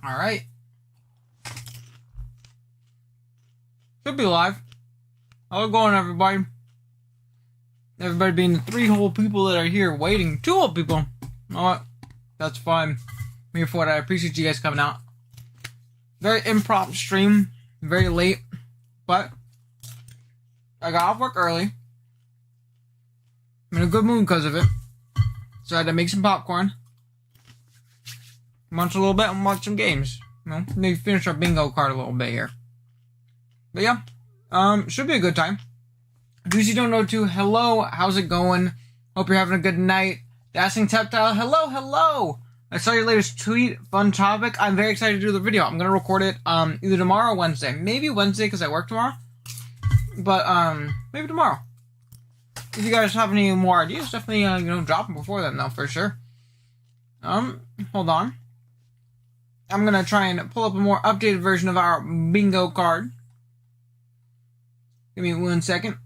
Alright. Should be live. How's it going, everybody? Everybody being the 3 whole people that are here waiting. 2 whole people. You know what? That's fine. I'm here for it. I appreciate you guys coming out. Very impromptu stream. Very late. But I got off work early. I'm in a good mood because of it. So I had to make some popcorn. Munch a little bit and watch some games. You know, maybe finish our bingo card a little bit here. But yeah, should be a good time. Juicy Don't Know Too, hello, how's it going? Hope you're having a good night. Dashing Tactile, hello. I saw your latest tweet, fun topic. I'm very excited to do the video. I'm gonna record it either tomorrow or Wednesday. Maybe Wednesday because I work tomorrow. But maybe tomorrow. If you guys have any more ideas, definitely drop them before then though, for sure. Hold on. I'm gonna try and pull up a more updated version of our bingo card. Give me 1 second.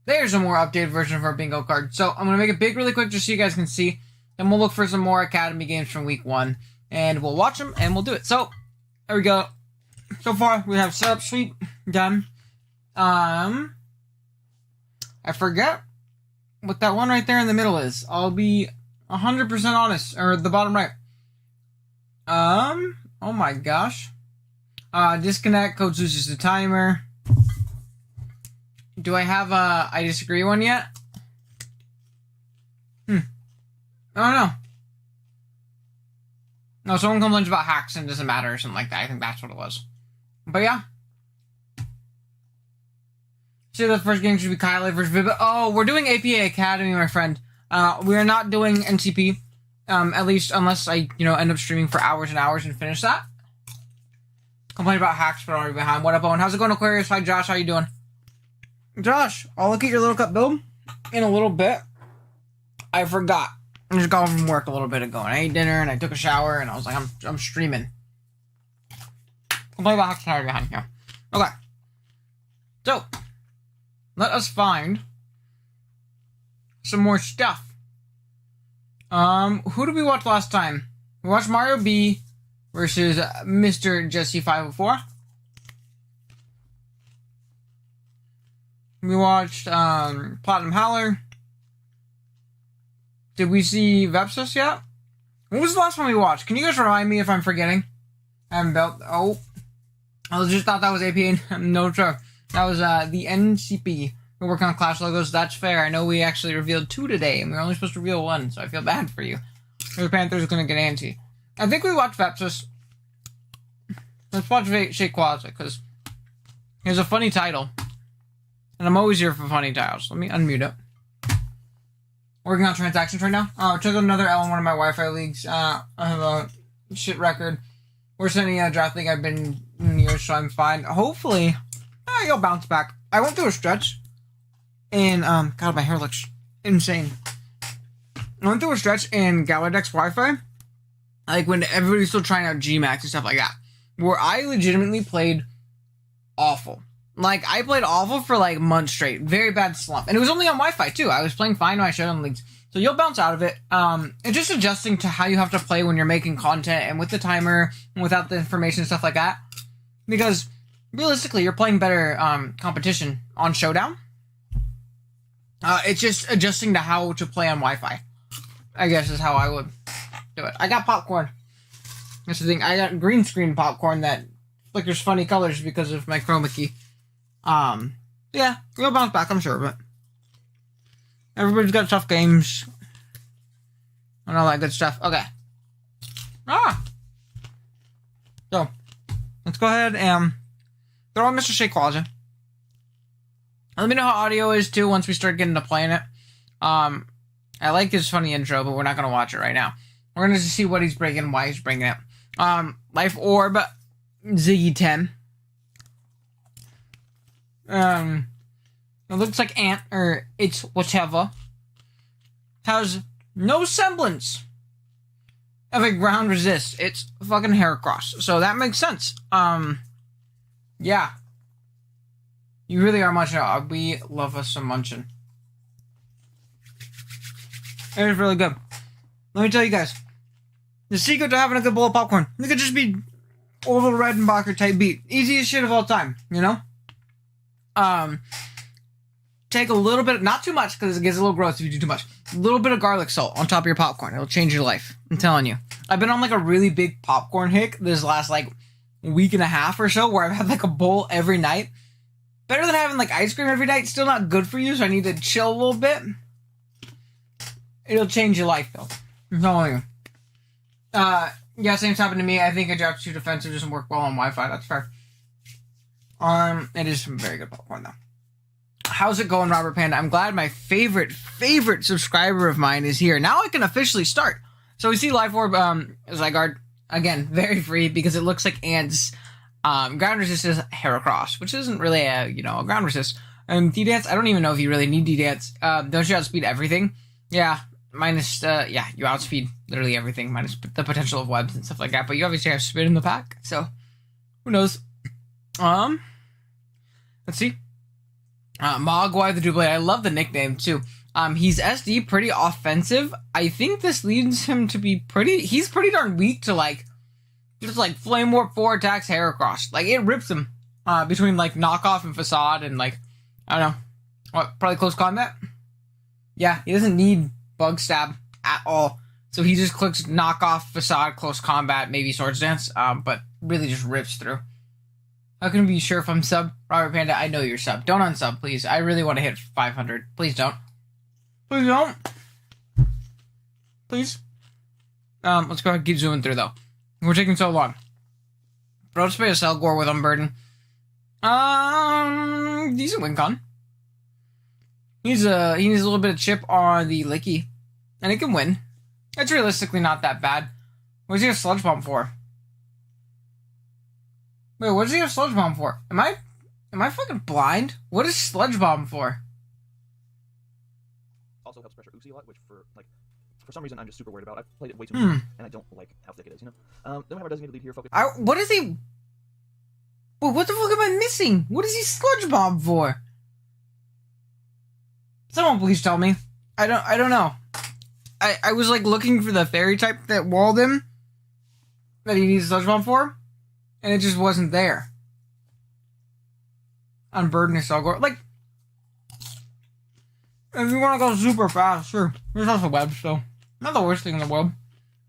There's a more updated version of our bingo card. So I'm gonna make it big really quick just so you guys can see. Then we'll look for some more Academy games from week 1. And we'll watch them and we'll do it. So, there we go. So far, we have setup suite done. I forget what that one right there in the middle is. I'll be 100% honest. Or the bottom right. Oh my gosh. Disconnect, code loses the timer. Do I have a I disagree one yet? I don't know. No, someone complains about hacks and it doesn't matter or something like that. I think that's what it was. But yeah. So the first game should be Kyle versus Viva. Oh, we're doing APA Academy, my friend. We are not doing NCP. At least unless I, end up streaming for hours and hours and finish that. Complain about hacks, but already behind. What up, Owen? How's it going, Aquarius? Hi, Josh. How you doing? Josh, I'll look at your Little Cup build in a little bit. I forgot. I just got home from work a little bit ago, and I ate dinner, and I took a shower, and I was like, I'm streaming. Complain about hacks and already behind. Yeah. Okay. So, let us find some more stuff. Who did we watch last time? We watched Mario B versus Mr. Jesse 504. We watched Platinum Howler. Did we see Vepsis yet? What was the last one we watched? Can you guys remind me if I'm forgetting? I haven't built. Oh, I just thought that was APA. No joke. That was the NCP. We're working on Clash logos. That's fair. I know we actually revealed 2 today, and we were only supposed to reveal 1, so I feel bad for you. The Panthers are going to get antsy. I think we watched Vepsis. Let's watch Shake Quaza, because he has a funny title. And I'm always here for funny titles. Let me unmute it. Working on transactions right now. I took another L in one of my Wi-Fi leagues. I have a shit record. Worse than any draft league I've been in years, so I'm fine. Hopefully, you'll bounce back. I went through a stretch. And, God, my hair looks insane. I went through a stretch in Galadex Wi-Fi. Like, when everybody's still trying out Gmax and stuff like that. Where I legitimately played awful. Like, I played awful for, months straight. Very bad slump. And it was only on Wi-Fi, too. I was playing fine when I showed on leagues. So you'll bounce out of it. It's just adjusting to how you have to play when you're making content. And with the timer. And without the information and stuff like that. Because, realistically, you're playing better competition on Showdown. It's just adjusting to how to play on Wi-Fi. I guess is how I would do it. I got popcorn. That's the thing. I got green screen popcorn that flickers funny colors because of my chroma key. Yeah, we'll bounce back, I'm sure, but everybody's got tough games and all that good stuff. Okay. So, let's go ahead and throw on Mr. Shake Quaza. Let me know how audio is, too, once we start getting to playing it. I like his funny intro, but we're not going to watch it right now. We're going to see what he's bringing and why he's bringing it. Life Orb, Ziggy 10. It looks like Ant, or It's Whatever. Has no semblance of a ground resist. It's fucking Heracross. So that makes sense. Yeah. You really are munching out. We love us some munching. It is really good. Let me tell you guys. The secret to having a good bowl of popcorn. It could just be Orville Redenbacher type beat. Easiest shit of all time, you know? Take a little bit, not too much, because it gets a little gross if you do too much. A little bit of garlic salt on top of your popcorn. It'll change your life. I'm telling you. I've been on like a really big popcorn hick this last like week and a half or so, where I've had like a bowl every night. Better than having like ice cream every night. Still not good for you, so I need to chill a little bit. It'll change your life though. I'm telling you. Yeah, same's happened to me. I think Adaptive 2 Defensive doesn't work well on Wi-Fi. That's fair. It is some very good popcorn though. How's it going, Robert Panda? I'm glad my favorite subscriber of mine is here. Now I can officially start. So we see Life Orb, Zygarde. Again, very free because it looks like ants. Ground resist is Heracross, which isn't really a ground resist. D-Dance, I don't even know if you really need D-Dance. Don't you outspeed everything? Yeah, minus, you outspeed literally everything, minus the potential of webs and stuff like that. But you obviously have spin in the pack, so who knows? Let's see. Mogwai the Doublade, I love the nickname too. He's SD, pretty offensive. I think this leads him to be he's pretty darn weak to just Flame Warp 4 attacks Heracross. Like, it rips him, between Knockoff and Facade and I don't know, probably close combat? Yeah, he doesn't need Bug Stab at all. So he just clicks Knockoff, Facade, close combat, maybe Swords Dance, but really just rips through. How can we be sure if I'm sub? Robert Panda, I know you're sub. Don't unsub, please. I really want to hit 500. Please don't. Please don't. Please. Let's go ahead and keep zooming through, though. We're taking so long. Bro, spray a Selgor with Unburden. Decent win con. He needs a little bit of chip on the Licky. And it can win. It's realistically not that bad. What does he have Sludge Bomb for? Wait, what does he have Sludge Bomb for? Am I fucking blind? What is Sludge Bomb for? Also helps pressure Uzi a lot, which for some reason I'm just super worried about. I've played it way too much, and I don't like how thick it is, Then we have our designated lead here. Focus. What is he? Well, what the fuck am I missing? What is he Sludge Bomb for? Someone please tell me. I don't know. I was looking for the fairy type that walled him that he needs Sludge Bomb for. And it just wasn't there. Unburden or Selgor. If you want to go super fast, sure. There's also web, so not the worst thing in the world.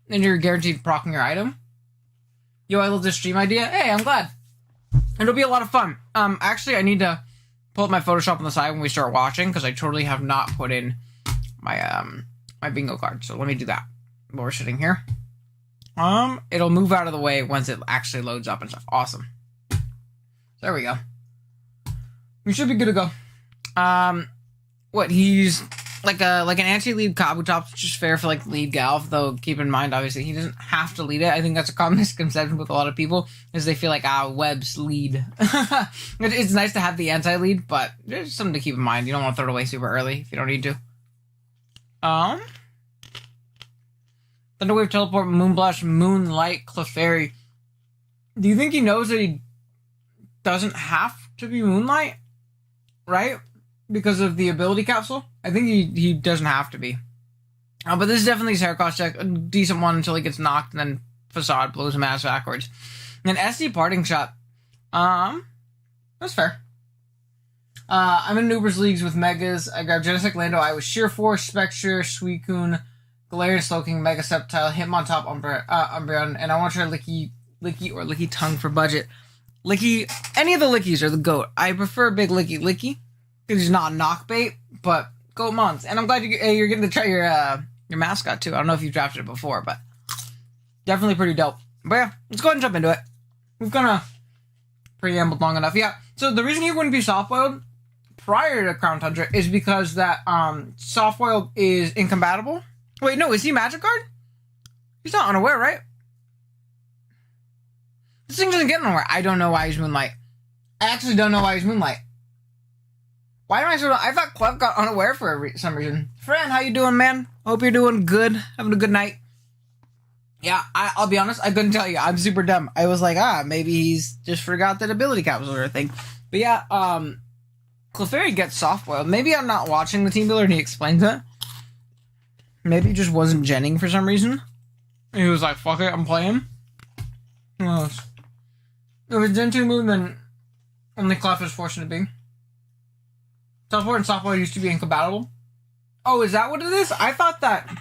And you're guaranteed procking your item. Yo, I love this stream idea. Hey, I'm glad. It'll be a lot of fun. Actually, I need to pull up my Photoshop on the side when we start watching, because I totally have not put in my my bingo card. So let me do that while we're sitting here. It'll move out of the way once it actually loads up and stuff. Awesome. There we go. We should be good to go. He's like an anti-lead Kabutops, which is fair for lead Galv, though keep in mind, obviously, he doesn't have to lead it. I think that's a common misconception with a lot of people, is they feel webs lead. It's nice to have the anti-lead, but there's something to keep in mind. You don't want to throw it away super early if you don't need to. Thunderwave, Teleport, Moonblast, Moonlight, Clefairy. Do you think he knows that he doesn't have to be Moonlight? Right? Because of the ability capsule? I think he doesn't have to be. But this is definitely his Heracross check. A decent one until he gets knocked, and then Facade blows him ass backwards. And then SD Parting Shot. That's fair. I'm in Nuber's leagues with Megas. I grabbed Genesect Lando. I was Sheer Force, Spectre, Suicune, Galarian Slowking, Mega Sceptile, Hitmontop, Umbreon, and I want to try Licky or Licky Tongue for budget. Licky, any of the Lickies are the GOAT. I prefer Big Licky, because he's not a knock bait, but GOAT Mons. And I'm glad you're getting to try your mascot too. I don't know if you've drafted it before, but definitely pretty dope. But yeah, let's go ahead and jump into it. We've kind of preambled long enough. Yeah, so the reason he wouldn't be soft-boiled prior to Crown Tundra is because that soft-boiled is incompatible. Wait, no, is he Magic Guard? He's not unaware, right? This thing doesn't get unaware. I don't know why he's Moonlight. I actually don't know why he's Moonlight. Why am I so... I thought Clef got unaware for some reason. Friend, how you doing, man? Hope you're doing good. Having a good night. Yeah, I'll be honest, I couldn't tell you. I'm super dumb. I was like, maybe he's just forgot that ability capsules are a thing. But yeah, Clefairy gets soft-boiled. Maybe I'm not watching the team builder and he explains it. Maybe he just wasn't genning for some reason. He was like, fuck it, I'm playing. Who knows? If it's Gen 2 move, then only Clef is forced to be. Teleport and softball used to be incompatible. Oh, is that what it is? I thought that...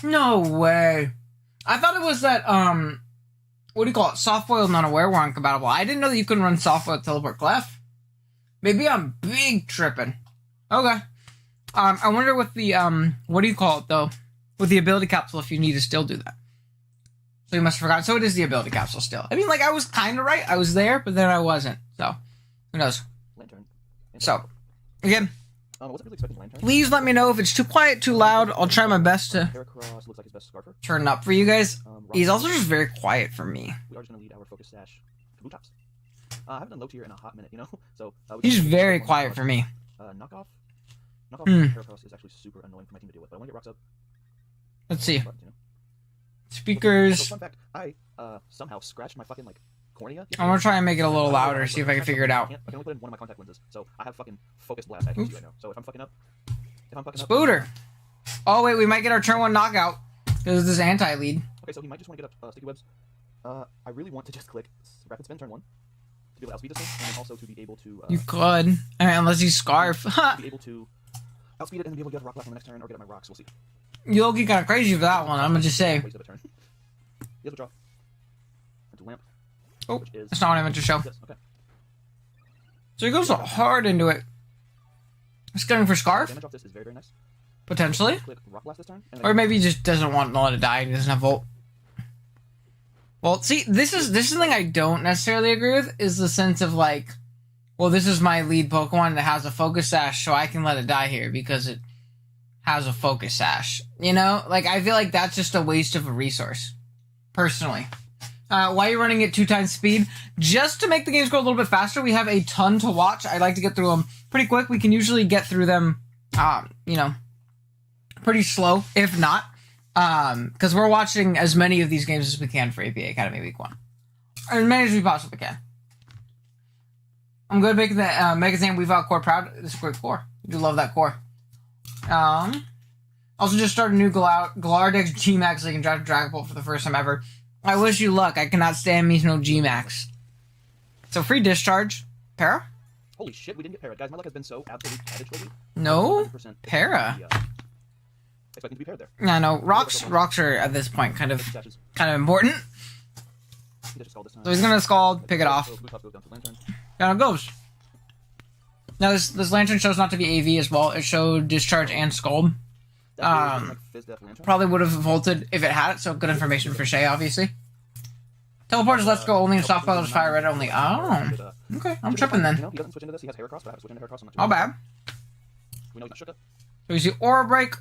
No way. I thought it was that, what do you call it? Softboiled and Unaware were incompatible. I didn't know that you couldn't run softboiled teleport Clef. Maybe I'm big tripping. Okay. I wonder with the, what do you call it, though? With the ability capsule, if you need to still do that. So you must have forgotten. So it is the ability capsule still. I mean, like, I was kind of right. I was there, but then I wasn't. So, who knows? Lantern. So, again, I wasn't really expecting lantern. please let me know if it's too quiet, too loud. I'll try my best to Heracross looks like his best scarfer. turn it up for you guys. Rock He's also just very quiet for me. We are just going to lead our focus stash to boot tops. I haven't done low tier in a hot minute, you know? So He's very quiet for me. Knockoff. Hmm. Heracross is actually super annoying for my team to deal with, but I want to get rocks up. Let's see. But, you know. Speakers. Also, fun fact, I somehow scratched my fucking, like, cornea. I'm gonna try and make it a little louder, see if I can figure it out. I can only put in one of my contact lenses, so I have fucking focus blast I can see right now. So if I'm fucking up... Spooter! Oh wait, we might get our turn 1 knockout. Because this anti-lead. Okay, so he might just want to get up sticky webs. I really want to just click rapid spin turn 1 to be able to outspeed this thing, and then also to be able to... you could. I mean, unless you Scarf. be able to outspeed it and then be able to get a rock left on the next turn or get up my rocks, we'll see. You look kind of crazy for that one, I'm gonna just say. Waste of a turn. He has a draw. Into lamp. Oh, which is... that's not what I meant to show. Yes, okay. So he goes hard into it. He's going for Scarf? Damage off this is very, very nice. Potentially. Click rock blast this turn. Or maybe he just doesn't want to let it die and he doesn't have Volt. Well, see, this is something I don't necessarily agree with, is the sense of like, well, this is my lead Pokemon that has a Focus Sash, so I can let it die here because it has a Focus Sash. You know? Like, I feel like that's just a waste of a resource. Personally. Why are you running at 2 times speed? Just to make the games go a little bit faster. We have a ton to watch. I like to get through them pretty quick. We can usually get through them, you know, pretty slow, if not. Because we're watching as many of these games as we can for APA Academy Week 1. As many as we possibly can. I'm going to make the Megazane Weave Out core proud. This is a great core. I do love that core. Also just started a new Galardex G-Max so you can drive Dragon Bolt for the first time ever. I wish you luck. I cannot stand me no G-Max. So free discharge. Para? Holy shit, we didn't get Para. Guys, my luck has been so absolute cabbage lately. No? Para? Expecting to be paired there. Yeah, no. Rocks are at this point kind of important. So he's gonna Scald, pick it off. Down it goes. Now this Lantern shows not to be AV as well. It showed Discharge and Scald. Probably would have vaulted if it had it, so good information for Shay, obviously. Teleport is Let's Go only, and Softball is Fire Red only. Oh, okay, I'm tripping then. He doesn't switch into this, he has Heracross, but I have to switch into Heracross. Not bad. We know he's not shook up. So we see Aura Break.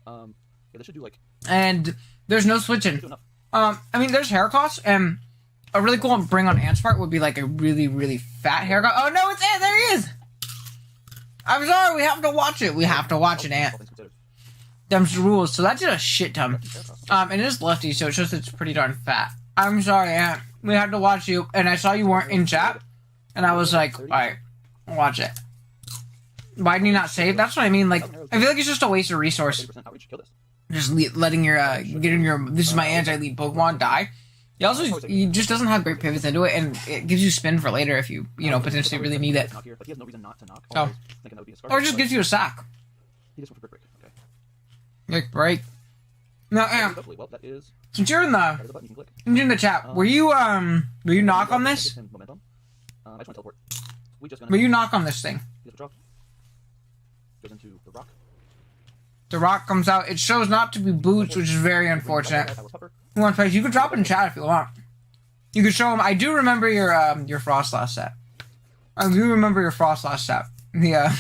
Yeah, this should do like... And there's no switching. I mean, there's Heracross, and a really cool bring on Ant's part would be like a really, really fat Heracross. Oh no, it's Ant! There he is! I'm sorry, we have to watch it. We have to watch it, Ant. Them's the rules. So that did a shit ton. And it is lefty, so it shows it's pretty darn fat. I'm sorry, Ant. We had to watch you, and I saw you weren't in chat, and I was like, alright, watch it. Why did you not save? That's what I mean. Like, I feel like it's just a waste of resource. Just letting your, getting your, this is my anti-lead Pokemon die. He just doesn't have great pivots into it, and it gives you spin for later if you, potentially really need it. So, or it just gives you a sack. Like, break. Now, since you're in the chat, were you knock on this? Will you knock on this thing? The rock comes out. It shows not to be boots, which is very unfortunate. You can drop it in chat if you want. You can show him. I do remember your Frost last set. I do remember your Frost last set. Yeah.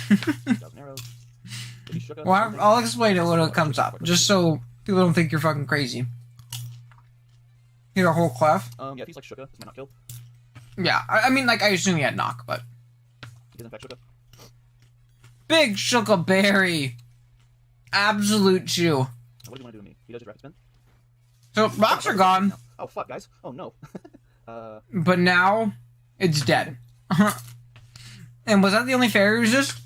Well, I'll explain it when it comes up, just so people don't think you're fucking crazy. Here's a whole clef. Yeah, if he's like Shuka, this might not kill. Yeah, I mean, like, I assume he had knock, but... He doesn't Shuka. Big Shuka Berry! Absolute chew. What do you want to do to me? He does his rapid spin? So, rocks are gone. Oh, fuck, guys. Oh, no. But now, it's dead. And was that the only fairy resist?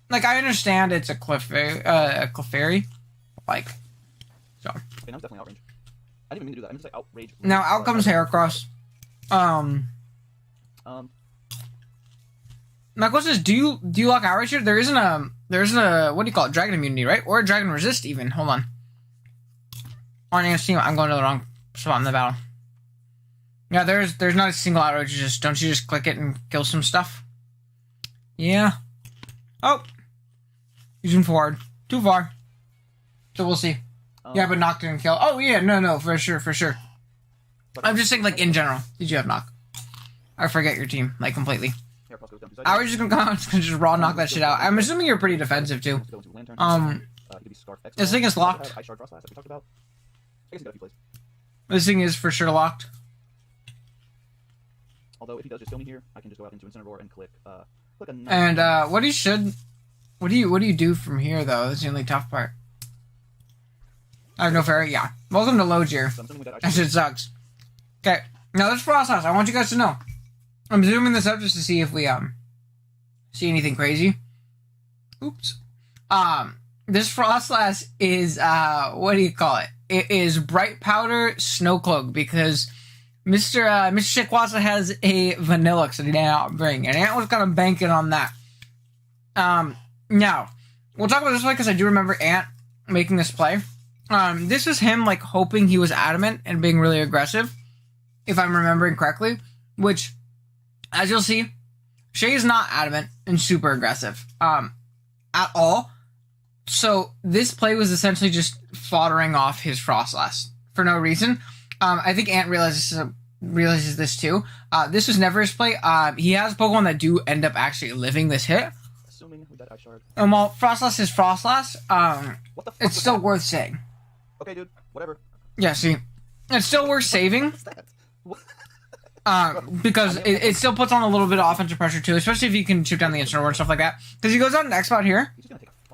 Like, I understand it's a Clefairy. Like, So. Okay, now it's definitely outrage. I didn't even mean to do that. I meant to say outrage. Now out comes Heracross. My question is, do you lock outrage here? There isn't a what do you call it? Dragon immunity, right? Or a dragon resist even. Hold on. On your team, I'm going to the wrong spot in the battle. Yeah, there's not a single outrage. Don't you just click it and kill some stuff? Yeah. Oh. Using forward. Too far. So we'll see. Yeah, but knocked and kill. Oh yeah, no, for sure. I'm just saying, like, in general. Did you have knock? I forget your team, like, completely. Outrage is gonna come out, it's gonna just raw knock that shit out. I'm assuming you're pretty defensive too. This thing is locked. This thing is for sure locked. Although if he does just kill me here, I can just go out into Incineroar and click a and what do you do from here though? That's the only tough part. I have no fairy. Yeah. Welcome to Logier. That shit sucks. Okay. Now this process, I want you guys to know. I'm zooming this up just to see if we see anything crazy. Oops. This Frostlass is what do you call it? It is Bright Powder Snow Cloak because Mr. Shaquaza has a Vanillix that he did not bring, and Ant was kind of banking on that. Now we'll talk about this play because I do remember Ant making this play. This is him like hoping he was adamant and being really aggressive, if I'm remembering correctly. Which, as you'll see, Shay is not adamant and super aggressive at all. So this play was essentially just foddering off his Frostlass for no reason. I think Ant realizes this too. This was never his play. He has Pokemon that do end up actually living this hit. Assuming with that Ice Shard. And while Frostlass is Frostlass, what the fuck it's still worth saying. Okay, dude. Whatever. Yeah, see, it's still worth saving. Because it still puts on a little bit of offensive pressure too, especially if you can shoot down the Incineroar and stuff like that. Because he goes on an X-Bout here,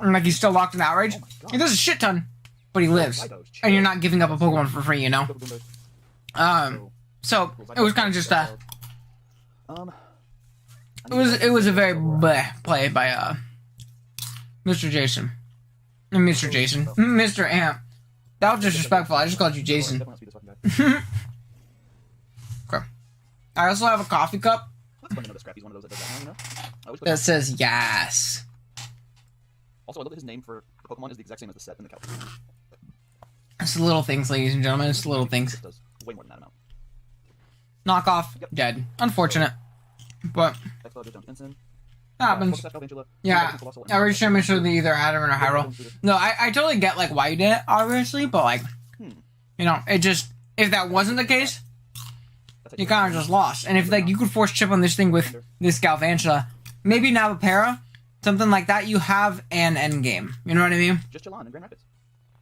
and like he's still locked in outrage. He does a shit ton, but he lives, and you're not giving up a Pokemon for free, you know. So it was kind of just it was a very bleh play by Mr. Jason, Mr. Ant. That was disrespectful. I just called you Jason. Okay. I also have a coffee cup that says yes. Also, I love that his name for the Pokemon is the exact same as the set in the couch. It's the little things, ladies and gentlemen. It's the little things. It does way more than that amount. Knockoff, dead. Unfortunate, but happens. Yeah, I was trying to make sure they either Adam or Hyrule. No, I totally get like why you did it, obviously, but like, you know, it just if that wasn't the case, you kind of just lost. And if like you could force chip on this thing with this Galvantula, maybe Navapara, something like that, you have an end game. You know what I mean? Just Jalan in Grand Rapids.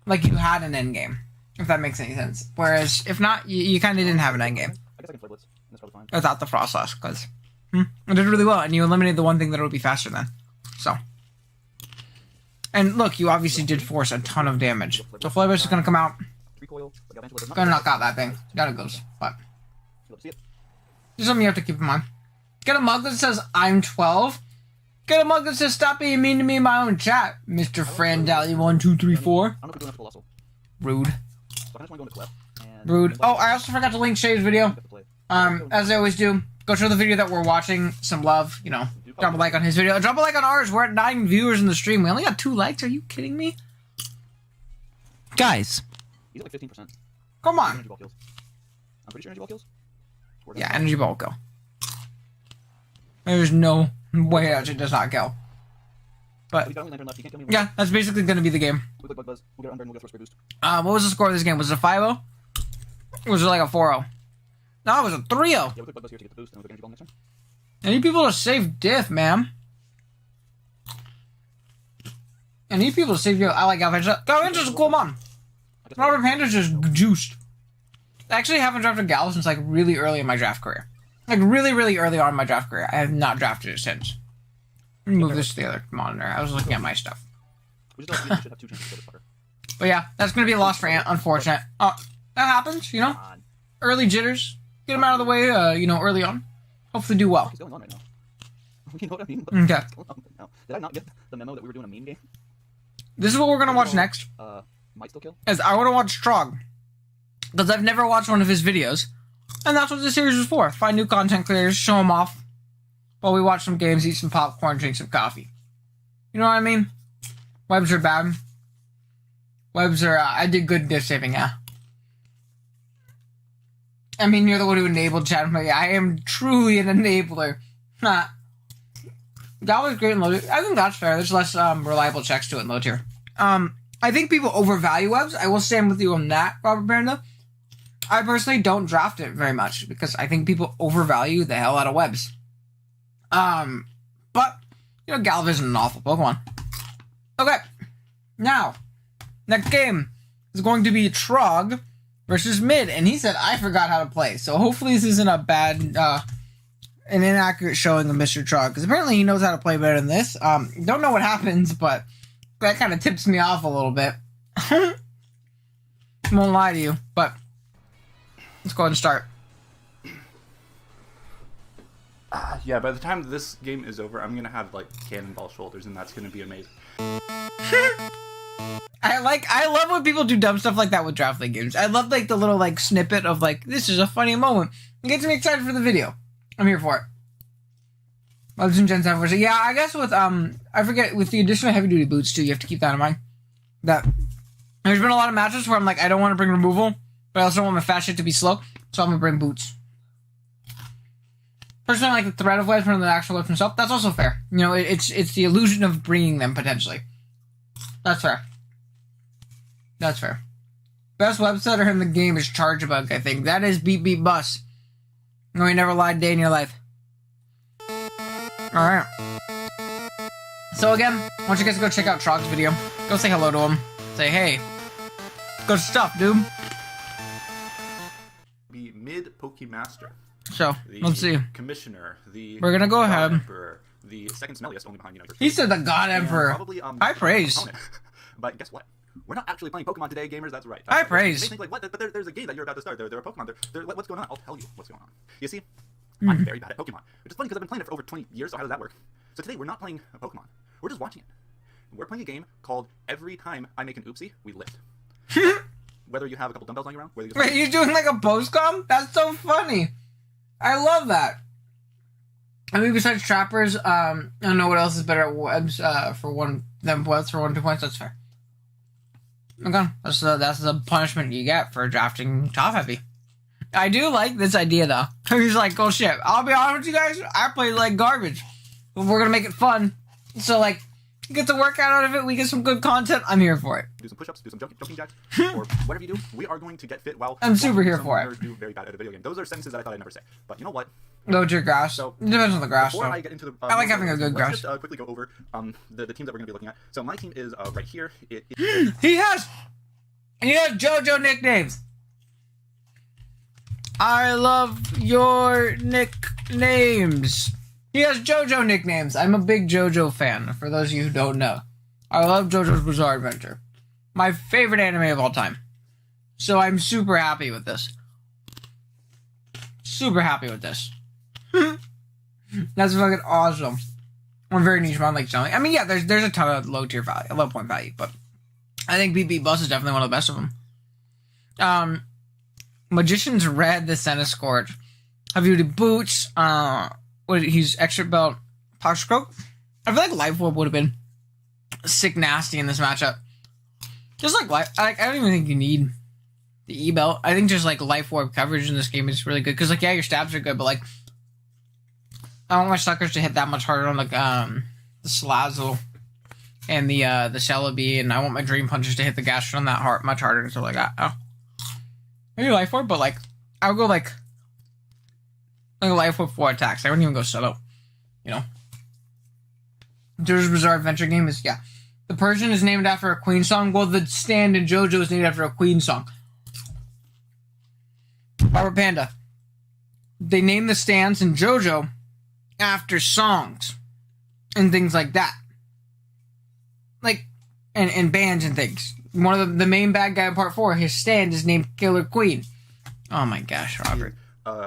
Like you had an end game, if that makes any sense. Whereas if not, you kind of didn't have an end game. I guess I can play Blitz. That's probably fine. Without the Frostlass, because it did really well, and you eliminated the one thing that would be faster than. So. And look, you obviously did force a ton of damage. So Flareblast is going to come out. Gonna knock out that thing. Gotta goes. But. Just something you have to keep in mind. Get a mug that says, I'm 12. Get a mug that says, stop being mean to me in my own chat. Mr. Frandally1234. Rude. Rude. Oh, I also forgot to link Shay's video. As I always do. Go show the video that we're watching some love. You know, drop a like on his video. Drop a like on ours. We're at 9 viewers in the stream. We only got 2 likes. Are you kidding me? Guys. He's at like 15%. Come on. I'm pretty sure energy ball kills. Yeah, energy ball kill. There's no way that shit does not kill. But yeah, that's basically going to be the game. What was the score of this game? Was it a 5-0? Or was it like a 4-0? No, it was a 3-0. I need people to save diff, man. I need people to save you. I like Galvantula. Galvantula's a cool mom. Robert Panda's just juiced. I actually haven't drafted Gal since like really early in my draft career. Like really, really early on in my draft career. I have not drafted it since. Let me move this to the other monitor. I was looking at my stuff. But yeah, that's going to be a loss for Ant, unfortunate. That happens, you know? Early jitters. Get him out of the way, you know, early on. Hopefully do well. What's going on right now? You know what I mean? Okay. Did I not get the memo that we were doing a meme game? This is what we're going to watch next. might still kill. is I want to watch Trog. Because I've never watched one of his videos. And that's what this series was for. Find new content creators, show them off. While we watch some games, eat some popcorn, drink some coffee. You know what I mean? Webs are bad. Webs are, I did good diff saving, yeah. I mean, you're the one who enabled chat. But yeah, I am truly an enabler. That was great in low tier. I think that's fair. There's less reliable checks to it in low tier. I think people overvalue webs. I will stand with you on that, Robert Panda. I personally don't draft it very much because I think people overvalue the hell out of webs. But, you know, Galv isn't an awful Pokemon. Okay. Now, next game is going to be Trog versus Mid. And he said, I forgot how to play. So hopefully this isn't a bad, an inaccurate showing of Mr. Trog. Because apparently he knows how to play better than this. Don't know what happens, but that kind of tips me off a little bit. Won't lie to you, but let's go ahead and start. Yeah, by the time this game is over, I'm gonna have like cannonball shoulders, and that's gonna be amazing. I love when people do dumb stuff like that with draft league games. I love like the little like snippet of like, this is a funny moment. It gets me excited for the video. I'm here for it. Webs and Gen 7 versus, yeah, I guess with I forget, with the addition of heavy duty boots too, you have to keep that in mind. That there's been a lot of matches where I'm like, I don't want to bring removal, but I also don't want my fast shit to be slow, so I'm gonna bring boots. Personally, I like the threat of webs more than the actual webs themselves. That's also fair. You know, it's the illusion of bringing them potentially. That's fair. That's fair. Best web setter in the game is Chargebug, I think. That is Beep Beep Bus. No, you never lied a day in your life. Alright. So again, I want you guys to go check out Trog's video. Go say hello to him. Say, hey. Good stuff, dude. Be Mid Pokemaster. So, let's see. Commissioner, we're gonna go ahead. Emperor, the second smelliest, only behind He said the God Emperor. Probably, high praise. But guess what? We're not actually playing Pokemon today, gamers. That's right. High praise. They think like, what? But there's a game that you're about to start. There are Pokemon. What's going on? I'll tell you what's going on. You see, I'm very bad at Pokemon, which is funny because I've been playing it for over 20 years. So how does that work? So today we're not playing a Pokemon. We're just watching it. We're playing a game called Every Time I Make an Oopsie, We Lift. Whether you have a couple dumbbells on you around, whether you wait, you're doing like a post-com? That's so funny. I love that. I mean, besides trappers, I don't know what else is better at webs for one than webs for 1-2 points. That's fair. Okay, that's the punishment you get for drafting top heavy. I do like this idea though. He's like, oh shit, I'll be honest with you guys, I play like garbage, but we're gonna make it fun. So like, you get the workout out of it. We get some good content. I'm here for it. Do some push-ups, do some jumping jacks, or whatever you do. We are going to get fit while I'm super here for it. Do very bad at a video game. Those are sentences that I thought I'd never say. But you know what? Go to your grass. So it depends on the grass. Before I get into the, I like having a good grass. Let's just quickly go over the teams that we're going to be looking at. So my team is right here. He has JoJo nicknames. I love your nicknames. He has JoJo nicknames. I'm a big JoJo fan, for those of you who don't know. I love JoJo's Bizarre Adventure. My favorite anime of all time. So I'm super happy with this. Super happy with this. That's fucking awesome. I'm very niche about like selling. I mean, yeah, there's a ton of low tier value, low point value, but I think BB Bus is definitely one of the best of them. Magician's Red, the Centiskorch. Have you boots? He's extra belt Poxcroak. I feel like Life Orb would have been sick nasty in this matchup. Just like I don't even think you need the E belt. I think just like Life Orb coverage in this game is really good because like yeah, your stabs are good, but like I want my suckers to hit that much harder on like the Salazzle and the Celebi, and I want my Dream Punches to hit the Gastrodon that much harder and stuff like that. Oh. Maybe Life Orb, but like I would go like a Life Orb 4 attacks. I wouldn't even go solo. You know. JoJo's Bizarre Adventure game is yeah. The Persian is named after a Queen song. Well, the stand in JoJo is named after a Queen song. Robert Panda. They name the stands in JoJo after songs and things like that. Like, and bands and things. One of the main bad guy in part 4, his stand is named Killer Queen. Oh my gosh, Robert.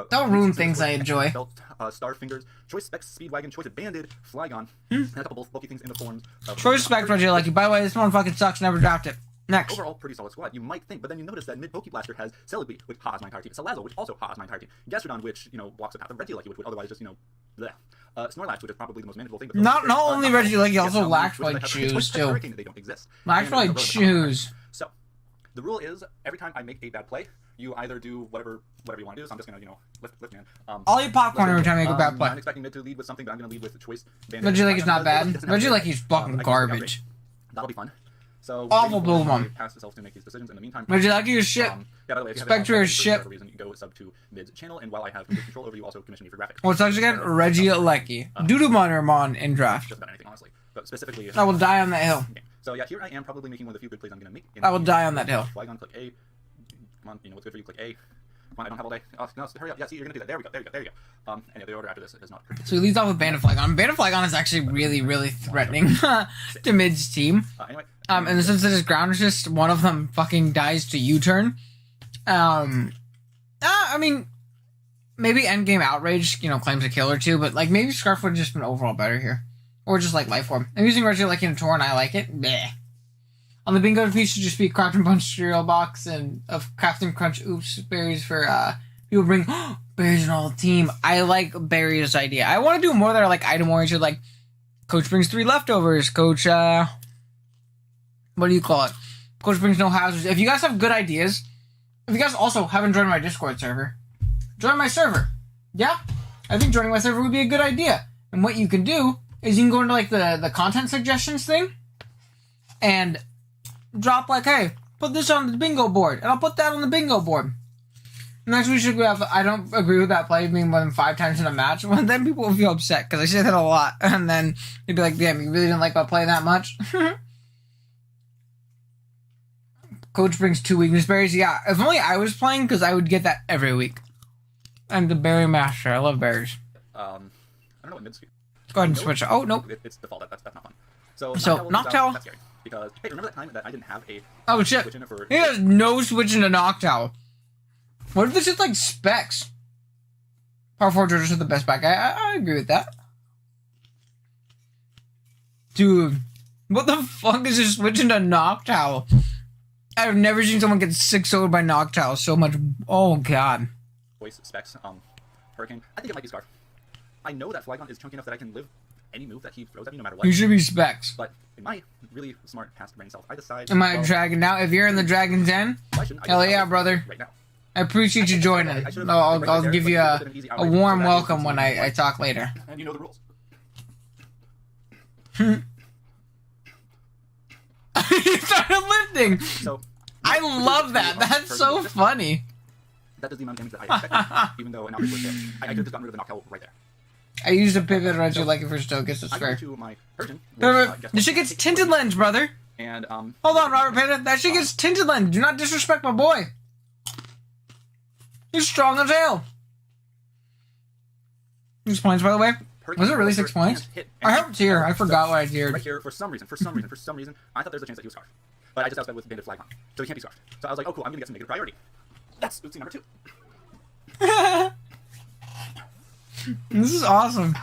Don't ruin things I enjoy. Belt, Starfingers, Choice Specs, Speedwagon, Choice Banded, Flygon, and a couple bulky things in the forms of... Choice Specs, Roger, like you. By the way, this one fucking sucks, never dropped it. Next. Overall, pretty solid squad, you might think, but then you notice that mid Pokeblaster has Celebi, which ha-has my entire team. Salazzle, which also ha-has my entire team. Gastrodon, which, blocks the path of Regieleki, which would otherwise just, bleh. Snorlax, which is probably the most manageable thing. But not only Regieleki, also lacks like shoes, too. Hurricane, they don't exist. Lacks like shoes. So, the rule is, every time I make a bad play, you either do whatever you want to do. So I'm just gonna, lift man. I'll eat popcorn every time I make a bad play. I'm expecting mid to lead with something, but I'm gonna lead with choice. Regieleki's not bad. Regieleki's fucking garbage. That'll be fun. So awful Pokemon. Pass itself to make these decisions. In the meantime, Regieleki is shit. Yeah, by the way, if you Spectre is shit. For reason, you go sub to mid's channel, and while I have complete control over you, also commission me for graphics. What's next again? Regieleki. Dudumon in draft. Just about anything, honestly, but specifically. I will die on that hill. Okay. So yeah, here I am, probably making one of the few good plays I'm gonna make. I will die on that hill. Flygon, click A. Come on, what's good for you? Click A. Come on, I don't have all day. Oh, no, hurry up. Yeah, see, you're gonna do that. There we go. And yeah, the order after this is not pretty. So he leads off with Bandaflygon. Bandaflygon is actually really, really threatening to mid's team. Anyway. In the sense that his ground resist, one of them fucking dies to U-turn. I mean, maybe Endgame Outrage, claims a kill or two, but, maybe Scarf would have just been overall better here. Or just, Life Orb. I'm using Regieleki in a tour, and I like it. Bleh. On the bingo piece should just be Craft and Punch cereal box, and of Craft and Crunch oops berries for, people bring berries in all the team. I like Berry's idea. I want to do more that are, item oriented, Coach brings 3 leftovers, Coach, what do you call it? Coach brings no hazards. If you guys have good ideas, if you guys also haven't joined my Discord server, join my server. Yeah? I think joining my server would be a good idea. And what you can do is you can go into, the content suggestions thing and drop, hey, put this on the bingo board. And I'll put that on the bingo board. Next we should have, I don't agree with that play being more than 5 times in a match. Well, then people will feel upset because I say that a lot. And then they'd be like, damn, you really didn't like my play that much? Coach brings 2 weakness berries. Yeah, if only I was playing, because I would get that every week. I'm the berry master. I love berries. I don't know what mid-speed. Go ahead and switch. Oh, nope. It's default. That's not fun. So Noctowl. That's scary. Because, hey, remember that time that I didn't have a... Oh, shit. Switch in it for... He has no switch into Noctowl. What if this is Specs? Power 4 Georgia's with the best back. I agree with that. Dude, what the fuck is this switch into Noctowl? I've never seen someone get 6-0'd by Noctowl so much. Oh, God. Voice, Specs, Hurricane. I think it might be Scarf. I know that Flygon is chunky enough that I can live any move that he throws at me no matter what. You should be Specs. But in my really smart past brain self, I decide... Am I a dragon now? If you're in the Dragon Den, hell yeah, brother. Right now. I appreciate you joining. I'll give you a warm welcome when I talk later. And you know the rules. You started lifting! So, I love that. That's so funny. That does the amount of damage that I expected, even though an outrage was there. I could have just gotten rid of the Noctowl right there. I used a pivot Regieleki for Stokus, that's I fair. go to my Persian. This shit gets tinted lens, brother! And, hold on, Robert Panda. That shit gets tinted lens. Do not disrespect my boy. He's strong as hell. 6 points, by the way. Was it really 6 points? I have tier. I forgot what I tiered. Right here, for some reason, I thought there was a chance that he was Scarf. But I just outsped with Banded Flygon. So he can't be Scarf. So I was like, oh cool, I'm gonna get some negative priority. That's oopsie number 2. This is awesome.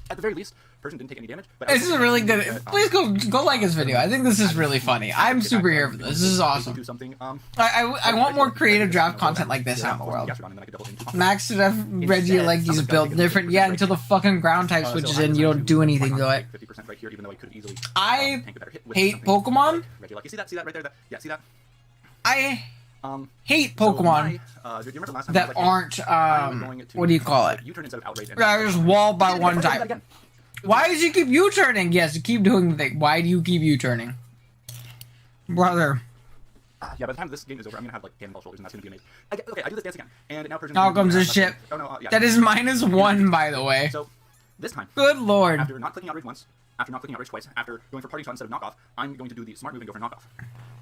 At the very least, Persian didn't take any damage. But this is really good. Please go like his video. I think this is really funny. I'm super here for this. This is awesome. Do something, I want more creative draft content like this out in the world. Max should have Regieleki's built different. Yeah, until the fucking ground type switches in, you don't do anything to it. I hate Pokemon. See that right there? Yeah, see that? I hate Pokemon that aren't, what do you call it? Just walled by one type. Why does he keep U-turning? Yes, keep doing the thing. Why do you keep U-turning? Brother. Yeah, by the time this game is over, I'm gonna have, cannonball shoulders, and that's gonna be amazing. Okay, I do this dance again, and now Persian... Now comes this shit. Oh, no, yeah. That is -1, by the way. So, this time... Good lord. After not clicking outrage once, after not clicking outrage twice, after going for party shot instead of knockoff, I'm going to do the smart move and go for knockoff.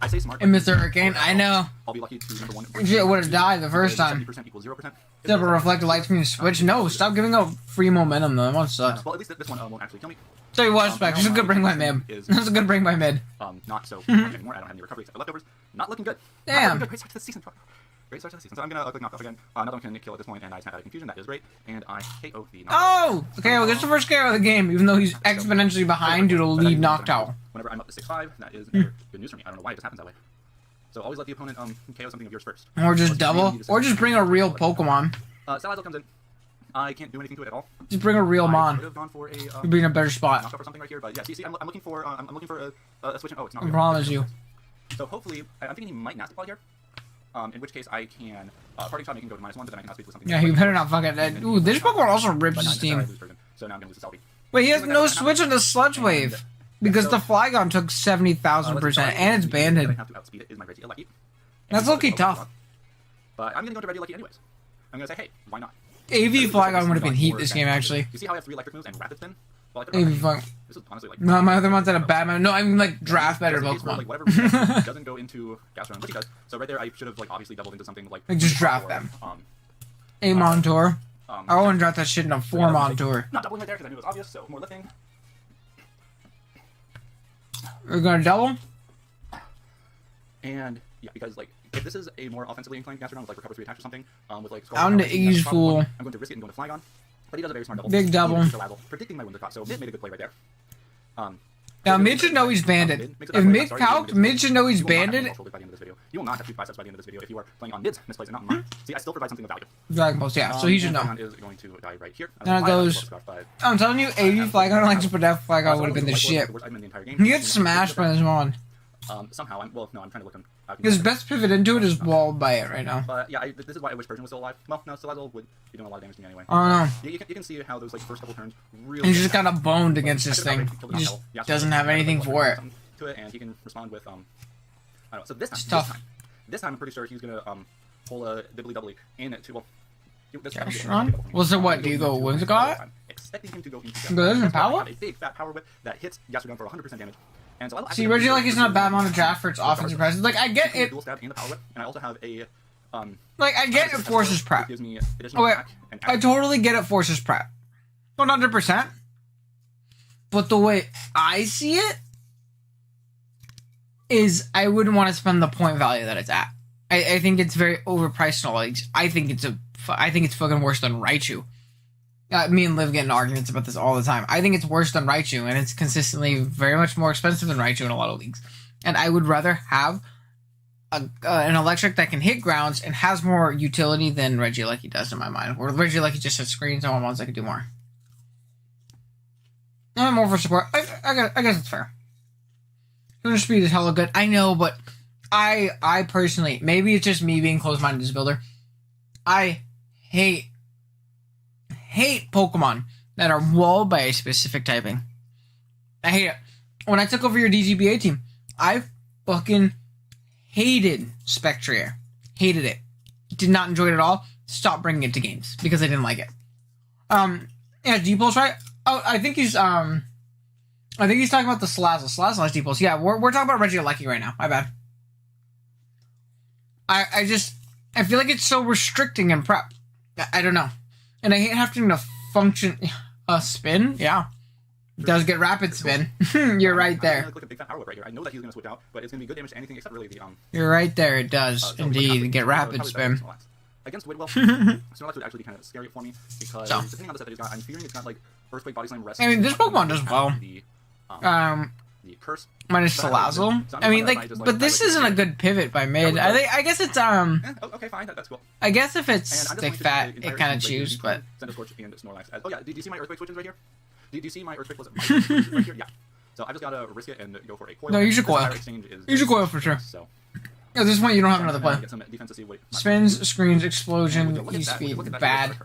I say smart... And Mr. Hurricane, I know. I'll be lucky to number 1... Shit would have died the first time. 70% equals 0%. Except for reflective light screen switch. No, stop giving out free momentum, though. That one sucks. Well, at least this one won't actually kill me. Tell you what, Spec, this is a good bring by mid. This is a good bring by mid. Not so much anymore. I don't have any recovery except for leftovers. Not looking good. Damn. Great start to the season. Great start to the season. So I'm gonna click knockoff again. Another one can kill at this point, and I snap out of confusion. That is great. And I KO the Noctowl. Oh! Okay, well, gets the first KO of the game, even though he's exponentially behind due to lead Noctowl. Whenever I'm up to 6-5, that is good news for me. I don't know why it just happens that way. So always let the opponent KO something of yours first. Or just double, or just bring a real Pokemon. Salazzle comes in. I can't do anything to it at all. Just bring a real I Mon. would have gone for a You'd be in a better spot. knockoff or something right here, but yeah. See, I'm looking for a switch. Oh, it's not. I promise you. So hopefully, I'm thinking he might Nasty Claw here. In which case I can parting shot, making go to -1, but then I can outspeed with something. Yeah, you better not fuck it. Ooh, this Pokemon also rips But his not team. necessarily lose version. So now I'm gonna lose to Selby. Wait, he has no switch on the Sludge Wave. Because the Flygon took 70,000%, and it's banded. I have to outspeed it is my Regieleki. That's low-key tough. But I'm gonna go to Regieleki anyways. I'm gonna say, hey, why not? AV Flygon would have been heat this game, actually. You see how I have 3 electric moves and rapid spin? Well, I could AV Flygon. This is honestly like No, my other one's at a bad moment. No, I mean, like, draft better just in case where, Pokemon. like, whatever doesn't go into Gastrodon, which he does. So right there, I should have like obviously doubled into something like Like, just draft them. A Montour. I want to draft that shit in a 4 Montour. Not doubling right there because I knew it was obvious, so more lifting. We're gonna double? And yeah, because like if this is a more offensively inclined Gastrodon with like recover 3 attacks or something, with like I'm the ease fool. I'm going to risk it and go to Flygon. But he does a very smart double. Big double. Predicting my Winter Cost, so Mid made a good play right there. Now, Mid should know he's banded. If Mid calc, Mid should know he's banded. You will not have 2 biceps by the end of this video if you are playing on Mid's misplays and not mine. See, I still provide something of value. Dragon Balls, yeah, so he should know. Flygon is going to die right here. Now it goes. I'm telling you, AV Flygon, like Super Def Flygon would have been the shit. He gets smashed by this Mon. Somehow, I'm trying to look him. His best pivot into it is walled by it right now. But yeah, this is why I wish Persian was still alive. Well, no, Salazzle would be doing a lot of damage to me anyway. I don't know. You can see how those like first couple turns really. He's just kind of boned against this thing. He just doesn't have anything for it. To it, and he can respond with I don't know. So this time, It's tough. This time I'm pretty sure he's gonna pull a dibbly doubly in to well. Gastrodon? Well, so what? Do you go Whimsicott? Expecting him to go into Goes in power? a big fat power whip that hits Gastrodon for 100% damage. And so I See, Regieleki not bad on a draft for its offensive presence. Like, I get it. Dual stab and the power whip, and I also have a Like, I get it forces prep. gives me additional Oh, wait. attack and I totally get it forces prep. 100%. But the way I see it is I wouldn't want to spend the point value that it's at. I think it's very overpriced in all leagues. I think it's fucking worse than Raichu. Me and Liv get in arguments about this all the time. I think it's worse than Raichu, and it's consistently very much more expensive than Raichu in a lot of leagues. And I would rather have an electric that can hit grounds and has more utility than Regieleki does in my mind. Where Regieleki just has screens, I want ones that can do more. I'm more for support. I guess it's fair. Lunar speed is hella good. I know, but I personally, maybe it's just me being closed-minded as a builder. I hate Pokemon that are walled by a specific typing. I hate it. When I took over your DGBA team, I fucking hated Spectrier. Hated it. Did not enjoy it at all. Stopped bringing it to games because I didn't like it. Yeah, D-Pulse, right? Oh, I think he's talking about the Salazzle. Salazzle has D-Pulse. Yeah, we're talking about Regieleki right now. My bad. I feel like it's so restricting in prep. I don't know. And I hate having to function spin. Yeah. It does get rapid spin. You're right there. Like a big fat power whip right here. I know that he's gonna switch out, but it's gonna be good damage to anything except really the You're right there. It does indeed get rapid spin. Against Whitwell, Snorlax would actually be kind of scary for me because depending on the set that he's got, I'm fearing it's got like Earthquake, Body Slam, Rest. I mean, this Pokemon does well. The curse minus Salazzle. I mean, like, but this isn't a good pivot by Mid. I guess it's okay, fine, that's cool. I guess if it's like fat, it kind of chews, but. Oh yeah, do you see my Earthquake switches right here? Do you see my Earthquake switches right here? Yeah. So I just gotta risk it and go for a coil. No, use your coil. Use your coil for sure. So. At this point, you don't have another play. Spins, screens, explosion, E-speed, bad.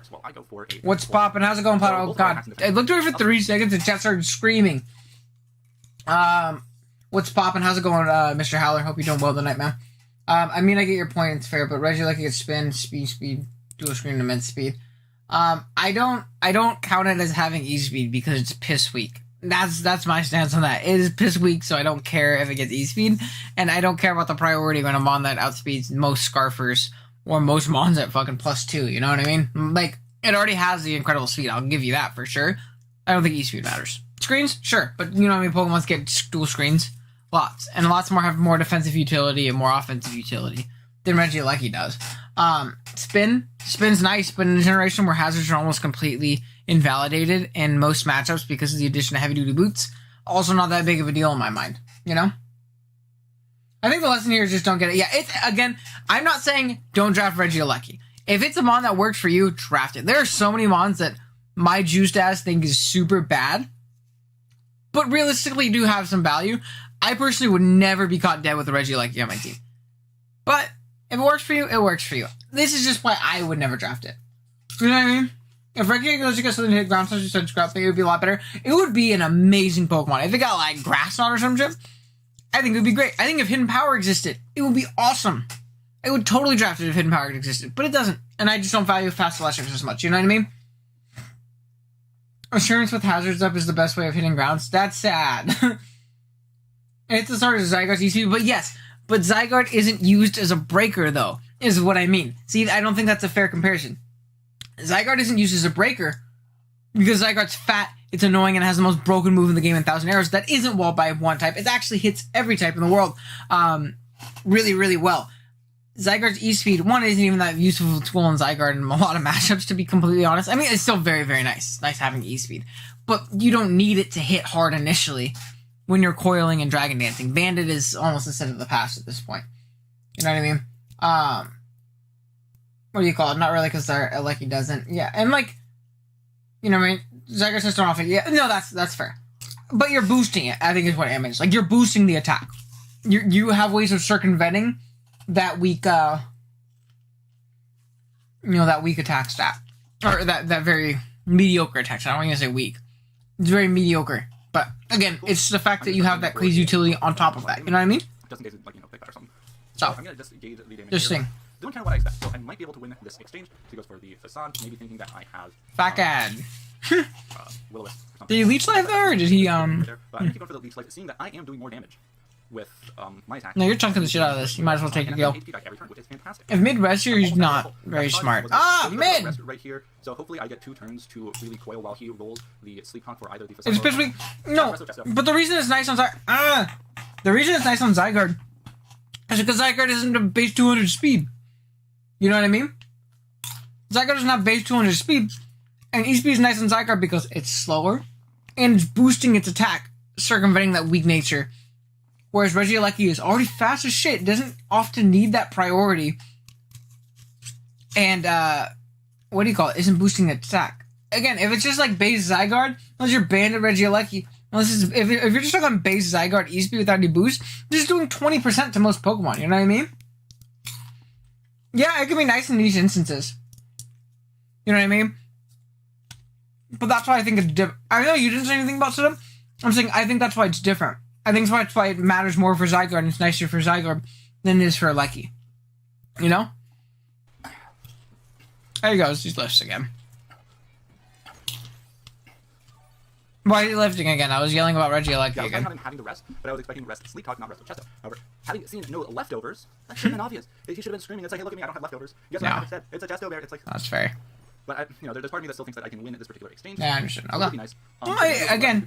What's poppin'? How's it going, Pato? Oh, God. I looked away for 3 seconds and chat started screaming. What's poppin'? How's it going, Mr. Howler? Hope you're doing well tonight, man. I mean, I get your point. It's fair, but Regieleki gets spin, speed, dual screen, immense speed. I don't count it as having E-speed because it's piss weak. That's my stance on that. It is piss weak, so I don't care if it gets E-speed, and I don't care about the priority when I'm on that outspeeds most Scarfers or most Mons at fucking +2, you know what I mean? Like, it already has the incredible speed, I'll give you that for sure. I don't think E-speed matters. Screens? Sure, but you know how many Pokemon get dual screens? Lots. And lots more have more defensive utility and more offensive utility than Regieleki does. Spin's nice, but in a generation where hazards are almost completely invalidated in most matchups because of the addition of heavy-duty boots, also not that big of a deal in my mind, you know? I think the lesson here is just don't get it. Yeah, it's, again, I'm not saying don't draft Regieleki. If it's a mon that works for you, draft it. There are so many mons that my juiced ass think is super bad, but realistically do have some value. I personally would never be caught dead with a Regieleki on my team. But if it works for you, it works for you. This is just why I would never draft it. You know what I mean? If Regieleki gets something to hit ground, such as you said, scrap thing, it would be a lot better. It would be an amazing Pokemon. If it got like Grass Knot or some shit, I think it would be great. I think if Hidden Power existed, it would be awesome. I would totally draft it if Hidden Power existed, but it doesn't. And I just don't value Fast Electrics as much. You know what I mean? Assurance with Hazards up is the best way of hitting grounds. That's sad. It's the start of Zygarde's EC, but yes. But Zygarde isn't used as a breaker, though, is what I mean. See, I don't think that's a fair comparison. Zygarde isn't used as a breaker because Zygarde's fat, it's annoying, and has the most broken move in the game in 1,000 Arrows. That isn't walled by one type. It actually hits every type in the world really, really well. Zygarde's E-Speed, one, isn't even that useful tool in Zygarde in a lot of matchups, to be completely honest. I mean, it's still very, very nice. It's nice having E-Speed. But you don't need it to hit hard initially when you're coiling and dragon dancing. Bandit is almost a set of the past at this point. You know what I mean? What do you call it? Not really, because Lucky doesn't. Yeah, and like, you know what I mean? Zygarde says don't off it. Yeah, no, that's fair. But you're boosting it, I think is what it means. Like, you're boosting the attack. You have ways of circumventing that weak, that weak attack stat. Or that very mediocre attack stat. I don't want to say weak. It's very mediocre. But, again, it's the fact that you have that crazy utility on top of that. You know what I mean? Just in case it's, like, pick that or something. So, I'm going to just gauge the damage. just here. saying. Doing kind of what I expect. So I might be able to win this exchange. He goes for the facade, maybe thinking that I have... Fakad. Will-O-Wisp or something. Did he leech life there, or did he, But I'm going to keep going for the leech life, seeing that I am doing more damage with my attack. No, you're chunking the shit out of this. You might as well take a And go. I get HP back every turn, which is fantastic. If mid-rest here, he's not very smart. Ah, mid! Right here. So hopefully I get 2 turns to really coil while he rolls the Sleep Hawk for either the facade. Especially, no, but the reason it's nice on the reason it's nice on Zygarde is because Zygarde isn't a base 200 speed. You know what I mean? Zygarde doesn't have base 200 speed, and E-Speed is nice on Zygarde because it's slower, and it's boosting its attack, circumventing that weak nature. Whereas Regieleki is already fast as shit, doesn't often need that priority, and, what do you call it, isn't boosting the attack. Again, if it's just like base Zygarde, unless you're Bandit Regieleki, if you're just talking base Zygarde E-Speed without any boost, they're just doing 20% to most Pokemon, you know what I mean? Yeah, it can be nice in these instances. You know what I mean? But that's why I think it's different. I know you didn't say anything about Sidham. I'm saying I think that's why it's different. I think that's why it matters more for Zygarde and it's nicer for Zygarde than it is for Lecky. You know? There he goes. He's lifts again. Why are you lifting again? I was yelling about Regieleki Yeah, again. I was having to rest, but I was expecting to rest Sleep Talk, not rest with Chesto. However, having seen no leftovers, that should have been obvious. He should have been screaming. It's like, hey, look at me, I don't have leftovers. Guess what I said? It's a Chesto bear. It's like... That's fair. But, there's part of me that still thinks that I can win at this particular exchange. Yeah, I understand. It would Okay. be nice. Well, again,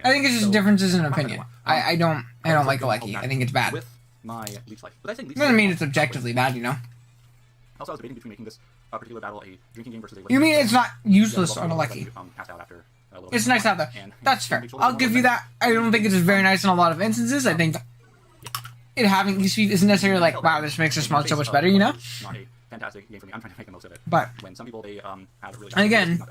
I think it's just differences in opinion. I don't like Lecky. I think it's bad. With my Leech Life. But I think Leech Doesn't mean it's objectively bad, you know? Also, I was debating between making this particular battle a drinking game versus a... You mean it's not useless on a Lecky? It's nice out there. That's fair. I'll give you that. I don't think it's very nice in a lot of instances. I think it having E-Speed isn't necessarily like, wow, this makes this mod so much better, you know? Not a fantastic game for me. I'm trying to make the most of it. But when some people, they have it really... again,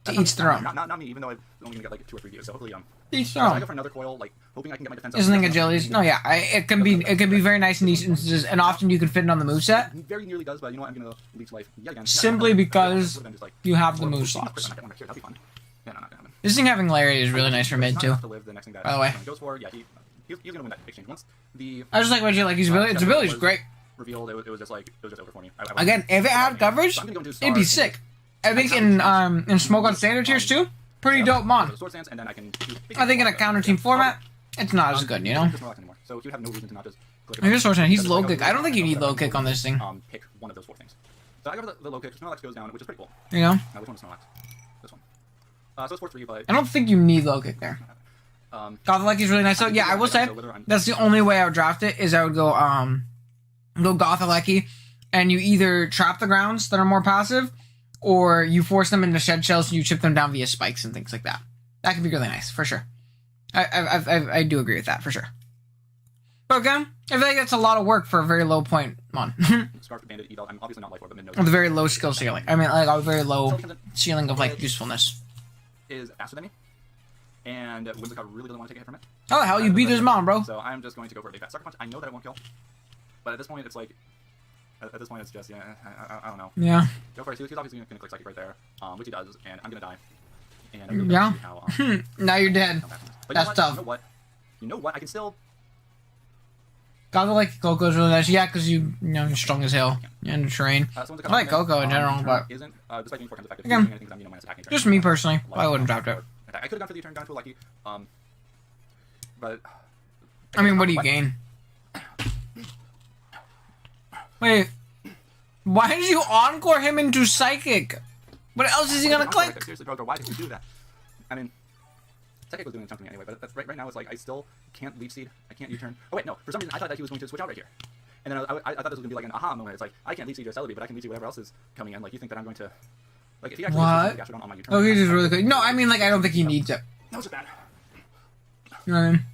to each their own. Not me, even though I've only gonna get like 2 or 3 views. So hopefully, each their I go own. for another coil, like hoping I can get my defense. Isn't agilities? No, yeah, it can be very nice in these instances, and often you can fit it on the moveset. Very nearly does, but you know what? I'm gonna Leech Life yet again. Simply because you have the move slots. This thing having Larry is really nice for mid too. By the way, Goes for, yeah, he's gonna win that exchange once. I just like Regieleki's ability. Its ability is great. Revealed, it was just over for me. Again, if it had coverage, it'd be sick. I think in Smoke on standard tiers too, pretty dope mon. I think in a counter team format, it's not as good, you know. So you have no reason to not just. I guess he's low kick. I don't think you need low kick on this thing. Pick one of those 4 things. So I got the low kick. Snorlax goes down, which is pretty cool. You know. Which one is Snorlax? This one. So it's 4-3, but I don't think you need low kick there. Gothaleki's really nice. So yeah, I will say that's the only way I would draft it. Is I would go Gothalecky, and you either trap the grounds that are more passive, or you force them into shed shells and you chip them down via spikes and things like that. That could be really nice for sure. I do agree with that for sure. Okay. I feel like that's a lot of work for a very low point. Come on. Scarf, Bandit, Evil. I'm obviously not life orb, but mid With a very low skill ceiling. I mean, like, a very low ceiling of, like, usefulness. Is faster than me. And Whimsicott really doesn't want to take a hit from it. Oh, hell, you beat his mom, bro. So I'm just going to go for a big fat sucker punch. I know that it won't kill. But at this point, it's like... At this point, it's just, yeah, I don't know. Yeah. Go for it. He's obviously going to click Psychic right there, which he does, and I'm going to die. And I'm gonna yeah. see how, now you're dead. But that's tough. You know what? I can still... Gotta like Coco's really nice. Yeah, because you're strong as hell in the terrain. I like Coco in general, but... Isn't, despite being 4 times effective, Again, anything minus attacking just me personally. I wouldn't drop it. I could have gone for the turn down to a Lucky, but... I mean, what do you gain? Wait. Why did you encore him into Psychic? What else is he gonna click? Seriously, bro, why did you do that? I mean... Psychic was doing a chunk to me anyway, but that's right now it's like I still can't Leech Seed. I can't U-turn. Oh wait, no. For some reason I thought that he was going to switch out right here. And then I thought this was going to be like an aha moment. It's like, I can't Leech Seed your Celebi, but I can Leech Seed whatever else is coming in. Like, you think that I'm going to... Like, if he actually what? Gastrodon on my U-turn... Oh, he's just really quick. No, I mean, like, I don't think he needs it. That was just bad. You know what I mean?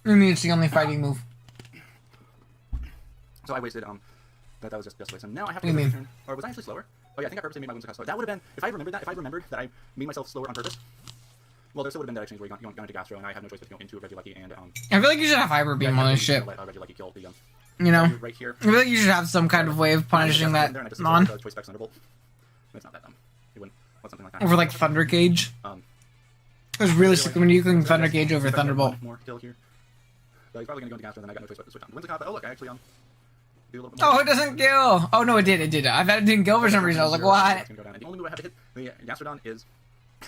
I mean, it's the only fighting move. So I wasted, that was just waste. So now I have to What do you turn. Or was I actually slower? Oh yeah, I think I purposely made my Whimsicott slower. That would have been, if I remembered that I made myself slower on purpose, well, there still would have been that exchange where you went into Gastro, and I have no choice but to go into Regilucky and, I feel like you should have Hyper Beam on this shit. Let Regilucky kill the, you know? right here. I feel like you should have some kind of way of punishing that non. Choice Specs Thunderbolt. It's not that dumb. You wouldn't want something like that. Over, like, Thunder Gauge. Because realistically, when you can Thunder Gauge over Thunderbolt. More kill here. So he's probably going to go into Gastro, and then I got no choice but to switch on to Whimsicott, but oh look, I actually, do a little bit more. Oh, it doesn't kill! Oh, no, it did. I thought it didn't kill for some reason. I was like, what? The only move I have to hit the Gastrodon is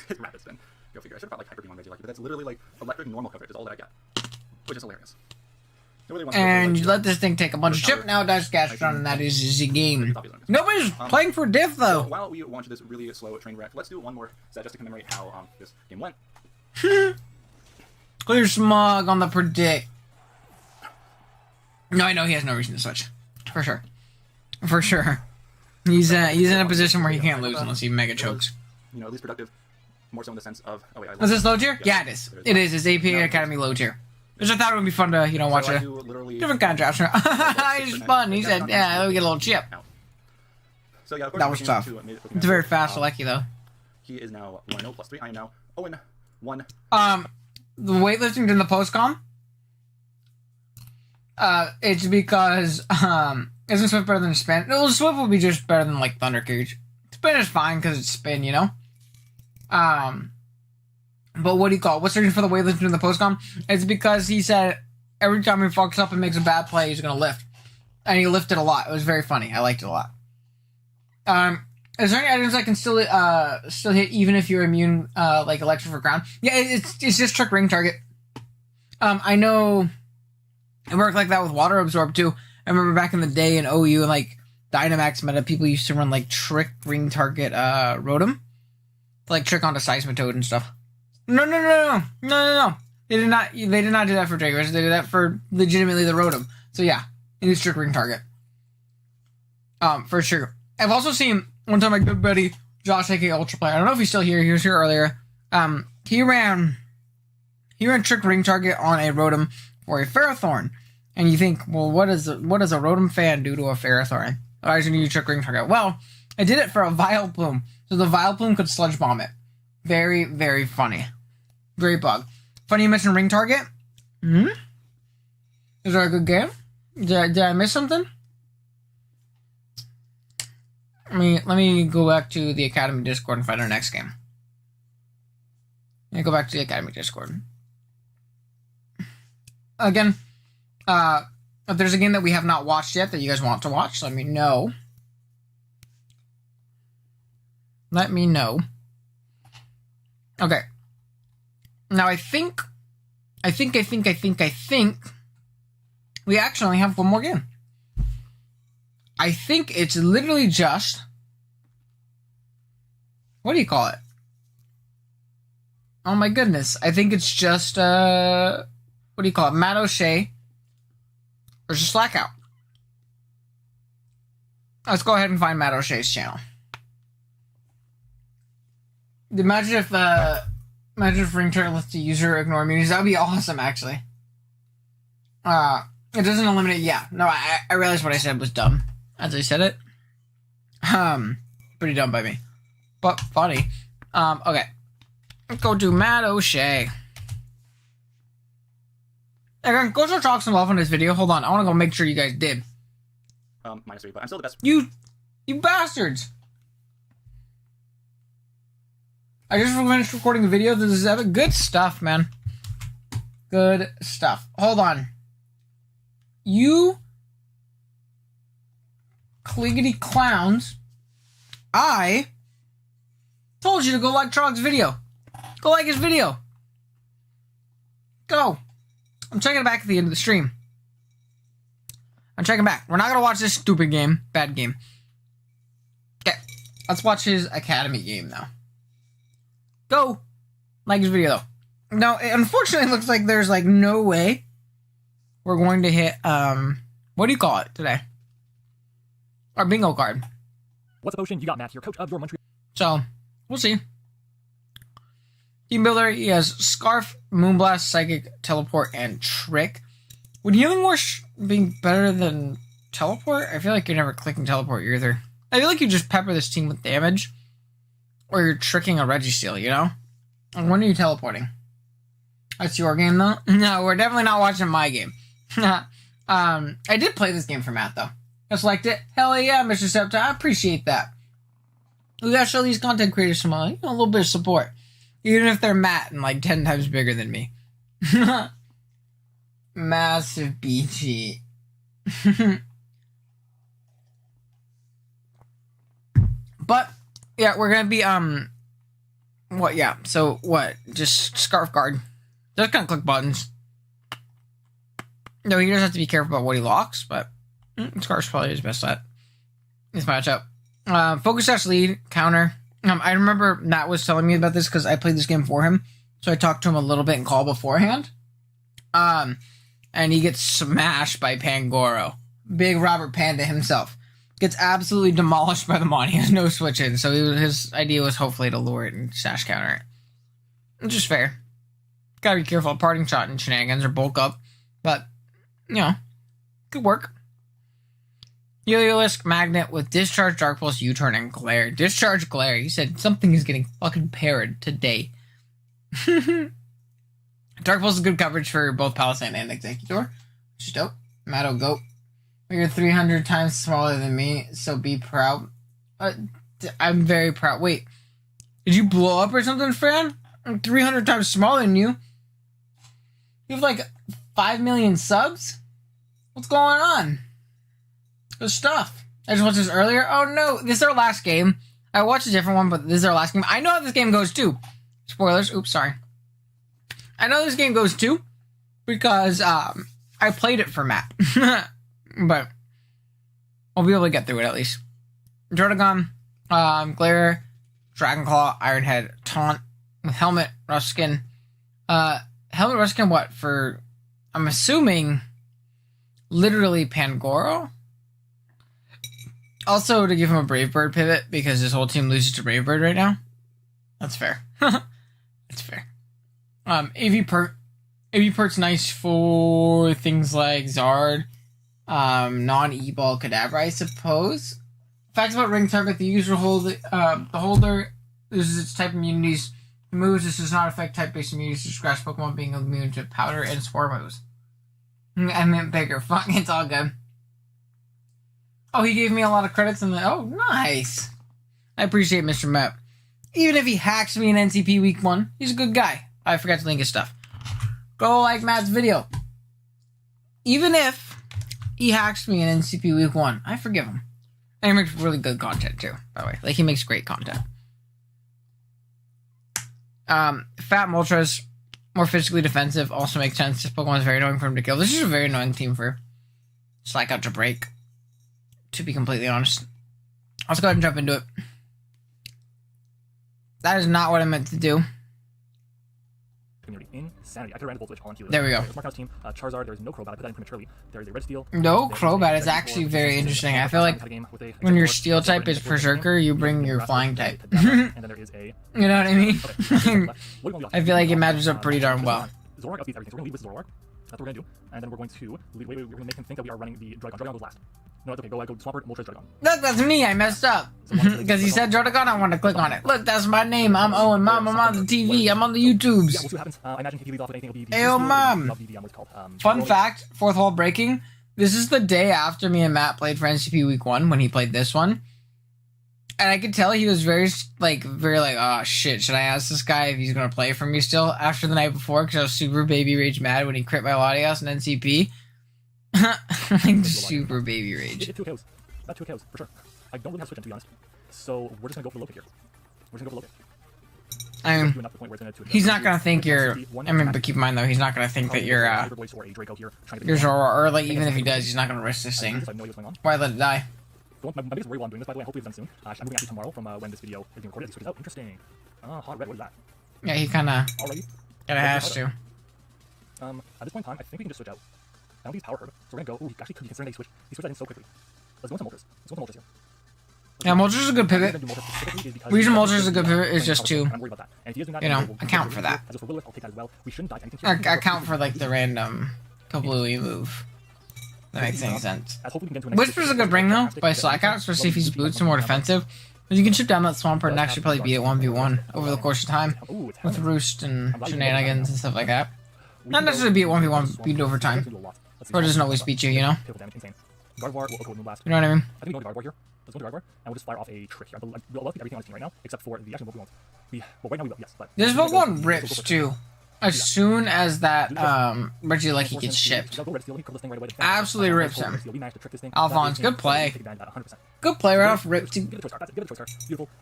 his Rapid Spin. Go figure. I should have brought like Hyper Beam on Regilucky, but that's literally like electric normal coverage is all that I get. Which is hilarious. And you let this thing take a bunch of chip, now it dies Gastrodon, and that is the game. Nobody's playing for diff, though! So while we watch this really slow train wreck, let's do one more set just to commemorate how this game went. Clear Smog on the predict. No, I know he has no reason to switch. For sure. For sure. He's in a position where he can't lose unless he mega chokes. You know, at least productive. More so in the sense of... Oh, wait, is this low tier? Yeah, it is. It is. It's AP Academy low tier. Which I thought it would be fun to, watch a different kind of draft. He's fun. He said, yeah, let me get a little chip. So, yeah, that was tough. It's very fast, lucky, though. He is now 1-0 plus 3. I am now 0-1. The weightlifting during the post-com? It's because, isn't Swift better than Spin? No, Swift would be just better than, like, Thunder Cage. Spin is fine because it's Spin, you know? But what do you call it? What's the reason for the weightlifting in the postcom? It's because he said every time he fucks up and makes a bad play, he's gonna lift. And he lifted a lot. It was very funny. I liked it a lot. Is there any items that can still hit even if you're immune, like Electric for ground? Yeah, it's just Trick Ring Target. I know it worked like that with Water Absorb too. I remember back in the day in OU and like Dynamax meta, people used to run like Trick Ring Target Rotom. Like trick onto Seismitoad and stuff. No. They did not do that for Dragos. They did that for legitimately the Rotom. So yeah, it is Trick Ring Target. For sure. I've also seen one time my good buddy Josh, aka Ultra Player. I don't know if he's still here. He was here earlier. He ran Trick Ring Target on a Rotom for a Ferrothorn. And you think, well, what does a Rotom fan do to a Ferrothorn? I was going to use Trick Ring Target. Well, I did it for a Vileplume. So the Vileplume could Sludge Bomb it. Very, very funny. Great bug. Funny you mentioned Ring Target. Is that a good game? Did I miss something? Let me go back to the Academy Discord and find our next game. Let me go back to the Academy Discord. Again, if there's a game that we have not watched yet that you guys want to watch, let me know. Let me know. Okay. Now I think we actually only have one more game. I think it's literally just, what do you call it? Oh my goodness. I think it's just, what do you call it? Matt O'Shea versus Slackout. Let's go ahead and find Matt O'Shea's channel. Imagine if Imagine if ring turret lets the user ignore immunities. That would be awesome, actually. It doesn't eliminate... Yeah, no, I realized what I said was dumb as I said it. Pretty dumb by me. But funny. Okay. Let's go to Matt O'Shea. Again, go show Chalk some love on this video. Hold on, I want to go make sure you guys did. -3, but I'm still the best. You bastards! I just finished recording a video. This is epic. Good stuff, man. Good stuff. Hold on. You cliggity clowns. I told you to go like Trog's video. Go like his video. Go. I'm checking it back at the end of the stream. I'm checking back. We're not going to watch this stupid game. Bad game. Okay. Let's watch his Academy game now. Go. Like his video, though. No, unfortunately, it looks like there's, like, no way we're going to hit, what do you call it today? Our bingo card. What's a potion you got, Matt? You're coach of your Montreal. So, we'll see. Team Builder, he has Scarf, Moonblast, Psychic, Teleport, and Trick. Would Healing Word be better than Teleport? I feel like you're never clicking Teleport either. I feel like you just pepper this team with damage. Or you're tricking a Registeel, you know? And when are you teleporting? That's your game, though? No, we're definitely not watching my game. I did play this game for Matt, though. Just liked it. Hell yeah, Mr. Septa. I appreciate that. We gotta show these content creators some, a little bit of support. Even if they're Matt and like 10 times bigger than me. Massive BG. But, yeah, we're gonna be, what, yeah, so, what, just Scarf Guard. Just gonna click buttons. No, he does have to be careful about what he locks, but Scarf's probably his best set. This matchup. Focus Dash Lead, counter. I remember Matt was telling me about this because I played this game for him. So I talked to him a little bit in call beforehand. And he gets smashed by Pangoro. Big Robert Panda himself. Gets absolutely demolished by the Mon. He has no switch in. So his idea was hopefully to lure it and Sash counter it. Which is fair. Gotta be careful of parting shot and shenanigans or bulk up. But, you know, good work. Yo-Yo-Lisk Magnet with Discharge, Dark Pulse, U-Turn, and Glare. Discharge, Glare. He said something is getting fucking parried today. Dark Pulse is good coverage for both Palisade and Executor. Which is dope. Matto Goat. You're 300 times smaller than me, so be proud. I'm very proud. Wait. Did you blow up or something, Fran? I'm 300 times smaller than you. You have like 5 million subs? What's going on? Good stuff. I just watched this earlier. Oh no, this is our last game. I watched a different one, but this is our last game. I know how this game goes too. Spoilers. Oops, sorry. I know this game goes too because I played it for Matt. But I'll be able to get through it at least. Jordagon, Glare, Dragonclaw, Ironhead, Taunt, with Helmet, Ruskin. Helmet, Ruskin, what? For, I'm assuming, literally Pangoro? Also, to give him a Brave Bird pivot, because his whole team loses to Brave Bird right now. That's fair. That's fair. AV Pert's nice for things like Zard, non-E-Ball Kadabra, I suppose. Facts about Ring Target, the user the holder loses its type immunities. Moves, this does not affect type-based immunities to Scratch Pokemon being immune to Powder and Spore moves. I meant bigger. Fuck, it's all good. Oh, he gave me a lot of credits in the... Oh, nice. I appreciate Mr. Matt. Even if he hacks me in NCP Week 1, he's a good guy. I forgot to link his stuff. Go like Matt's video. Even if he hacks me in NCP Week 1, I forgive him. And he makes really good content, too, by the way. Like, he makes great content. Fat Moltres, more physically defensive, also makes sense. This Pokemon is very annoying for him to kill. This is a very annoying team for Slackout to break, to be completely honest. Let's go ahead and jump into it. That is not what I meant to do. community. Insanity. I could have ran the Voltage, Holland, Healy. There we go. Mark team. Charizard, there's no Crobat. I put that in prematurely. There is a Red Steel. No Crobat is actually very interesting. I feel like when your Steel type is Berserker, you bring your Flying type. You know what I mean? I feel like it matches up pretty darn well. Zoroark outbeats everything, so we're going to lead with Zoroark. That's what we're going to do. And then we're going to we're going to make him think that we are running the Dragon. Dragon goes last. No, it's okay. Go Swampert, Moltres, Dragon. Look, that's me. I messed up. Because he said Drotagon, I wanted to click on it. Look, that's my name. I'm Owen. Mom, I'm on the TV. I'm on the YouTubes. Yeah, we'll see what happens. I imagine if he leads off with anything, it'll be Ayo, Mom. Fun fact, fourth wall breaking. This is the day after me and Matt played for NCP Week 1 when he played this one. And I could tell he was very like, oh shit, should I ask this guy if he's going to play for me still after the night before? Because I was super baby rage mad when he crit my Latias in NCP. Like, super baby rage. It's 2 KOs. That's 2 KOs, for sure. I don't really have Switch in, to be honest. So we're just going to go for the low pick here. We're just going to go for low pick. I mean, he's not going to think you're... I mean, but keep in mind, though, he's not going to think that you're Zoro, or, like, even if he does, he's not going to risk this thing. Why let it die? My biggest worry while I'm doing this, by the way, I hope it's done soon. I'm moving actually tomorrow from when this video is being recorded. Oh, interesting. Hot red, what is that? Yeah, he kind of... Alrighty. Kinda has to. At this point in time, I think we can just switch out. I don't think he's Power Herb, so we're gonna go... Ooh, he actually could be considering that he switched that in so quickly. Let's go into Moltres. Let's go into Moltres here. Yeah, Moltres is a good pivot. The reason Moltres is a good pivot is just to, you know, account for that. Account for, like, the random Kablooey move. That makes any sense. Whisper's a good bring, though, by Slackout, especially if he's boots and more defensive. But you can chip down that Swampert and actually probably beat it 1v1 over the course of time. With Roost and shenanigans and stuff like that. Not necessarily beat it 1v1, beat it over time. Or it doesn't always beat you, you know? You know what I mean? I think we go to Gardevoir here. Let's go to Gardevoir, and we'll just fire off a trick here. We'll beat everything on this team right now, except for the actual Pokemon. Well, right now we will, yes, but... This Pokemon rips, too. As soon as that, Regieleki gets shipped. Absolutely rips him. Alphonse, good play. Good play right off rip, too.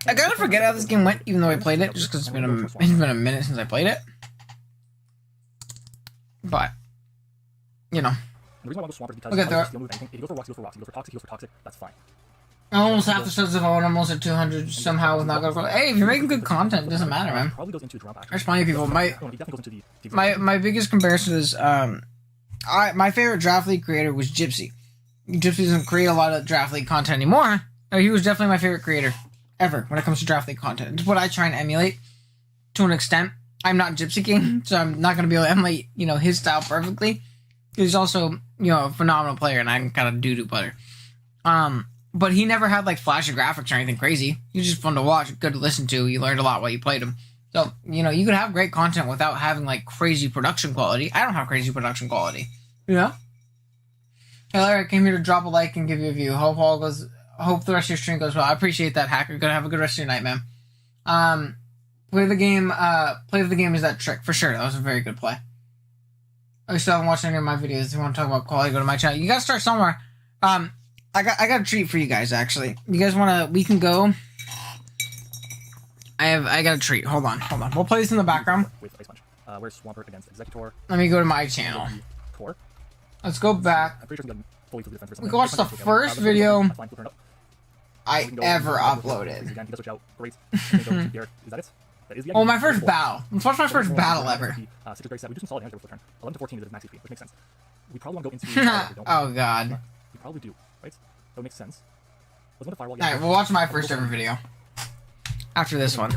I kind of forget how this game went, even though I played it, just because it's been a minute since I played it. But, you know. Look at that. If you go for rocks, you go for toxic, that's fine. Almost half the studs of all, almost at 200 somehow with not going for. Hey, if you're making good content, it doesn't matter, man. There's plenty of people. My biggest comparison is my favorite draft league creator was Gypsy. Gypsy doesn't create a lot of draft league content anymore. He was definitely my favorite creator ever when it comes to draft league content. It's what I try and emulate to an extent. I'm not Gypsy King, so I'm not going to be able to emulate, you know, his style perfectly. He's also, you know, a phenomenal player, and I'm kind of doo-doo player. But he never had, like, flashy graphics or anything crazy. He was just fun to watch, good to listen to. You learned a lot while you played him. So, you know, you could have great content without having, like, crazy production quality. I don't have crazy production quality. You know? Hey, Larry, I came here to drop a like and give you a view. Hope the rest of your stream goes well. I appreciate that, Hacker. Gonna have a good rest of your night, man. Play the game is that trick. For sure, that was a very good play. I still haven't watched any of my videos. If you want to talk about quality, go to my channel. You gotta start somewhere. I got a treat for you guys, actually. You guys wanna... We can go... I got a treat. Hold on. We'll play this in the background. Where's Swampert against Executor? Let me go to my channel. Let's go back. We can watch the first video I ever uploaded. Oh, my first battle. Let's watch my first battle ever. We do some solid damage with turn. 11 to 14 is max HP, which makes sense. We probably want to go into... Oh, God. We probably do, right? That would make sense. Let's go to Firewall. Alright, we'll watch my first ever video. After this one.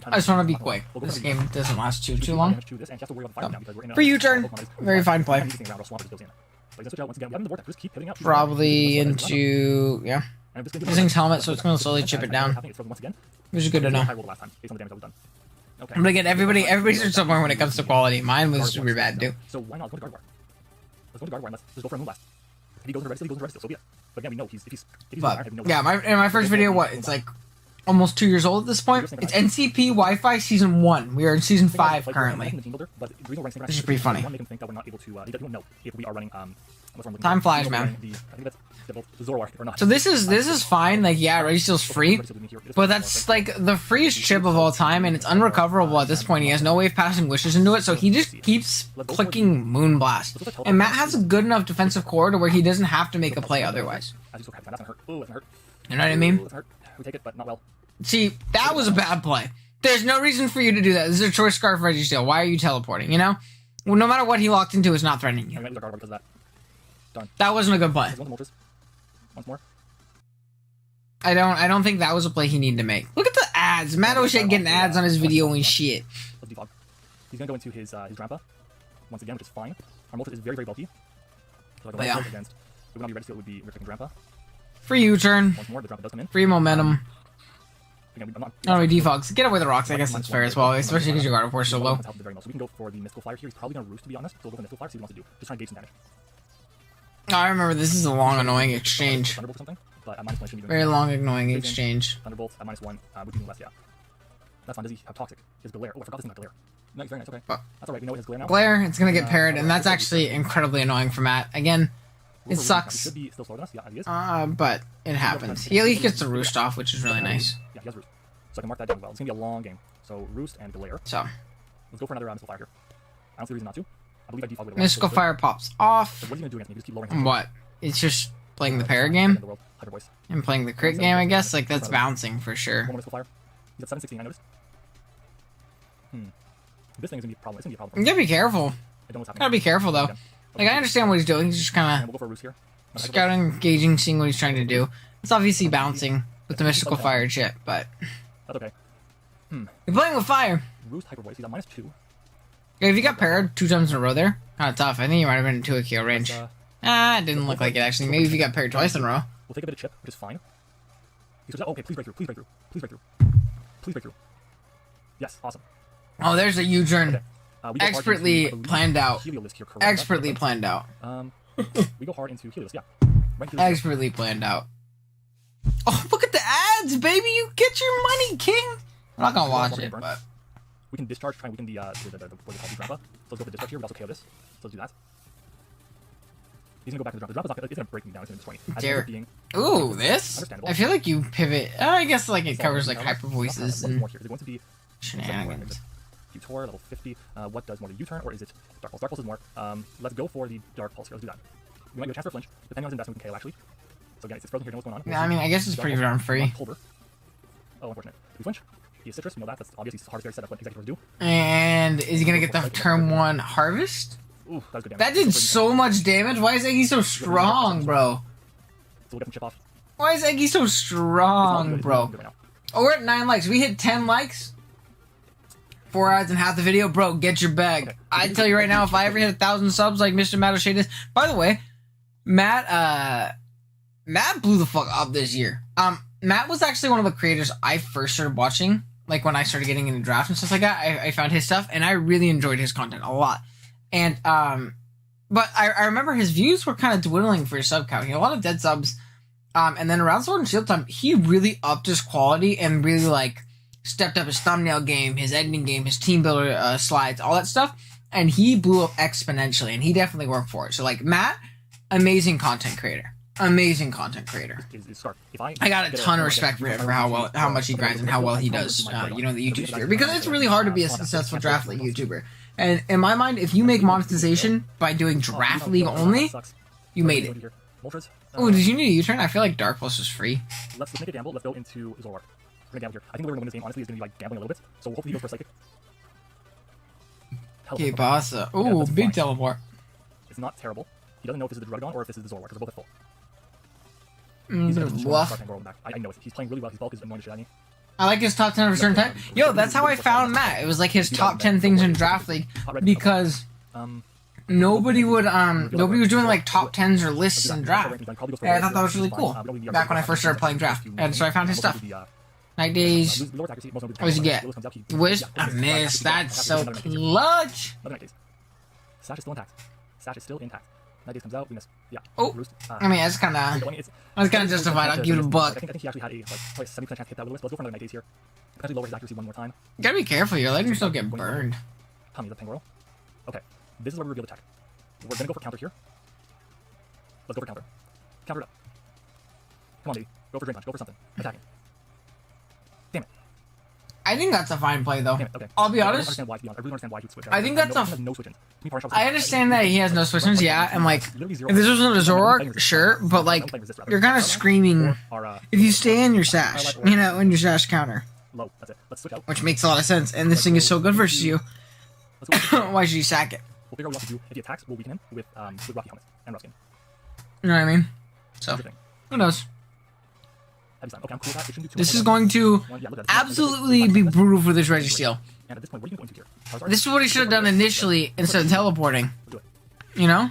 I just want to be quick. This game doesn't last too long. For U-turn. Very fine play. Probably into... Yeah. This thing's helmet, so it's going to slowly chip it down. Which is good to know. But again, everybody's somewhere when it comes to quality. Mine was super bad, too. So why not go to Gardevoir? Let's go to Gardevoir and let's go for a Moonblast. If he goes into Red Steel, he goes into Red Steel, so be it. But again, we know if he's yeah, my first video, what? It's like almost 2 years old at this point. It's NCP Wi-Fi Season 1. We are in Season 5 currently. This is pretty funny. Time flies, man. So this is fine. Like, yeah, Registeel's free, but that's like the freest chip of all time, and it's unrecoverable at this point. He has no way of passing wishes into it, so he just keeps clicking Moonblast. And Matt has a good enough defensive core to where he doesn't have to make a play otherwise. You know what I mean? See, that was a bad play. There's no reason for you to do that. This is a choice scarf Registeel. Why are you teleporting, you know? Well, no matter what he locked into, it's not threatening you. I'm going to guard because of that. Done. That wasn't a good play. One Moltres. Once more. I don't think that was a play he needed to make. Look at the ads. Matt O'Shea getting ads on his video and shit. Let's defog. He's going to go into his Grandpa once again, which is fine. Our Moltres is very, very bulky. So like a against. It would not be Registeel, it would be Restricting Grandpa. Free U-turn. Once more, the Grandpa does come in. Free momentum. Again, I'm not, Oh, he defogs. Get away the rocks. I guess that's fair as well, especially because your guard force is so low. So we can go for the Mystical Flyer here. He's probably going to roost, to be honest. So we'll go for Mystical Flyer, see what he wants to do. Just try and gauge some damage. Oh, I remember this is a long, annoying exchange. Thunderbolt or something, but at -1 shouldn't be doing Very anything. long, annoying exchange. Thunderbolt at -1 would be less, yeah. That's fine. Does he have Toxic? His Glare. Oh, I forgot this is not Glare. No, very nice, okay. That's alright, we know his Glare now. Glare, it's gonna get parried, and that's actually incredibly annoying for Matt. Again, it He sucks. should be still slower than us, yeah, he is. But it happens. He at least gets the roost off, which is really nice. Yeah, he has Roost. So I can mark that down well. It's going to be a long game. So Roost and Glare. So, Let's go for another Mystical Fire here. I don't see a reason not to. I believe I default with a Mystical Fire pops off. So what are you going to do against me? Just keep lowering his What? It's just playing the para game the world. Hyper Voice. and playing the crit game, I guess. Like, that's bouncing for One sure. more Mystical Fire. He's at 716, I noticed. This thing is going to be a problem. It's going to be a problem. You gotta be careful. I don't know what's happening. Gotta be careful, though. Okay. Like, I understand what he's doing. He's just And kind we'll go for a Roost here. of scouting, gauging, seeing what he's trying to do. It's obviously bouncing with the Mystical Fire chip, but That's okay. you're playing with fire. Roost Hyper Voice. He's at -2. If you got parried 2 times in a row there, kind of tough. I think you might have been in 2 KO range. It didn't look like it actually. Maybe if you got parried twice in a row. We'll take a bit of chip, which is fine. He says, oh, okay, please break through. Please break through. Please break through. Please break through. Yes, awesome. Oh, there's a U-turn. Okay. We go hard Expertly into, I believe, planned out. Heliolisk here, correct? Expertly That's planned out. We go hard into Heliolisk, yeah. Right Heliolisk. Expertly planned out. Oh, look at the ads, baby! You get your money, king! I'm not gonna watch it, but We can discharge, try and weaken the what they call the Grandpa. So let's go for discharge here. We also KO this. So let's do that. He's gonna go back to the Grandpa. The Grandpa's not gonna, it's gonna break me down. It's gonna destroy me. As Dare. being, ooh, this? Understandable. I feel like you pivot. I guess like it so, covers like hyper voices and more here. Is it going to be shenanigans. Utor, level 50. What does more, the U-turn, or is it Dark Pulse? Dark Pulse is more. Let's go for the Dark Pulse here. Let's do that. We might get a chance for a flinch. Depending on his investment, we can KO, actually. So again, it's frozen here, know what's going on. Yeah, I mean, I guess it's pretty darn free. Pulver. Oh, unfortunate. We flinch. He is Citrus, we know that. That's obviously hard to set up what executors do. And is he gonna get the turn 1 harvest? Ooh, that was good damage. That did so much damage. Why is Eggy so strong, bro? So we'll get some chip off. Why is Eggy so strong, bro? Right now. Oh, we're at 9 likes. We hit 10 likes. 4 ads and half the video, bro. Get your bag. Okay. I tell you right now, if I ever hit 1,000 subs like Mr. Matt O'Shea did. By the way, Matt blew the fuck up this year. Matt was actually one of the creators I first started watching. Like when I started getting into drafts and stuff like that, I found his stuff and I really enjoyed his content a lot. And but I remember his views were kind of dwindling for his sub count. He had a lot of dead subs. And then around Sword and Shield time, he really upped his quality and really like stepped up his thumbnail game, his editing game, his team builder slides, all that stuff. And he blew up exponentially, and he definitely worked for it. So like Matt, amazing content creator. Amazing content creator. I got a ton of respect for him for how much he grinds and how well he does, the YouTube sphere. Because it's really hard to be a successful draft league YouTuber. And in my mind, if you make monetization by doing draft league only, you made it. Oh, did you need a U-turn? I feel like Dark Pulse is free. Let's make a gamble. Let's go into Zoroark. We're gonna gamble here. I think the way we're gonna win this game, honestly, is gonna be like gambling a little bit. So hopefully he goes for Psychic. Okay, Bassa. Ooh, big teleport. It's not terrible. He doesn't know if this is the Drudgon or if this is the Zoroark, because they're both at full. Bluff. I know it. He's playing really well. His bulk is annoying the shit out of me. I like his top 10 return time. Yo, that's how I found Matt. It was like his top 10 things in draft league because nobody was doing like top 10s or lists in draft. And I thought that was really cool back when I first started playing draft. And so I found his stuff. Night Days. What does he get? Wish? I missed. That's so clutch. Sash is still intact. Sash is still intact. Night Days comes out. We miss. Yeah. Oh. I mean, that's kind of justified. I'll give it a buck. I think he actually had a probably 70% chance to hit that with. Let's go for another Night Days here. Potentially lower his accuracy one more time. You gotta be careful. You're letting yourself get burned. Tommy, the Pangoro. Okay. This is where we reveal the tech. We're gonna go for counter here. Let's go for counter. Counter it up. Come on, baby. Go for Drain Punch. Go for something. Attacking. Damn it. I think that's a fine play, though. Damn it. Okay. I'll be honest. I really don't understand why he would switch. I think that's no switch-ins. I understand that he has no switch-ins, yeah, and like, if this wasn't a Zoroark, sure, but like, you're kind of screaming, if you stay in your sash, in your sash counter. low. That's it. Let's switch out. Which makes a lot of sense. And this thing is so good versus you. Let's go. Why should you sack it? We'll figure out what we have to do. If he attacks, we'll weaken him with Rocky Helmet and Rough Skin. You know what I mean? So, Here's the thing. who knows? Heavy Slam. Okay, I'm cool with that. It shouldn't do too This much is more going to damage. Yeah, look at this. absolutely be brutal for this Registeel. And at this point, what are you going to do here? Charizard? This is what he should have done initially instead of teleporting. Let's do it. You know?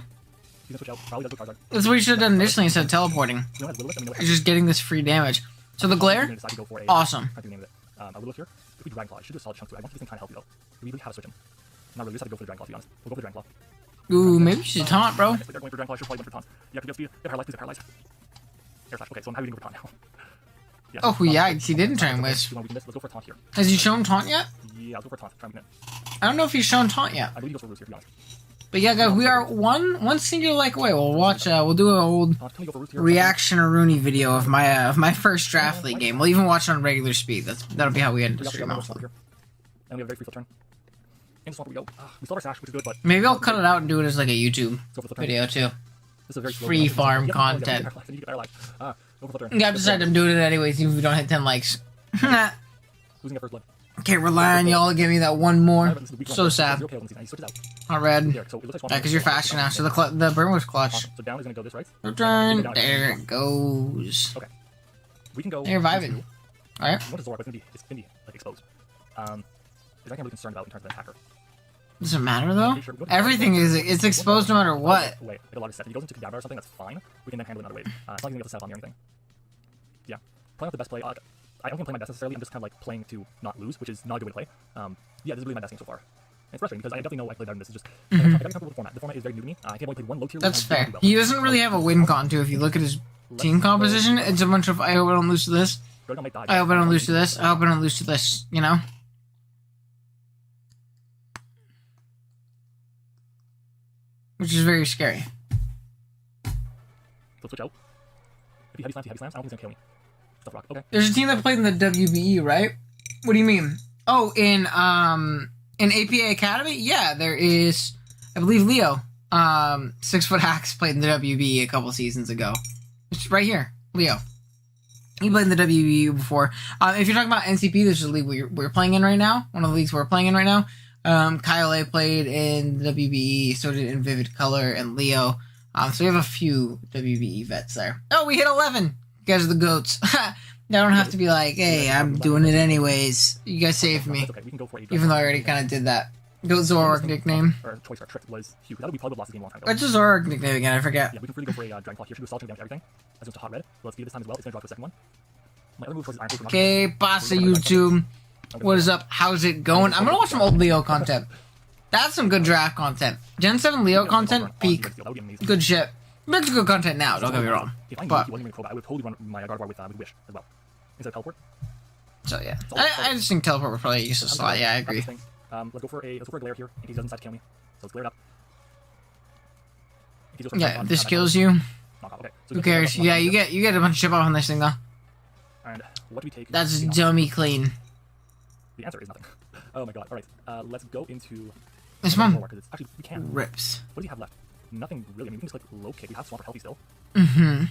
He's going to switch out. Probably does go Charizard. That's what he should have done initially instead of teleporting. You know, as Little Lift, I mean, It's just getting this free damage. So the glare, decide to go for a, awesome. I can't name it. A Little Lift here. If we Dragon Claw, it should do a solid chunk to it. I want to keep this thing kind of healthy though. We really have to switch him. Not really. We just have to go for the Dragon Claw, to be honest. We'll go for the Dragon Claw. Ooh, maybe you should taunt, bro. If they're going for Dragon Claw, I should probably went for taunt. Yeah, get speed. Get paralyzed. Please get paralyzed. Air slash. Okay, so how are we going to go for taunt now? Yeah, Oh, yikes, he didn't try and whisk. Let's go for taunt here. Has he shown taunt yet? Yeah, let's go for taunt. Try and weaken it. I don't know if he's shown taunt yet. I believe he goes for Roost here, to be honest. But yeah, guys, we are one singular like away. We'll watch. We'll do an old Can we go for Roost here? reaction or Rooney video of my first draft league game. We'll even watch it on regular speed. That'll be how we end the We got stream. to Also. here. And we have a very free flip turn. In the swamp we go. We still have our sash, which is good, but Maybe I'll cut it out and do it as like a YouTube let's go for flip turn. video too. This is a very slow Free turn. farm Yeah, content. I need to get paralyzed. Go for flip turn. Yeah, I've decided I'm doing it anyways, even if we don't hit 10 likes. Who's going to get first blood? Can't rely on y'all to give me that one more. So sad. Okay, he switches out. Not red. Here, so it looks like swamp. Yeah, because you're faster now. So the burn was clutch. Awesome. So down is going to go this, right? Return. There it goes. Okay. We can go. They're vibing. into- Alright. What is Zoroark? It's going to be like exposed. Is anything I'm really concerned about in terms of an attacker? Does it matter though? Everything is it's exposed no matter what. Wait, I get a lot of set. If he goes into Kadabra or something, that's fine. We can then handle it another way. It's not going to get the set on me or anything. Yeah. Playing out the best play. I don't think I'm playing my best necessarily. I'm just kind of like playing to not lose, which is not a good way to play. Yeah, this is really my best game so far. And it's frustrating because I definitely know I play better than this. It's just I gotta get comfortable with the format. The format is very new to me. I can only play one low tier. That's fair. He doesn't really have a win con too. If you look at his team composition, it's a bunch of I hope I don't lose to this. I hope I don't lose to this. I hope I don't lose to this. You know. Which is very scary. So switch out. If he heavy slams, I don't think he's gonna kill me. Stuff rock. Okay. There's a team that played in the WBE, right? What do you mean? Oh, in APA Academy? Yeah, there is. I believe Leo, 6 foot hacks played in the WBE a couple seasons ago. It's right here, Leo. He played in the WBE before. If you're talking about NCP, this is the league we're playing in right now. One of the leagues we're playing in right now. Kyle A played in the WBE, so did in Vivid Color and Leo. So we have a few WBE vets there. Oh, we hit 11! You guys are the goats. I don't have to be like, hey, I'm doing it anyways. You guys saved me. Okay, we can go for Even though I already kind of did that. Goat Zoroark nickname. Or choice or trick was huge. That would be probably lost the game a long time ago. What's his Zoroark nickname again? I forget. Yeah, we can freely go for a Dragon Claw here. Should do a solid chunk down to everything. As it's a hot red. Let's beat it this time as well. It's gonna drop to a second one. My other move choice is Iron Fist. Okay, pasa YouTube. What is up? How's it going? I'm gonna watch some old Leo content. That's some good draft content. Gen 7 Leo content, peak. Good shit. That's good content now, don't get me wrong. If I knew But, he wasn't going to Cobra, I would totally run my Gardevoir with Wish as well. Instead of Teleport. so yeah. I just think Teleport would probably use a slot. Yeah, I agree. Let's go for a glare here in case he doesn't decide to kill me. So let's glare it up. Yeah, if this kills you, Okay. who cares? Yeah, you get a bunch of chip off on this thing though. And what do we take? That's dummy clean. The answer is nothing. Oh my god. Alright. Let's go into This one actually we can. rips. What do we have left? Nothing really. I mean, we can just click low kick. We have Swamp healthy still. Mm-hmm.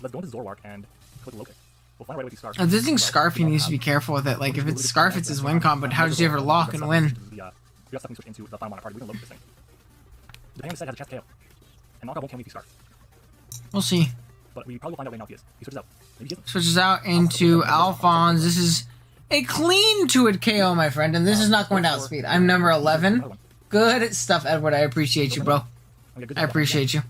Let's go into Zoroark and click low kick. We'll find a way to Scarf. This thing's Scarf, he needs to be careful with it. Like, if it's Scarf, it's his win con, but how does he ever lock and win? We got something switch into the final party. We can look at this thing. Depending on the set, has a chance KO. And knockout won't kill me if he Scarf. We'll see. But we probably find out right now if he is. He switches out. Maybe he isn't. Switches out into Alphonse. This is a clean to it KO, my friend, and this is not going to outspeed. I'm number 11. Good stuff, Edward. I appreciate you, bro. I appreciate you.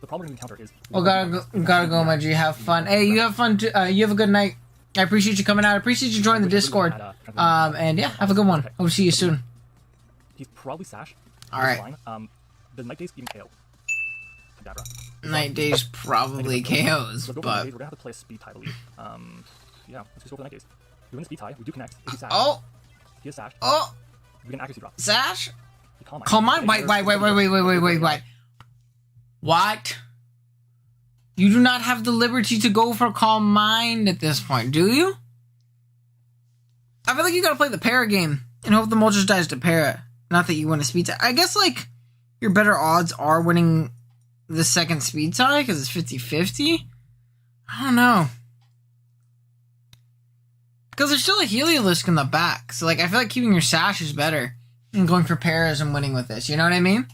The problem in the counter is. Well, gotta go, my G. Have fun. Hey, you have fun too. You have a good night. I appreciate you coming out. I appreciate you joining the Discord. And yeah, have a good one. Hope to see you soon. He's probably Sash. All right. The Night Days even KO. Kadabra. Night Days probably KOs, We're but gonna have to play a speed tie, I believe. Yeah, let's just go for the Night Days. We win the speed tie. We do connect. If he's Sash. oh, He is Sash. oh, We can accuracy drop. Sash. Calm Calm mind. Wait. What? You do not have the liberty to go for Calm Mind at this point, do you? I feel like you gotta play the para game and hope the Moltres dies to para. Not that you win a speed tie. I guess, like, your better odds are winning the second speed tie because it's 50-50. I don't know. Because there's still a Heliolisk in the back. So, like, I feel like keeping your sash is better than going for pairs and winning with this. You know what I mean?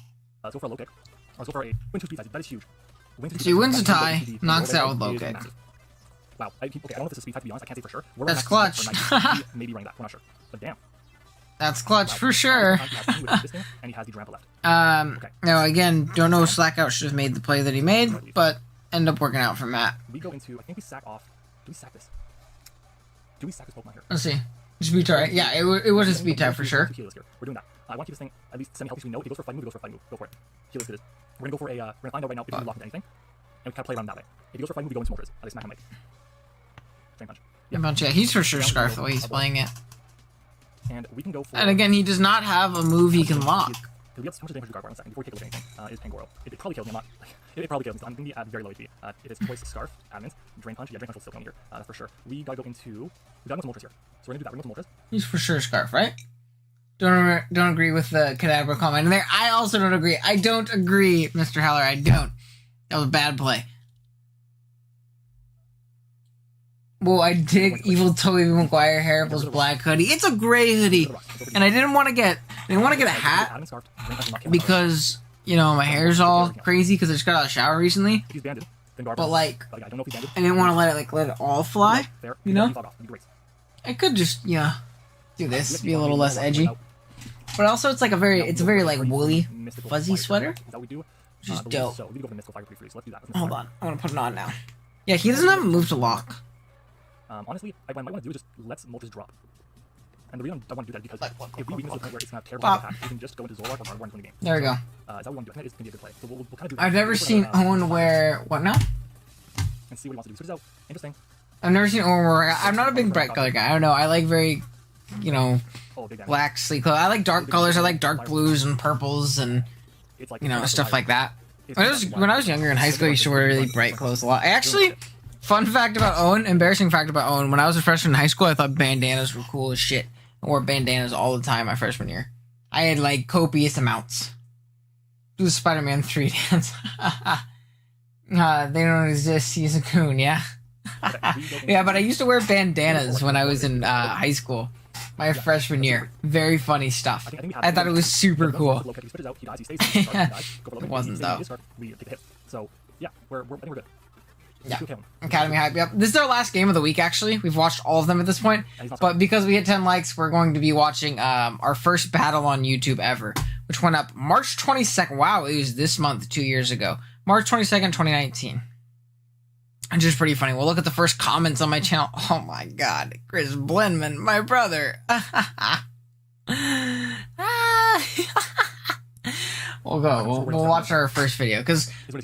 Let's go for a low kick. Let's go for a win 2 speed. That is huge. So he wins a tie, knocks out with low kick. Wow. Okay, I don't know if this is speed type, to be honest. I can't say for sure. That's clutch. Maybe running back. We're not sure. But damn. That's clutch for sure. And he has the Drampa left. No, again, don't know if Slackout should have made the play that he made, but ended up working out for Matt. We go into, I think we sack off. Do we sack this? Do we sack this Pokemon here? Let's see. Speed tie, right? Yeah, it was a speed tie for sure. We're doing that. I want to keep this thing at least semi-healthy so we know if it goes for a fight move, it goes for a fight move. Go for it. Helios it is. We're gonna go for a, we're gonna find out right now if we can lock into anything. And we kind of play around that way. If he goes for a fight move, we go into Moltres. At least smack him like. Drain punch. Yeah, he's for sure Scarf the way he's playing it. And we can go for... And again, he does not have a move he can lock. We have how much damage to Gargoyle in a second before we take a look at anything. Is Pangoro. It probably kills me. I'm not... It probably kills me. I'm going to be at very low HP. It is Poise, Scarf, Adamant, Drain Punch. Yeah, Drain Punch will still come here. That's for sure. We gotta go into... We gotta go to Moltres here. So we're gonna do that. We're going to Moltres. He's for sure Scarf, right? Don't agree with the Kadabra comment in there. I also don't agree. I don't agree, Mr. Heller. I don't. That was a bad play. Well, I dig Evil Tobey Maguire Harible's black hoodie. It's a gray hoodie, and I didn't want to get a hat because you know my hair's all crazy because I just got out of the shower recently. But like, I didn't want to let it all fly. You know, I could just do this, be a little less edgy. But also, it's like a very like woolly, fuzzy sweater, which is dope. Hold on, I'm gonna put it on now. Yeah, he doesn't have a move to lock. Honestly, what I might want to do is just let Moltres drop. And the reason I want to do that is because if we weakness to the point where it's going to have terrible attack, we can just go into Zoroark or Hardware and win the game. There we go. Is that what we want to do? I think it's going to be a good play. So we'll kind of do that. I've never seen Owen wear... What now? And see what he wants to do. Switches out. Interesting. I've never seen Owen wear... I'm not a big bright color guy. I don't know. I like very, black, sleek colors. I like dark colors. I like dark blues and purples and, stuff like that. When I was younger in high school, I used to wear really bright clothes a lot. I actually... Fun fact about Owen, embarrassing fact about Owen, when I was a freshman in high school, I thought bandanas were cool as shit. I wore bandanas all the time my freshman year. I had, copious amounts. Do the Spider-Man 3 dance. They don't exist, he's a coon, yeah? Yeah, but I used to wear bandanas when I was in high school. My freshman year. Very funny stuff. I thought it was super cool. It wasn't, though. So, yeah, I think we're good. Yeah, Academy hype. Yep. This is our last game of the week, actually. We've watched all of them at this point. But because we hit 10 likes, we're going to be watching our first battle on YouTube ever, which went up March 22nd. Wow, it was this month 2 years ago. March 22nd, 2019. Which is pretty funny. We'll look at the first comments on my channel. Oh my god. Chris Blenman, my brother. We'll go. We'll watch our first video because I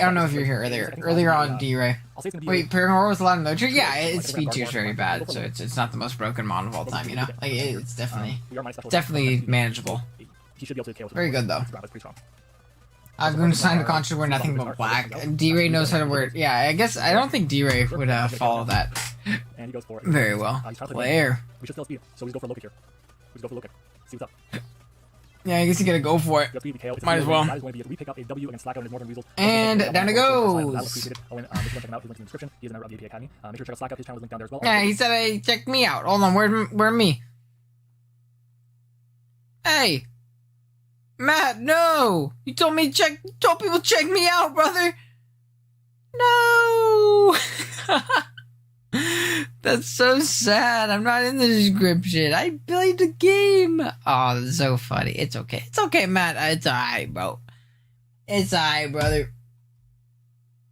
don't know if you're here earlier on D-Ray. Wait, Paramore was allowed in no tree? Yeah, its speed tier is very bad, so it's not the most broken mon of all time. It's definitely manageable. Very good though. I'm going to sign a contract where nothing but black. D-Ray knows how to wear it. Yeah, I guess I don't think D-Ray would follow that very well. Player. We should still speed, so we go for a low kick here. We go for a low kick. See what's up. Yeah, I guess you gotta go for it. Might as well. And down it goes. Yeah, he said, "Hey, check me out." Hold on, where me? Hey, Matt, no! You told people check me out, brother. No. That's so sad. I'm not in the description. I played the game. Oh, that's so funny. It's okay. It's okay, Matt. It's alright, bro. It's alright, brother.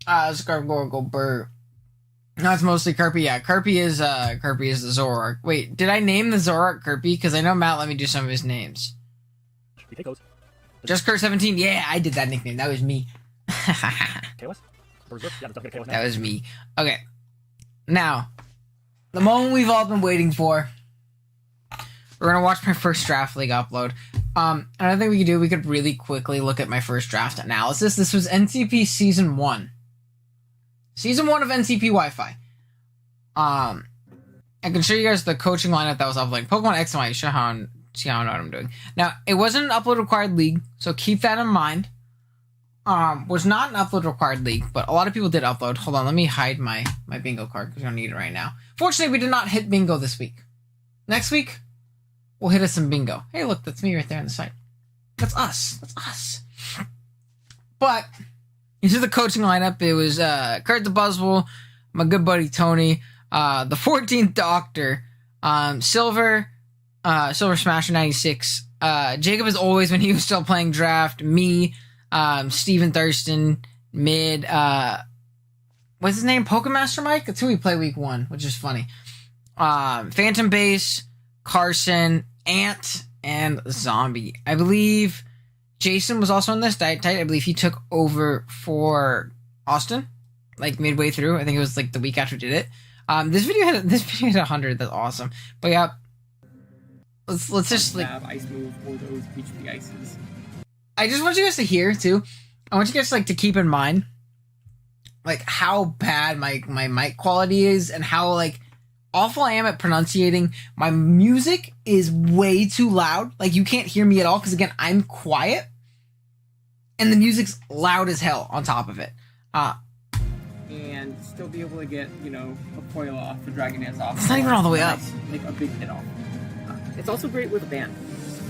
Scargorgle Burr. No, it's mostly Kirby. Yeah, Kirby is the Zoroark. Wait, did I name the Zoroark Kirby? Because I know Matt let me do some of his names. Just Kurt 17. Yeah, I did that nickname. That was me. That was me. Okay. Now, the moment we've all been waiting for. We're going to watch my first draft league upload. And I think we could really quickly look at my first draft analysis. This was NCP Season 1. Season 1 of NCP Wi-Fi. I can show you guys the coaching lineup that was uploaded. Pokemon X and Y, see how I know what I'm doing. Now, it wasn't an upload required league, so keep that in mind. was not an upload required league, but a lot of people did upload. Hold on, let me hide my bingo card because we don't need it right now. Fortunately, we did not hit bingo this week. Next week, we'll hit us some bingo. Hey, look, that's me right there on the side. That's us. That's us. But into the coaching lineup, it was Kurt the Buzzwole, my good buddy Tony, the 14th Doctor, Silver Smasher 96, Jacob as always when he was still playing draft, me, Steven Thurston, mid, what's his name? Pokemaster Mike? That's who we play week 1, which is funny. Phantom Base, Carson, Ant, and Zombie. I believe Jason was also in this Diet Tight. I believe he took over for Austin, like midway through. I think it was like the week after we did it. This video had 100. That's awesome. But yeah, let's just like have ice move or those HP ices. I just want you guys to hear too. I want you guys like to keep in mind like how bad my mic quality is and how like awful I am at pronunciating. My music is way too loud. Like you can't hear me at all because again I'm quiet, and the music's loud as hell on top of it. And still be able to get a coil off, the Dragon Dance off. It's not even all the way up. Like a big hit off. It's also great with a band.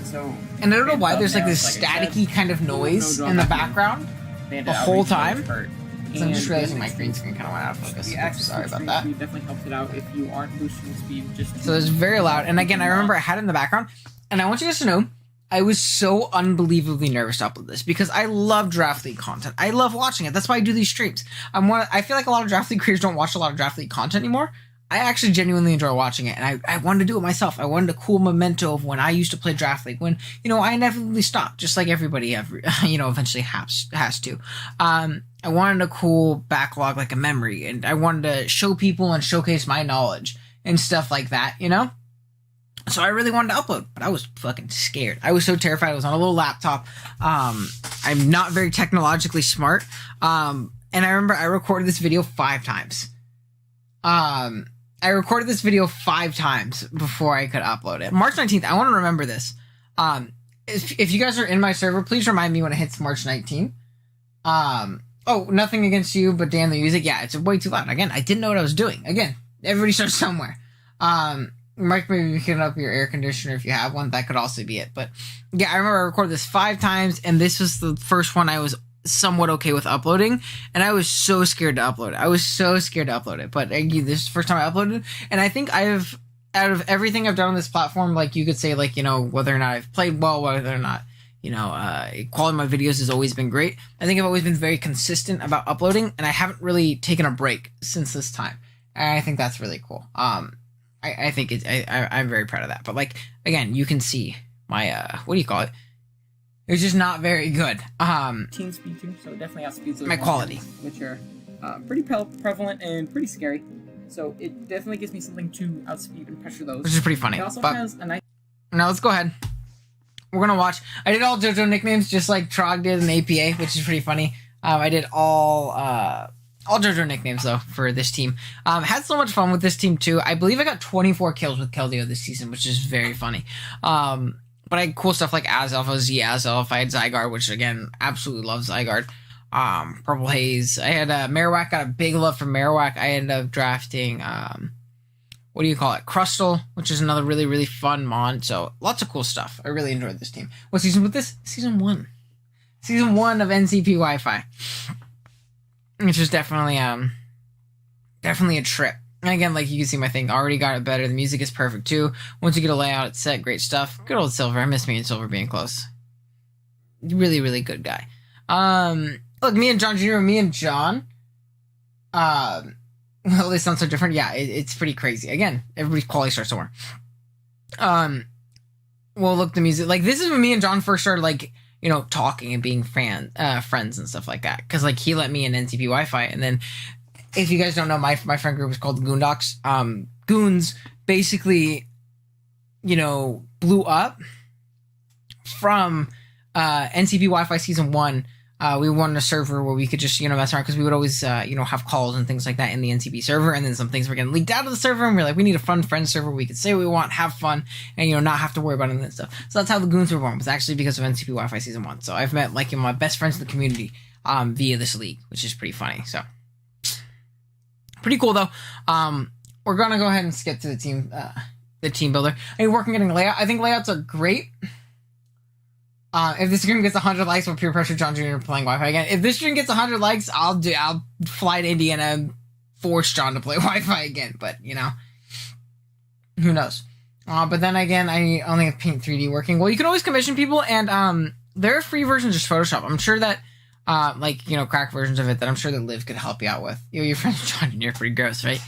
So. And I don't know why there's like this staticky kind of noise in the background the whole time. So I'm just realizing my green screen kind of went out of focus. Sorry about that. Definitely helps it out if you aren't boosting the speed. So it's very loud. And again, I remember I had it in the background. And I want you guys to know, I was so unbelievably nervous to upload this because I love Draft League content. I love watching it. That's why I do these streams. I feel like a lot of Draft League creators don't watch a lot of Draft League content anymore. I actually genuinely enjoy watching it, and I wanted to do it myself. I wanted a cool memento of when I used to play Draft League, when, I inevitably stopped, just like everybody, eventually has to. I wanted a cool backlog, like a memory, and I wanted to show people and showcase my knowledge and stuff like that, So I really wanted to upload, but I was fucking scared. I was so terrified. I was on a little laptop. I'm not very technologically smart. And I remember I recorded this video 5 times. I recorded this video 5 times before I could upload it. March 19th, I want to remember this. If you guys are in my server, please remind me when it hits March 19th. Oh, nothing against you, but Dan the music, yeah, it's way too loud. Again, I didn't know what I was doing. Again, everybody starts somewhere. Mike, maybe you can up your air conditioner if you have one. That could also be it. But yeah, I remember I recorded this 5 times, and this was the first one I was somewhat okay with uploading, and I was so scared to upload it. But this is the first time I uploaded, and I think out of everything I've done on this platform, like you could say, like, whether or not I've played well, whether or not, quality of my videos has always been great. I think I've always been very consistent about uploading, and I haven't really taken a break since this time. And I think that's really cool. I think I'm very proud of that. But like, again, you can see my, what do you call it? It's just not very good. Teen speed too, so it definitely outspeeds those my quality, which are pretty prevalent and pretty scary. So it definitely gives me something to outspeed and pressure those. Which is pretty funny. It also has a nice. Now let's go ahead. We're gonna watch. I did all JoJo nicknames just like Trog did in APA, which is pretty funny. I did all JoJo nicknames though for this team. Had so much fun with this team too. I believe I got 24 kills with Keldeo this season, which is very funny. But I had cool stuff like Azelf, Azelf. I had Zygarde, which again, absolutely love Zygarde. Purple Haze. I had Marowak, got a big love for Marowak. I ended up drafting, what do you call it? Crustle, which is another really, really fun mon. So lots of cool stuff. I really enjoyed this team. What season was this? Season 1. Season 1 of NCP Wi-Fi. Which was definitely a trip. And again, like you can see my thing already got it better. The music is perfect too. Once you get a layout, it's set. Great stuff. Good old Silver. I miss me and Silver being close. Really, really good guy. Look, me and John Jr., well, they sound so different. Yeah, it's pretty crazy. Again, everybody's quality starts somewhere. Well, look, the music, like this is when me and John first started, like, talking and being friends and stuff like that. Cause like he let me in NCP Wi-Fi, and then if you guys don't know, my friend group is called the Goondocks. Goons basically, blew up from NCP Wi-Fi Season 1. We wanted a server where we could just, mess around, because we would always, have calls and things like that in the NCP server, and then some things were getting leaked out of the server, and we're like, we need a fun friend server where we could say what we want, have fun, and, not have to worry about it and stuff. So that's how the Goons were born, was actually because of NCP Wi-Fi Season 1. So I've met, like, my best friends in the community via this league, which is pretty funny. So pretty cool though. We're gonna go ahead and skip to the team builder. I mean, working getting layout. I think layouts are great. If this stream gets 100 likes with Peer Pressure John Jr. playing Wi-Fi again. If this stream gets 100 likes, I'll fly to Indiana and force John to play Wi-Fi again. But, you know, who knows? But then again, I only have Paint 3D working. Well, you can always commission people, and there are free versions of Photoshop. I'm sure that, like, you know, crack versions of it that I'm sure that Liv could help you out with. You know, your friend John Jr. pretty gross, right?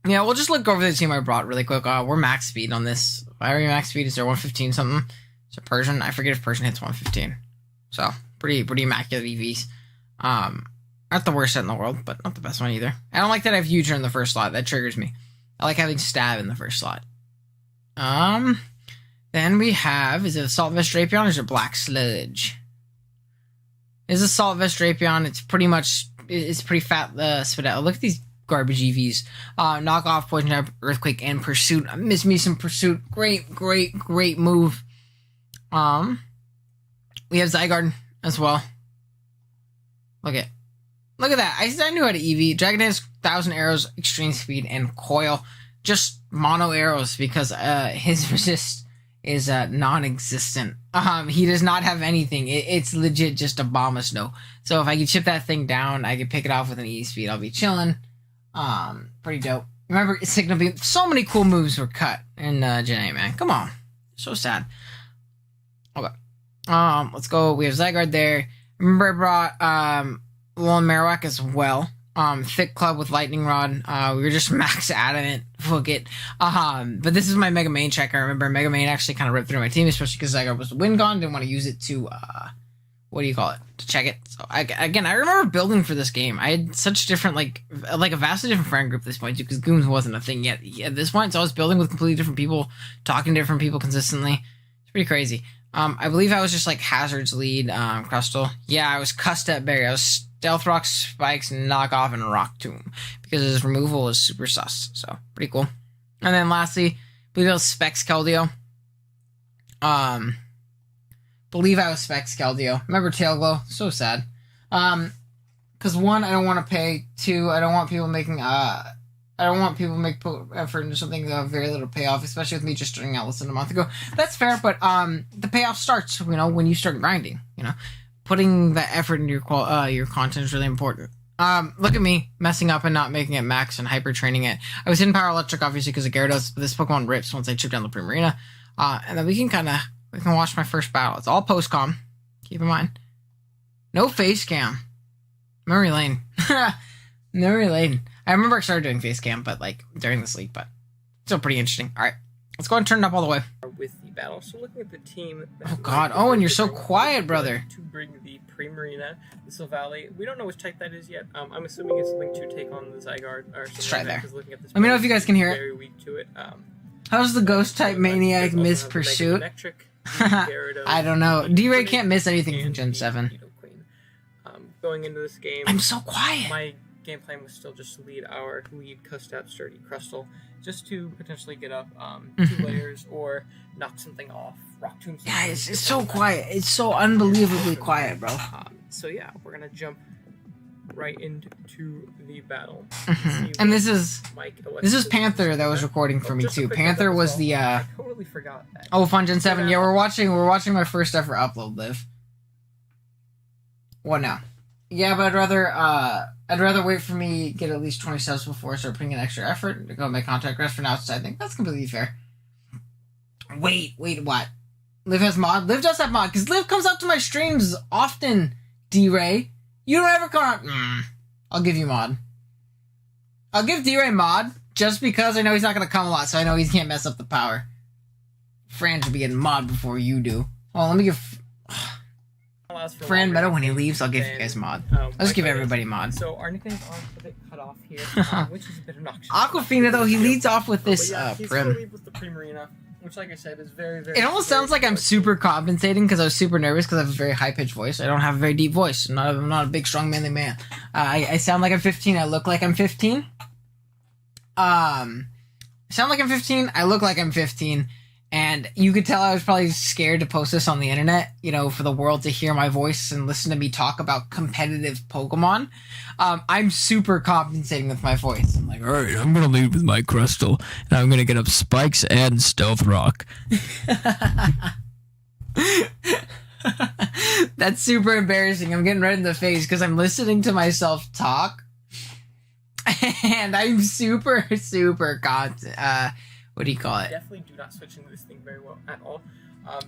Yeah, we'll just look over the team I brought really quick. We're max speed on this. Why are we max speed? Is there 115 something? So Persian, I forget if Persian hits 115. So pretty immaculate EVs. Not the worst set in the world, but not the best one either. I don't like that I have Huger in the first slot. That triggers me. I like having Stab in the first slot. Then we have, is it Assault Vest Drapion or is it Black Sludge? It's Assault Vest Drapion. It's pretty fat Spadetta. Look at these garbage EVs. Knock off, Poison Jab, Earthquake, and Pursuit. I miss me some Pursuit. Great move. We have Zygarde as well. Look at that. I knew how to EV. Dragon has 1,000 arrows, extreme speed, and coil. Just mono arrows because his resist is non-existent. He does not have anything. It's legit just a bomb of snow. So if I could chip that thing down, I could pick it off with an E speed. I'll be chilling. Pretty dope. Remember, Signal Beam. So many cool moves were cut in Gen 8, man. Come on. So sad. Okay. Let's go. We have Zygarde there. Remember, I brought Alolan Marowak as well. Thick Club with Lightning Rod. We were just max adamant. Fuck it. But this is my Mega Main check. I remember Mega Main actually kind of ripped through my team, especially because Zygarde was the wind gone. Didn't want to use it to, to check it. So I remember building for this game. I had such different, like a vastly different friend group at this point, too, because Gooms wasn't a thing yet at this point. So I was building with completely different people, talking to different people consistently. It's pretty crazy. I believe I was just like Hazard's lead, Crustle. Yeah, I was Custep Berry. I was Stealth Rock, Spikes, Knock Off, and Rock Tomb because his removal is super sus. So pretty cool. And then lastly, I believe I was Specs Keldeo. Believe I was Specs Keldeo. Remember Tail Glow? So sad. Because one, I don't want to pay. Two, I don't want people making make effort into something that have very little payoff, especially with me just starting out less than a month ago. That's fair, but the payoff starts, when you start grinding. Putting that effort into your content is really important. Look at me messing up and not making it max and hyper training it. I was in Power Electric obviously because of Gyarados, but this Pokemon rips once I chip down the Primarina. And then we can watch my first battle. It's all post-com. Keep in mind. No face cam. Memory lane. Memory lane. I remember I started doing face cam, but during this league, but still pretty interesting. All right, let's go and turn it up all the way. With the battle, so looking at the team. Oh God! Oh, and you're so quiet, brother. To bring the Primarina, the Silvally. We don't know which type that is yet. I'm assuming it's something to take on the Zygarde. Let's try there. Looking at this, let me know if you guys can hear it. Very weak to it. How's the Ghost type Maniac miss Pursuit? I don't know. D-Ray can't miss anything from Gen 7. Going into this game, I'm so quiet. My game plan was still just to lead Custap, Sturdy, Crustle, just to potentially get up 2 layers or knock something off, Rock Tomb. Yeah, it's so quiet. It's so unbelievably quiet, bro. So yeah, we're gonna jump right into the battle. And this is Panther that was recording for me too. Panther was the I totally forgot that. Oh, Fun Gen 7. Yeah, we're watching my first ever upload, Liv. What now? Yeah, but I'd rather wait for me to get at least 20 subs before I start putting in extra effort to go make contact rest for now. So I think that's completely fair. Wait, what? Liv has mod? Liv does have mod, because Liv comes out to my streams often, D-Ray. You don't ever come out... I'll give you mod. I'll give D-Ray mod, just because I know he's not going to come a lot, so I know he can't mess up the power. Fran should be getting mod before you do. Well, let me give... Fran Meadow, when he leaves, I'll give you guys mod. I'll just give everybody mod. So our nicknames are a bit cut off here, which is a bit obnoxious. Aquafina, though, he leads off with this he's Prim. gonna lead with the Primarina, which, like I said, is very, very... It almost sounds like I'm super compensating because I was super nervous because I have a very high-pitched voice. I don't have a very deep voice. I'm not a big, strong, manly man. I sound like I'm 15. I look like I'm 15. I sound like I'm 15. I look like I'm 15. And you could tell I was probably scared to post this on the internet, you know, for the world to hear my voice and listen to me talk about competitive Pokemon. I'm super compensating with my voice. I'm like, all right, I'm going to lead with my Crystal, and I'm going to get up Spikes and Stealth Rock. That's super embarrassing. I'm getting red in the face because I'm listening to myself talk. And I'm super what do you call it? Definitely do not switch into this thing very well at all.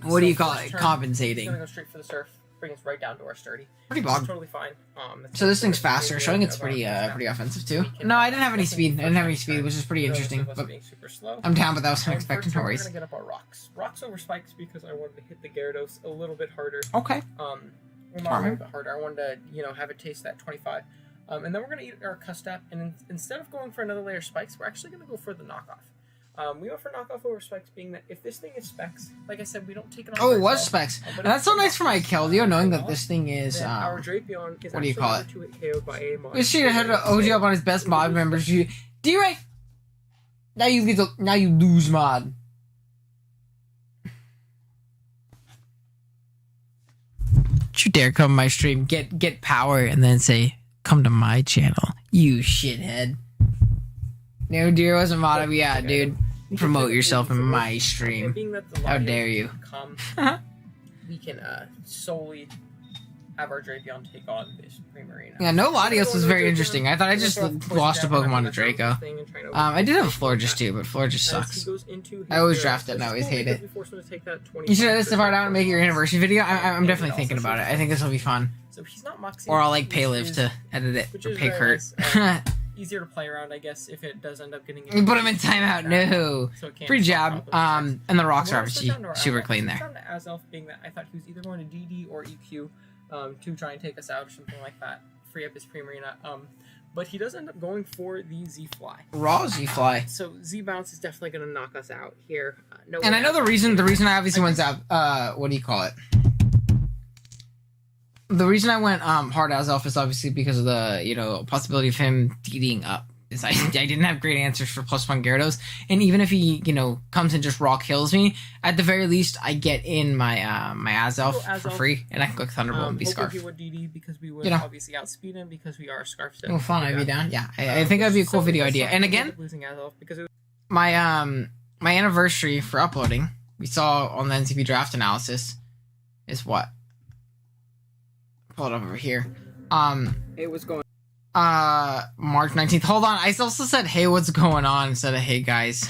What do you call it? Compensating. He's gonna go straight for the surf. Bring us right down to our sturdy. Pretty bog. Totally fine. So this thing's faster, showing it's pretty offensive too. No, I didn't have any speed. Which is pretty interesting. But I'm down, but that was unexpected. No worries. We're gonna get up our rocks. Rocks over spikes because I wanted to hit the Gyarados a little bit harder. Okay. Well, not a little bit harder. I wanted to, you know, have it taste that 25. And then we're gonna eat our Custap, and instead of going for another layer of spikes, we're actually gonna go for the knockoff. We went for knockoff over specs, being that if this thing is specs, like I said, we don't take it on. Oh, it was specs. And that's so nice for my Keldeo, knowing that this thing is our Drapion is what do you call it? KO'd by a mod. This shit had OG up on his best mod members. D-Ray! Now you lose mod. Don't you dare come to my stream, get power, and then say, come to my channel, you shithead. No, dear wasn't modded. Yeah, dude. Promote yourself in my stream. How dare you? We can solely have our Drapion take on this Primarina. Yeah, no Latios was very interesting. I thought I just lost a Pokemon to Draco. I did have a Florges too, but Florges sucks. I always draft it and I always hate it. You should edit this part out and make it your anniversary video. I'm definitely thinking about it. I think this will be fun. Or I'll like pay Liv to edit it or pay Kurt. Easier to play around, I guess, if it does end up getting. You put him in timeout. No, free job. And the rocks are obviously super clean there. Down to Azelf, being that I thought he was either going to DD or EQ to try and take us out or something like that, free up his Primarina. But he does end up going for the Z-Fly. Raw Z-Fly. So Z-Bounce is definitely going to knock us out here. And I know the reason I obviously went out. What do you call it? The reason I went hard Azelf is obviously because of the possibility of him DDing up. Is I didn't have great answers for +1 Gyarados, and even if he comes and just raw kills me, at the very least I get in my my Azelf for free, and I can click Thunderbolt and be Scarf. He would DD because we would obviously outspeed him because we are Scarf. Oh, fun! I'd be down. Yeah, I think that'd be a cool video idea. And again, losing Azelf because my my anniversary for uploading, we saw on the NCP draft analysis, is what. Pull it up over here. It was going. March 19th. Hold on. I also said, "Hey, what's going on?" instead of "Hey, guys."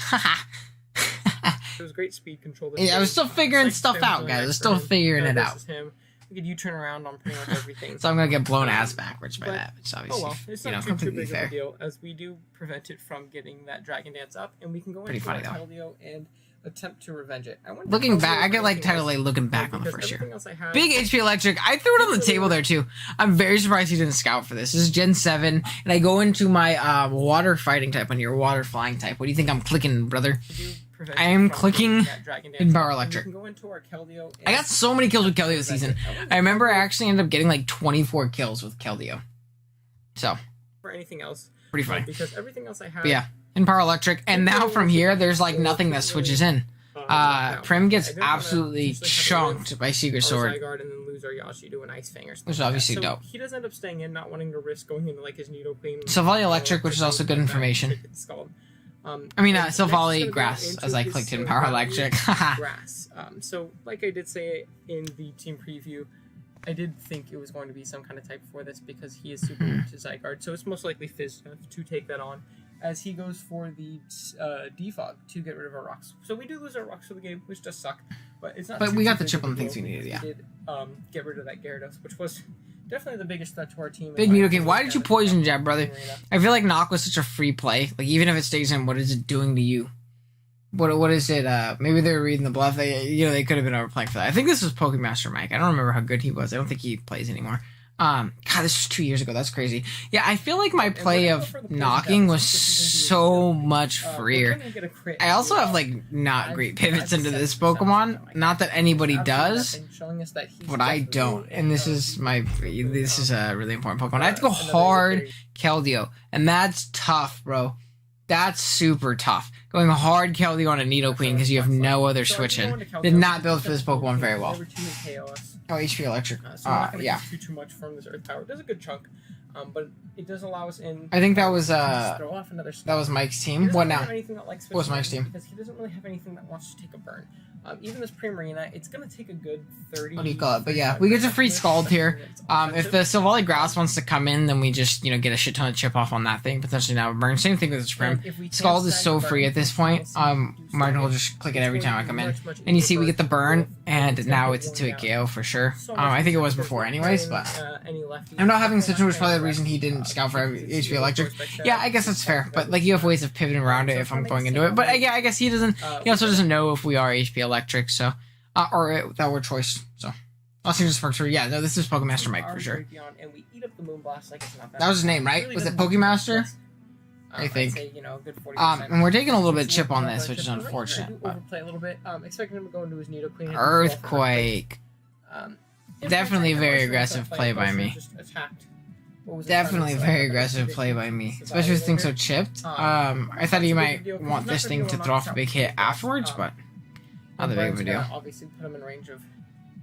It was great speed control. Yeah, I was still figuring stuff out, guys. I was still figuring it out. We could U-turn around on pretty much everything. So I'm gonna get blown ass backwards by that, which obviously, it's not too big of a deal, as we do prevent it from getting that Dragon Dance up, and we can go into Keldeo and attempt to revenge it. Looking back, I get like title A looking back on the first year. Big HP Electric. I threw it on the table there too. I'm very surprised he didn't scout for this. This is Gen 7, and I go into my water fighting type on your water flying type. What do you think I'm clicking, brother? I am clicking in Power Electric. I got so many kills with Keldeo this season. I remember I actually ended up getting like 24 kills with Keldeo. So. For anything else. Pretty funny. Because everything else I have. But yeah. In Power Electric, and now from here, there's like nothing that switches in. Prim gets absolutely chunked by Secret Sword. Which is obviously dope. He does end up staying in, not wanting to risk going into like his Nidoqueen. Silvally Electric, which is also good information. Silvally Grass, as I clicked in Power Electric. Grass. So, like I did say in the team preview, I did think it was going to be some kind of type for this because he is super weak to Zygarde, so it's most likely Fizz to take that on, as he goes for the Defog to get rid of our rocks. So we do lose our rocks for the game, which does suck, but it's not. But we got the chip on the things we needed. Yeah. We did get rid of that Gyarados, which was definitely the biggest threat to our team. Big Nidoking. Why did you poison jab, brother? I feel like Knock was such a free play. Like even if it stays in, what is it doing to you? What is it? Maybe they were reading the bluff. They could have been overplaying for that. I think this was Pokemaster Mike. I don't remember how good he was. I don't think he plays anymore. God, this was 2 years ago. That's crazy. Yeah, I feel like my play of knocking was so much freer. I also have like not great pivots into this Pokemon. Not that anybody does, but I don't. And this is a really important Pokemon. I have to go hard Keldeo, and that's tough, bro. That's super tough. Going hard Keldeo on a Nidoqueen because you have no other switch in. Did not build for this Pokemon very well. Oh, HP Electric. So we're not going to yeah. do too much from this Earth Power. It does a good chunk, but it does allow us in. I think that was throw off another that was Mike's He team. doesn't What really now? have anything that likes What was Mike's switching team? Because he doesn't really have anything that wants to take a burn. Even this Primarina, it's going to take a good 30. What do you call it? But yeah, we get to free Scald here. If the Silvally Grass wants to come in, then we just, get a shit ton of chip off on that thing. Potentially now burn. Same thing with the Sprim. Scald is so free at this point. Might as well just click it every time I come in. And you see we get the burn, and now it's a 2-hit KO for sure. I think it was before anyways, but I'm not having such was probably the reason he didn't scout for HP Electric. Yeah, I guess that's fair. But like you have ways of pivoting around it if I'm going into it. But yeah, I guess he doesn't. He also doesn't know if we are HP Electric, so or that were choice. So I'll see this works for yeah. No, this is Pokemaster Mike for sure. That was his name, right? Was it Pokemaster? I think. And we're taking a little bit of chip on this, which is unfortunate. Overplay a little bit. Expecting him to go into his Nidoqueen. Earthquake. Definitely very aggressive play by me. Definitely very aggressive play by me, especially with things so chipped. I thought he might want this thing to throw off a big hit afterwards, but not that big of a deal. Obviously, put him in range of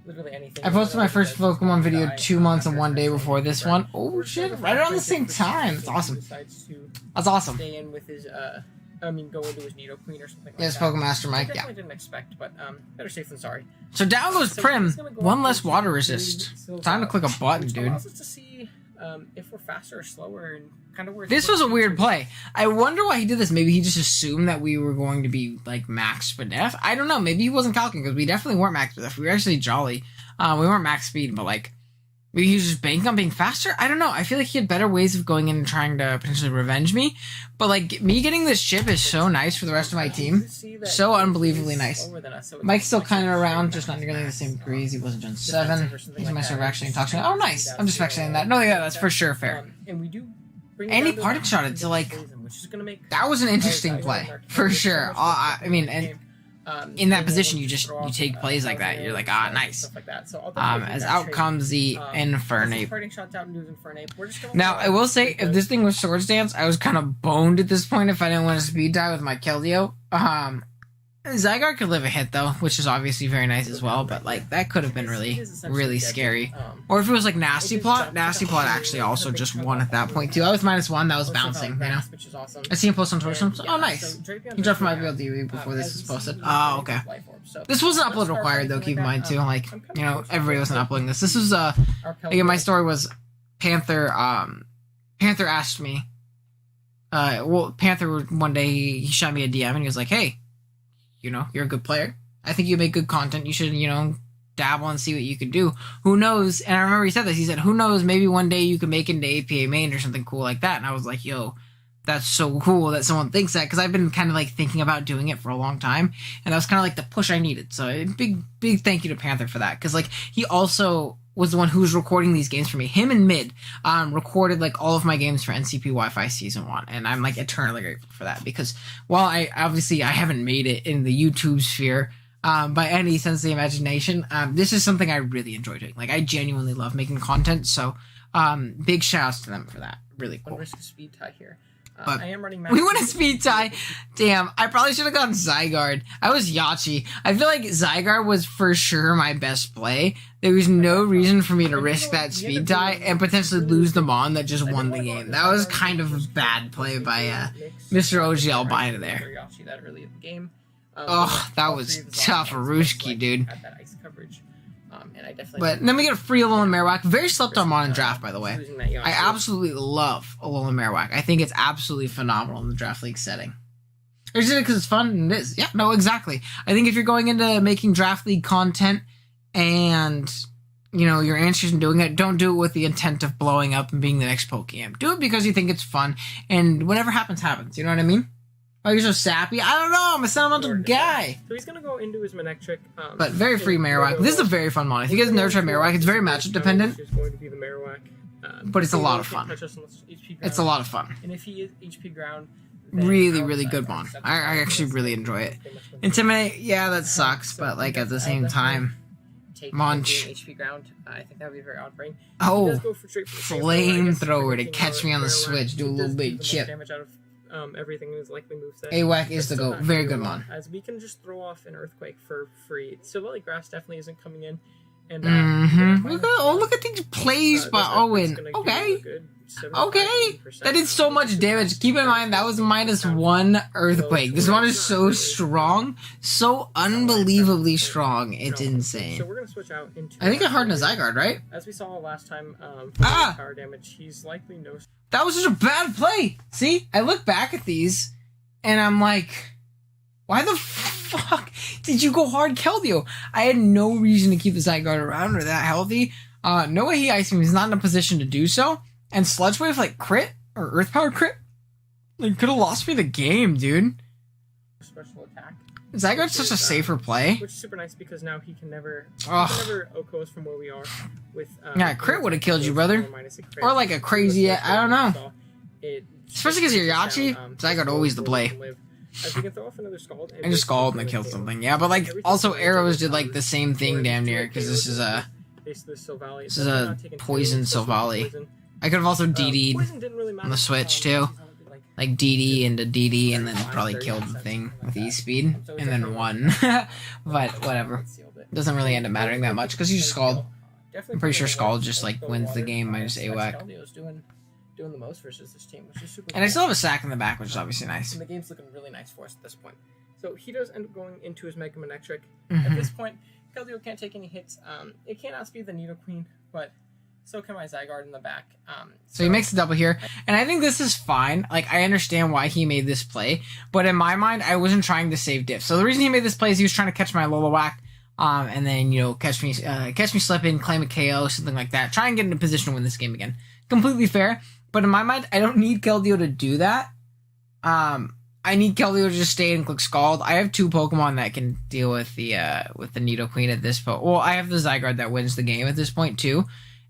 literally anything. I posted my first Pokemon video 2 months and 1 day before this one. Oh shit! Right around the same time. That's awesome. That's awesome. Stay in with his go into his Nidoqueen or something like yes, that. Pokemaster Mike, I didn't expect, but better safe than sorry. So down goes Prim. One less water resist. Time to click a button, dude. Allows us to see if we're faster or slower and kind of where. This was a weird play. I wonder why he did this. Maybe he just assumed that we were going to be like max Spadef. I don't know. Maybe he wasn't calculating because we definitely weren't max Spadef. We were actually jolly. We weren't max speed, but like maybe he was just banking on being faster. I don't know. I feel like he had better ways of going in and trying to potentially revenge me. But like me getting this chip is so nice for the rest of my team. So unbelievably nice. Mike's still kind of around, just not nearly the same degrees. He wasn't Gen 7. He's my server actually talking. Oh, nice. I'm just vaccinating that. No, yeah, that's for sure fair. And he parting shot it to like. That was an interesting play for sure. I mean, and in that position, you take plays like that. You're like, nice. As out comes the Infernape. Now, I will say, if this thing was Swords Dance, I was kind of boned at this point if I didn't want to speed die with my Keldeo. Zygarde could live a hit, though, which is obviously very nice as well, but like that could have been really, really scary. Or if it was like Nasty Plot actually also just won at that point, too. I was -1, that was bouncing, you know? I see him post on Twitter, so oh, nice. He dropped my VLDV before this was posted. Oh, okay. This wasn't upload required, though, keep in mind, too. Like, everybody wasn't uploading this. This was, again, my story was Panther asked me, Panther, one day, he shot me a DM, and he was like, hey, you're a good player. I think you make good content. You should, dabble and see what you could do. Who knows? And I remember he said this. He said, who knows? Maybe one day you could make into APA main or something cool like that. And I was like, yo, that's so cool that someone thinks that. Because I've been kind of like thinking about doing it for a long time. And that was kind of like the push I needed. So big thank you to Panther for that. Because like he also was the one who was recording these games for me. Him and Mid recorded like all of my games for NCP Wi-Fi Season 1. And I'm like eternally grateful for that. Because while I haven't made it in the YouTube sphere by any sense of the imagination, this is something I really enjoy doing. Like I genuinely love making content. So big shout outs to them for that. Really cool. One risk of speed tie here. But I am running we went a speed tie. Damn, I probably should have gone Zygarde. I was Yachi. I feel like Zygarde was for sure my best play. There was no reason for me to risk that speed tie and potentially lose the Mon that just won the game. That was kind of a bad play by Mr. OG Albina there. Oh, that was tough, Arushki, dude. But then we get a free Alolan Marowak. Very slept on Mon in draft, by the way. I absolutely love Alolan Marowak. I think it's absolutely phenomenal in the draft league setting. Or is it because it's fun? And it is. Yeah, no, exactly. I think if you're going into making draft league content and, you're interested in doing it, don't do it with the intent of blowing up and being the next Pokemon. Do it because you think it's fun, and whatever happens, happens. You know what I mean? Oh, you're so sappy. I don't know. I'm a sentimental guy. So he's going to go into his Manectric. But very free Marowak. This is a very fun mod. If you guys never tried Marowak, it's very matchup dependent. Going to be the Marowak. But it's a lot of fun. It's a lot of fun. And if he is HP ground... Really, really good mod. I actually really enjoy it. Intimidate, yeah, that sucks. But like at the same time... Munch. HP ground. I think that would be very odd brain. Oh, flamethrower to catch me on the switch. Do a little bit of chip. everything is likely moveset. AWAC is the Still GOAT. not Very gonna good do a lot, mon. As we can just throw off an Earthquake for free. Silvally Grass definitely isn't coming in. And Look at these plays by Owen. Okay. Okay. That did so much damage. Keep in mind, that was -1 Earthquake. This one is so strong. So unbelievably strong. It's insane. So we're going to switch out into... I think I hardened a Zygarde, right? As we saw last time, for power damage, he's likely no... That was such a bad play. See? I look back at these, and I'm like... Why the fuck did you go hard Keldeo? I had no reason to keep the Zygarde around or that healthy. No way he iced me. He's not in a position to do so. And Sludge Wave, like, crit? Or Earth Power crit? Like, could have lost me the game, dude. Special attack. Zygarde's such a safer play. Which is super nice because now he can never OHKO us from where we are. With, yeah, crit would have killed you, brother. Or like a crazy, I don't know. Especially because you're Yachi, Zygarde always the play. We can throw off another Scald. I just Scald and then killed something. Yeah, but like, also Arrows did like the same thing damn near, because this is a poison Silvally. I could have also DD'd on the Switch too. Like DD into DD and then probably killed the thing with E-Speed and then won. But whatever. Doesn't really end up mattering that much because you just Scald. I'm pretty sure Scald just like wins the game minus AWAC. Doing the most versus this team, which is super And I still have a sack in the back, which is obviously nice. And the game's looking really nice for us at this point. So he does end up going into his Mega Manectric. At this point, Keldeo can't take any hits. It can't outspeed the Nidoqueen, but so can my Zygarde in the back. So he makes a double here, and I think this is fine. Like, I understand why he made this play, but in my mind, I wasn't trying to save diff. So the reason he made this play is he was trying to catch my Lolowhack, and then, you know, catch me slipping, claim a KO, something like that. Try and get in a position to win this game again. Completely fair. But in my mind, I don't need Keldeo to do that. I need Keldeo to just stay and click Scald. I have 2 Pokemon that can deal with the Nidoqueen at this point. Well, I have the Zygarde that wins the game at this point too.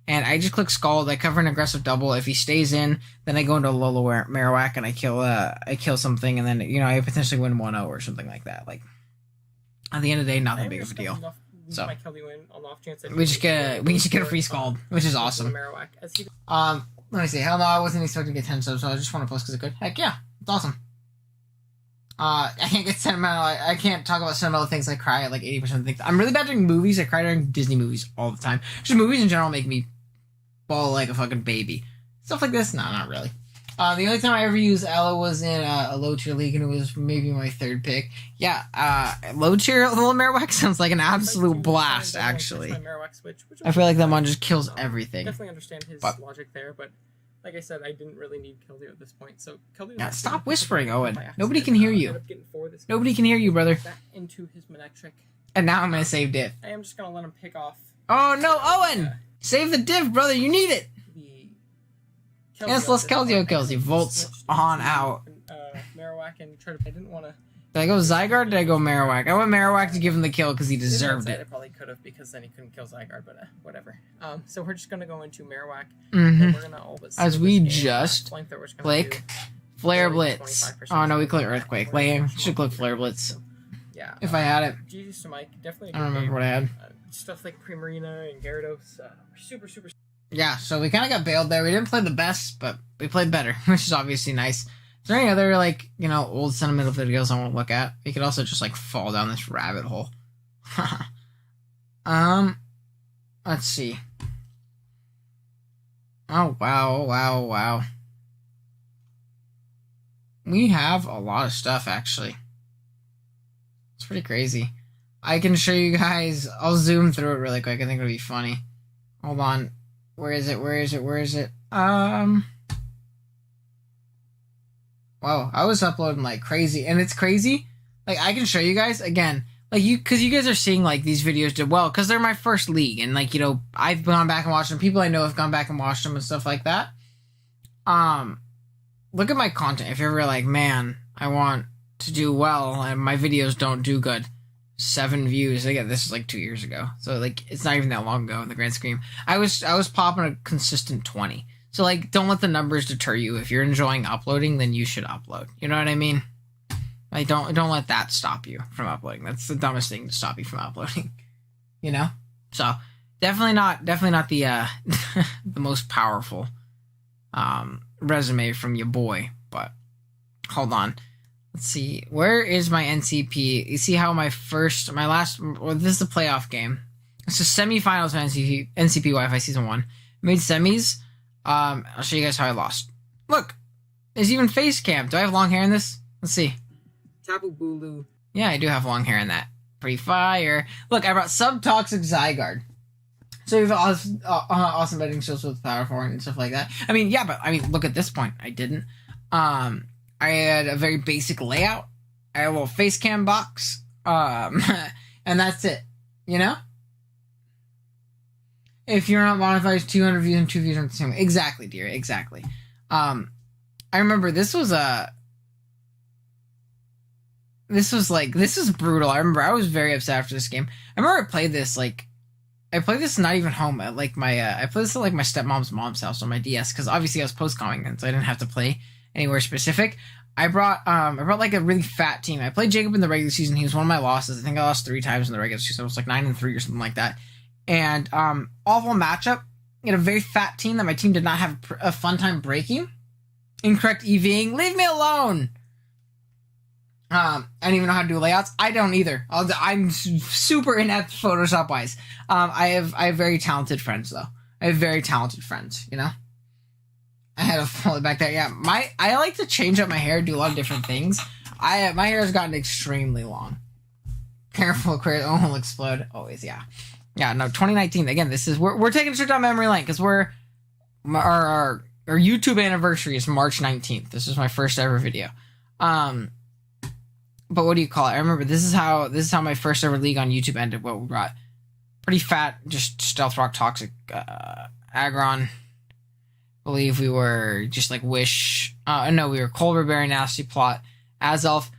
And I just click Scald. I cover an aggressive double. If he stays in, then I go into Lolo Marowak and I kill something, and then, you know, I potentially win 1-0 or something like that. Like, at the end of the day, not that big of a deal. So we just get a free Scald, which is awesome. Let me see. Hell no, I wasn't expecting to get 10 subs, so I just want to post because it could. Heck yeah, it's awesome. I can't get sentimental. I can't talk about sentimental things. I cry at like 80% of the things. I'm really bad during movies. I cry during Disney movies all the time. Just movies in general make me bawl like a fucking baby. Stuff like this, no, not really. The only time I ever used Ella was in a low tier league, and it was maybe my 3rd pick. Yeah, low tier little Marowak sounds like an absolute blast, actually. I feel like that one just kills everything. Definitely understand his logic there, but like I said, I didn't really need Keldeo at this point. So Keldeo. Yeah, stop whispering, Owen. Nobody can hear you. Nobody can hear you, brother. Back into his Manectric. And now I'm gonna save diff. I am just gonna let him pick off. Oh no, Owen! Save the diff, brother. You need it. Yes, less Keldeo kills. He volts on out. Marowak and try to. I didn't want to. Did I go Zygarde or did I go Marowak? I went Marowak to give him the kill because he deserved it. I probably could have because then he couldn't kill Zygarde, but whatever. So we're just going to go into Marowak. And we're gonna all but as we just click Flare Blitz. Oh no, we click Earthquake. Lame. Should click Flare Blitz. Yeah. If I had it. Jesus to Mike. Definitely. I don't remember what I had. Stuff like Primarina and Gyarados. Super. Yeah, so we kind of got bailed there. We didn't play the best, but we played better, which is obviously nice. Is there any other, like, you know, old sentimental videos I want to look at? We could also just, like, fall down this rabbit hole. Let's see. Oh, wow. We have a lot of stuff, actually. It's pretty crazy. I can show you guys. I'll zoom through it really quick. I think it'll be funny. Hold on. Where is it? Wow, I was uploading like crazy, and it's crazy. Like, I can show you guys again, like, because you guys are seeing like these videos did well because they're my first league, and like, you know, I've gone back and watched them. People I know have gone back and watched them and stuff like that. Look at my content. If you're ever like, man, I want to do well, and my videos don't do good. 7 views. Again, this is like 2 years ago, so like it's not even that long ago in the grand scheme. I was popping a consistent 20. So like, don't let the numbers deter you. If you're enjoying uploading, then you should upload. You know what I mean? Like, don't let that stop you from uploading. That's the dumbest thing to stop you from uploading. You know? So definitely not the the most powerful resume from your boy, but hold on. Let's see. Where is my NCP? You see how this is the playoff game. It's the semifinals of NCP Wi-Fi Season 1. Made semis. I'll show you guys how I lost. Look, there's even face cam. Do I have long hair in this? Let's see. Tapu Bulu. Yeah, I do have long hair in that. Pretty fire. Look, I brought Subtoxic Zygarde. So you have awesome betting skills with Power Forward and stuff like that. I mean, yeah, but I mean, look at this point. I didn't. I had a very basic layout. I had a little face cam box. And that's it. You know? If you're not monetized, 200 views and 2 views on the same. Exactly, dear. Exactly. I remember this was brutal. I remember I was very upset after this game. I remember I played this not even home at I played this at my stepmom's mom's house on my DS because obviously I was post-comming and so I didn't have to play anywhere specific. I brought like a really fat team. I played Jacob in the regular season. He was one of my losses. I think I lost 3 times in the regular season. I was like 9-3 or something like that. And awful matchup. I had a very fat team that my team did not have a fun time breaking. Incorrect EVing. Leave me alone. I don't even know how to do layouts. I don't either. I'm super inept Photoshop wise. I have very talented friends though. I have very talented friends. You know. I had to follow it back there. Yeah, I like to change up my hair, do a lot of different things. My hair has gotten extremely long. Careful, Aquarius. Oh, it'll explode. Always, yeah. Yeah, no, 2019. Again, this is we're taking a trip down memory lane because our YouTube anniversary is March 19th. This is my first ever video. But what do you call it? I remember this is how my first ever league on YouTube ended. What we brought pretty fat, just Stealth Rock Toxic, Aggron. Believe we were just like Wish. No, we were Colberberry, Nasty Plot, Azelf.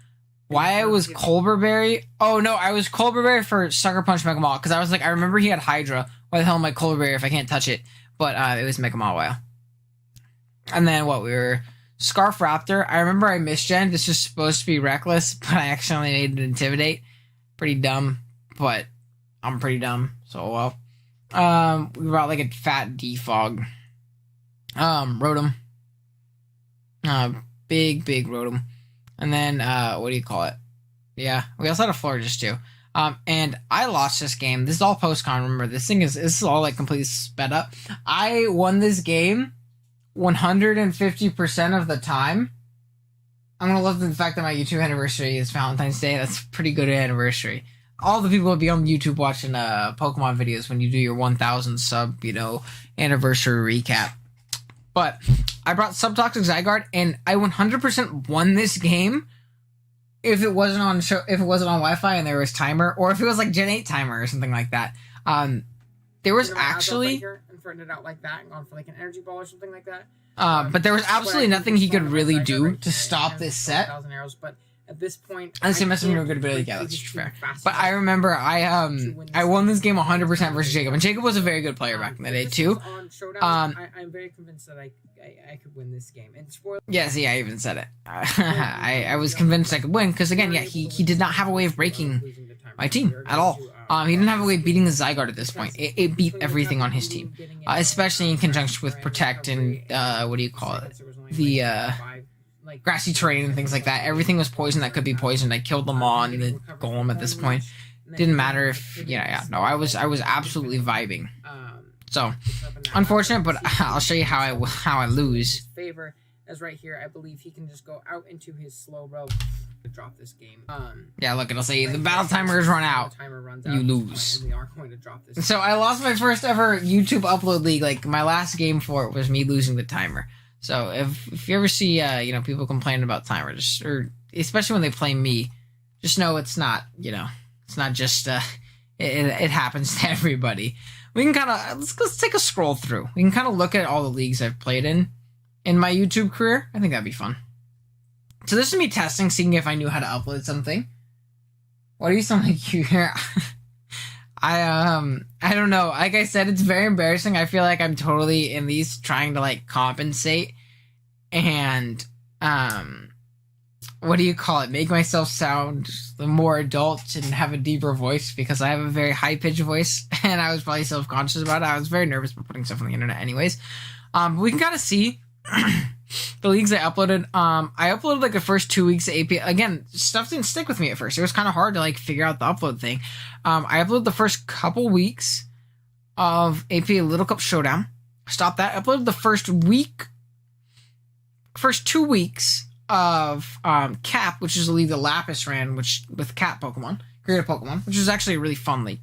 Why I was Colberberry? Oh no, I was Colberberry for Sucker Punch Mega Mall because I was like, I remember he had Hydra. Why the hell am I Colberberry if I can't touch it? But it was Mega Mall Wow. And then we were Scarf Raptor. I remember I misgened. This was supposed to be Reckless, but I accidentally made it Intimidate. Pretty dumb, but I'm pretty dumb, so well. We brought like a fat Defog. Rotom. Big Rotom. And then, what do you call it? Yeah, we also had a Florges too. And I lost this game. This is all post-con, remember. This is all like completely sped up. I won this game 150% of the time. I'm gonna love the fact that my YouTube anniversary is Valentine's Day. That's a pretty good anniversary. All the people will be on YouTube watching Pokemon videos when you do your 1,000 sub, anniversary recap. But I brought Subtoxic Zygarde, and I 100% won this game if it wasn't on Wi-Fi and there was timer, or if it was like Gen 8 timer or something like that. There was actually right here and threatened it out like that and gone for like an energy ball or something like that. But there was absolutely nothing he could really do to stop this set. 1,000 arrows, but at this point, I must have been a good ability. Yeah, that's fair. But I remember I won this game 100% versus Jacob, and Jacob was a very good player back in the day too. I'm very convinced that I could win this game. And yeah, see, I even said it. I was convinced I could win because again, yeah, he did not have a way of breaking my team at all. He didn't have a way of beating the Zygarde at this point. It beat everything on his team, especially in conjunction with Protect and what do you call it? The grassy terrain and things like that. Everything was poison that could be poisoned. I killed them all in the golem at this point. Didn't matter if I was absolutely vibing. So unfortunate, but I'll show you how I lose. Favor as right here, I believe he can just go out into his slow rope to drop this game. Yeah, look, it'll say the battle timer is run out. You lose. We are going to drop this. So I lost my first ever YouTube upload league. Like my last game for it was me losing the timer. So if you ever see people complaining about timer, or especially when they play me, just know it's not it's not just it happens to everybody. We can kind of let's take a scroll through. We can kind of look at all the leagues I've played in my YouTube career. I think that'd be fun. So this is me testing, seeing if I knew how to upload something. What do you sound like you hear? I don't know. Like I said, it's very embarrassing. I feel like I'm totally in these trying to like compensate and what do you call it? Make myself sound more adult and have a deeper voice because I have a very high pitched voice and I was probably self-conscious about it. I was very nervous about putting stuff on the internet anyways. We can kind of see the leagues I uploaded, I uploaded like the first 2 weeks of APA. Again, stuff didn't stick with me at first. It was kind of hard to like figure out the upload thing. I uploaded the first couple weeks of APA Little Cup Showdown. Stopped that. I uploaded the first 2 weeks of Cap, which is a league that Lapis ran, which with Cat Pokemon, creative Pokemon, which was actually a really fun league.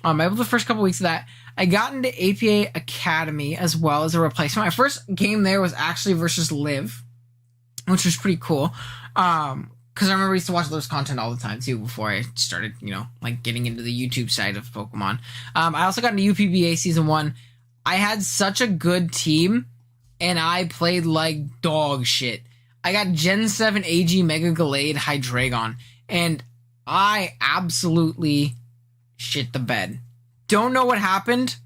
I uploaded the first couple weeks of that. I got into APA Academy as well as a replacement. My first game there was actually versus Liv, which was pretty cool. Because I remember I used to watch Liv's content all the time too before I started, like getting into the YouTube side of Pokemon. I also got into UPBA Season 1. I had such a good team, and I played like dog shit. I got Gen 7 AG Mega Gallade Hydreigon, and I absolutely shit the bed. Don't know what happened.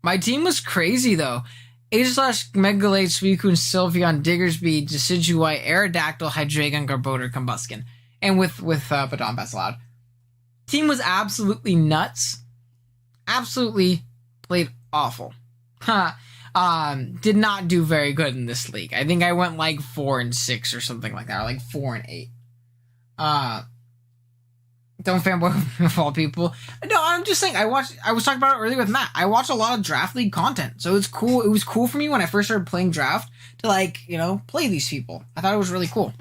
My team was crazy, though. Aegislash, Megalade, Suicune, Sylveon, Diggersby, Decidueye, Aerodactyl, Hydreigon, Garbodor, Combuskin. And with Baton Pass allowed. Team was absolutely nuts. Absolutely played awful. Did not do very good in this league. I think I went like 4-6 or something like that, or like 4-8. Don't fanboy of all people. No, I'm just saying, I was talking about it earlier with Matt. I watch a lot of Draft League content. So it's cool. It was cool for me when I first started playing Draft to like, play these people. I thought it was really cool.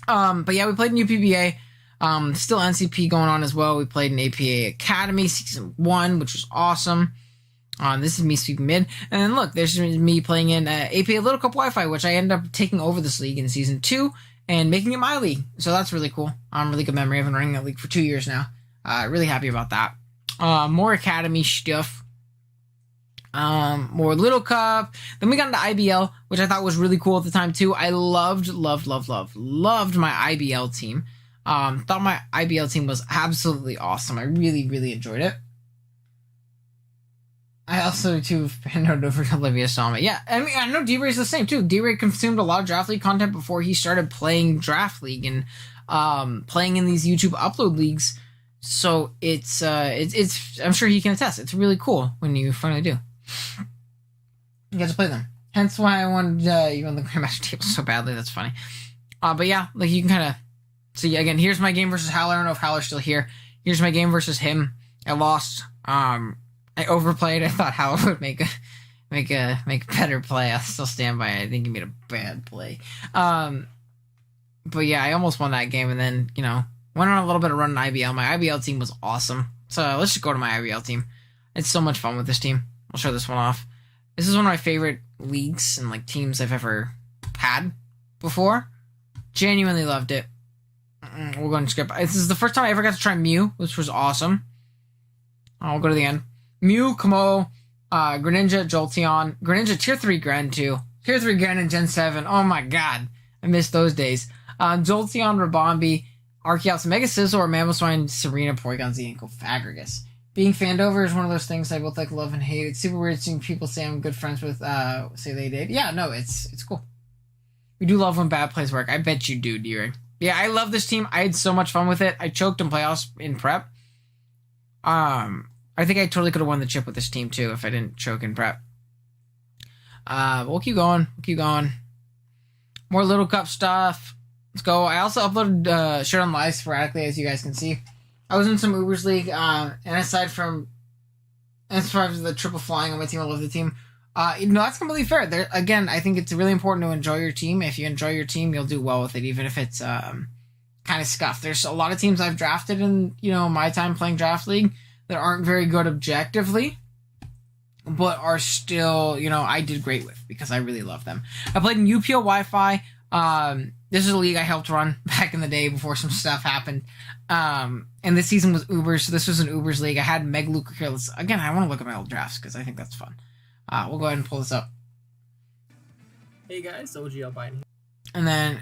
But yeah, we played in UPBA. Still NCP going on as well. We played in APA Academy Season 1, which was awesome. This is me speaking mid. And then look, there's me playing in APA Little Cup Wi-Fi, which I ended up taking over this league in Season 2. And making it my league. So that's really cool. Really good memory. I've been running that league for 2 years now. Really happy about that. More Academy stuff. More Little Cup. Then we got into IBL, which I thought was really cool at the time too. I loved my IBL team. Thought my IBL team was absolutely awesome. I really, really enjoyed it. I also, too, fanned over to Olivia Salma. Yeah, I mean, I know D-Ray's the same, too. D-Ray consumed a lot of Draft League content before he started playing Draft League and playing in these YouTube upload leagues. So it's I'm sure he can attest. It's really cool when you finally do. You get to play them. Hence why I wanted you on the Grandmaster table so badly. That's funny. But yeah, like you can kind of see, again, here's my game versus Howler. I don't know if Howler's still here. Here's my game versus him. I lost. I overplayed. I thought Howard would make a better play. I'll still stand by it. I think he made a bad play. But yeah, I almost won that game, and then went on a little bit of run in IBL. My IBL team was awesome. So let's just go to my IBL team. It's so much fun with this team. I'll show this one off. This is one of my favorite leagues and like teams I've ever had before. Genuinely loved it. We're going to skip. This is the first time I ever got to try Mew, which was awesome. I'll go to the end. Mew, Kamo, Greninja, Jolteon. Greninja Tier 3 Gren, too. Tier 3 Gren in Gen 7. Oh my god. I miss those days. Jolteon, Rabombi, Arceus, Mega Scizor, Mamoswine, Serena, Porygon Z, and Cofagrigus. Being fanned over is one of those things I both like love and hate. It's super weird seeing people say I'm good friends with, say they did. Yeah, no, it's cool. We do love when bad plays work. I bet you do, D-Ray. Yeah, I love this team. I had so much fun with it. I choked in playoffs in prep. I think I totally could have won the chip with this team, too, if I didn't choke in prep. We'll keep going. More Little Cup stuff. Let's go. I also uploaded Showdown Live sporadically, as you guys can see. I was in some Ubers League, and aside from the triple flying on my team, I love the team. That's completely fair. Again, I think it's really important to enjoy your team. If you enjoy your team, you'll do well with it, even if it's kind of scuffed. There's a lot of teams I've drafted in, my time playing Draft League that aren't very good objectively, but are still, I did great with because I really love them. I played in UPL Wi-Fi. This is a league I helped run back in the day before some stuff happened. And this season was Ubers, so this was an Ubers league. I had Megluker here. Again, I want to look at my old drafts because I think that's fun. We'll go ahead and pull this up. Hey guys, OG Albine. And then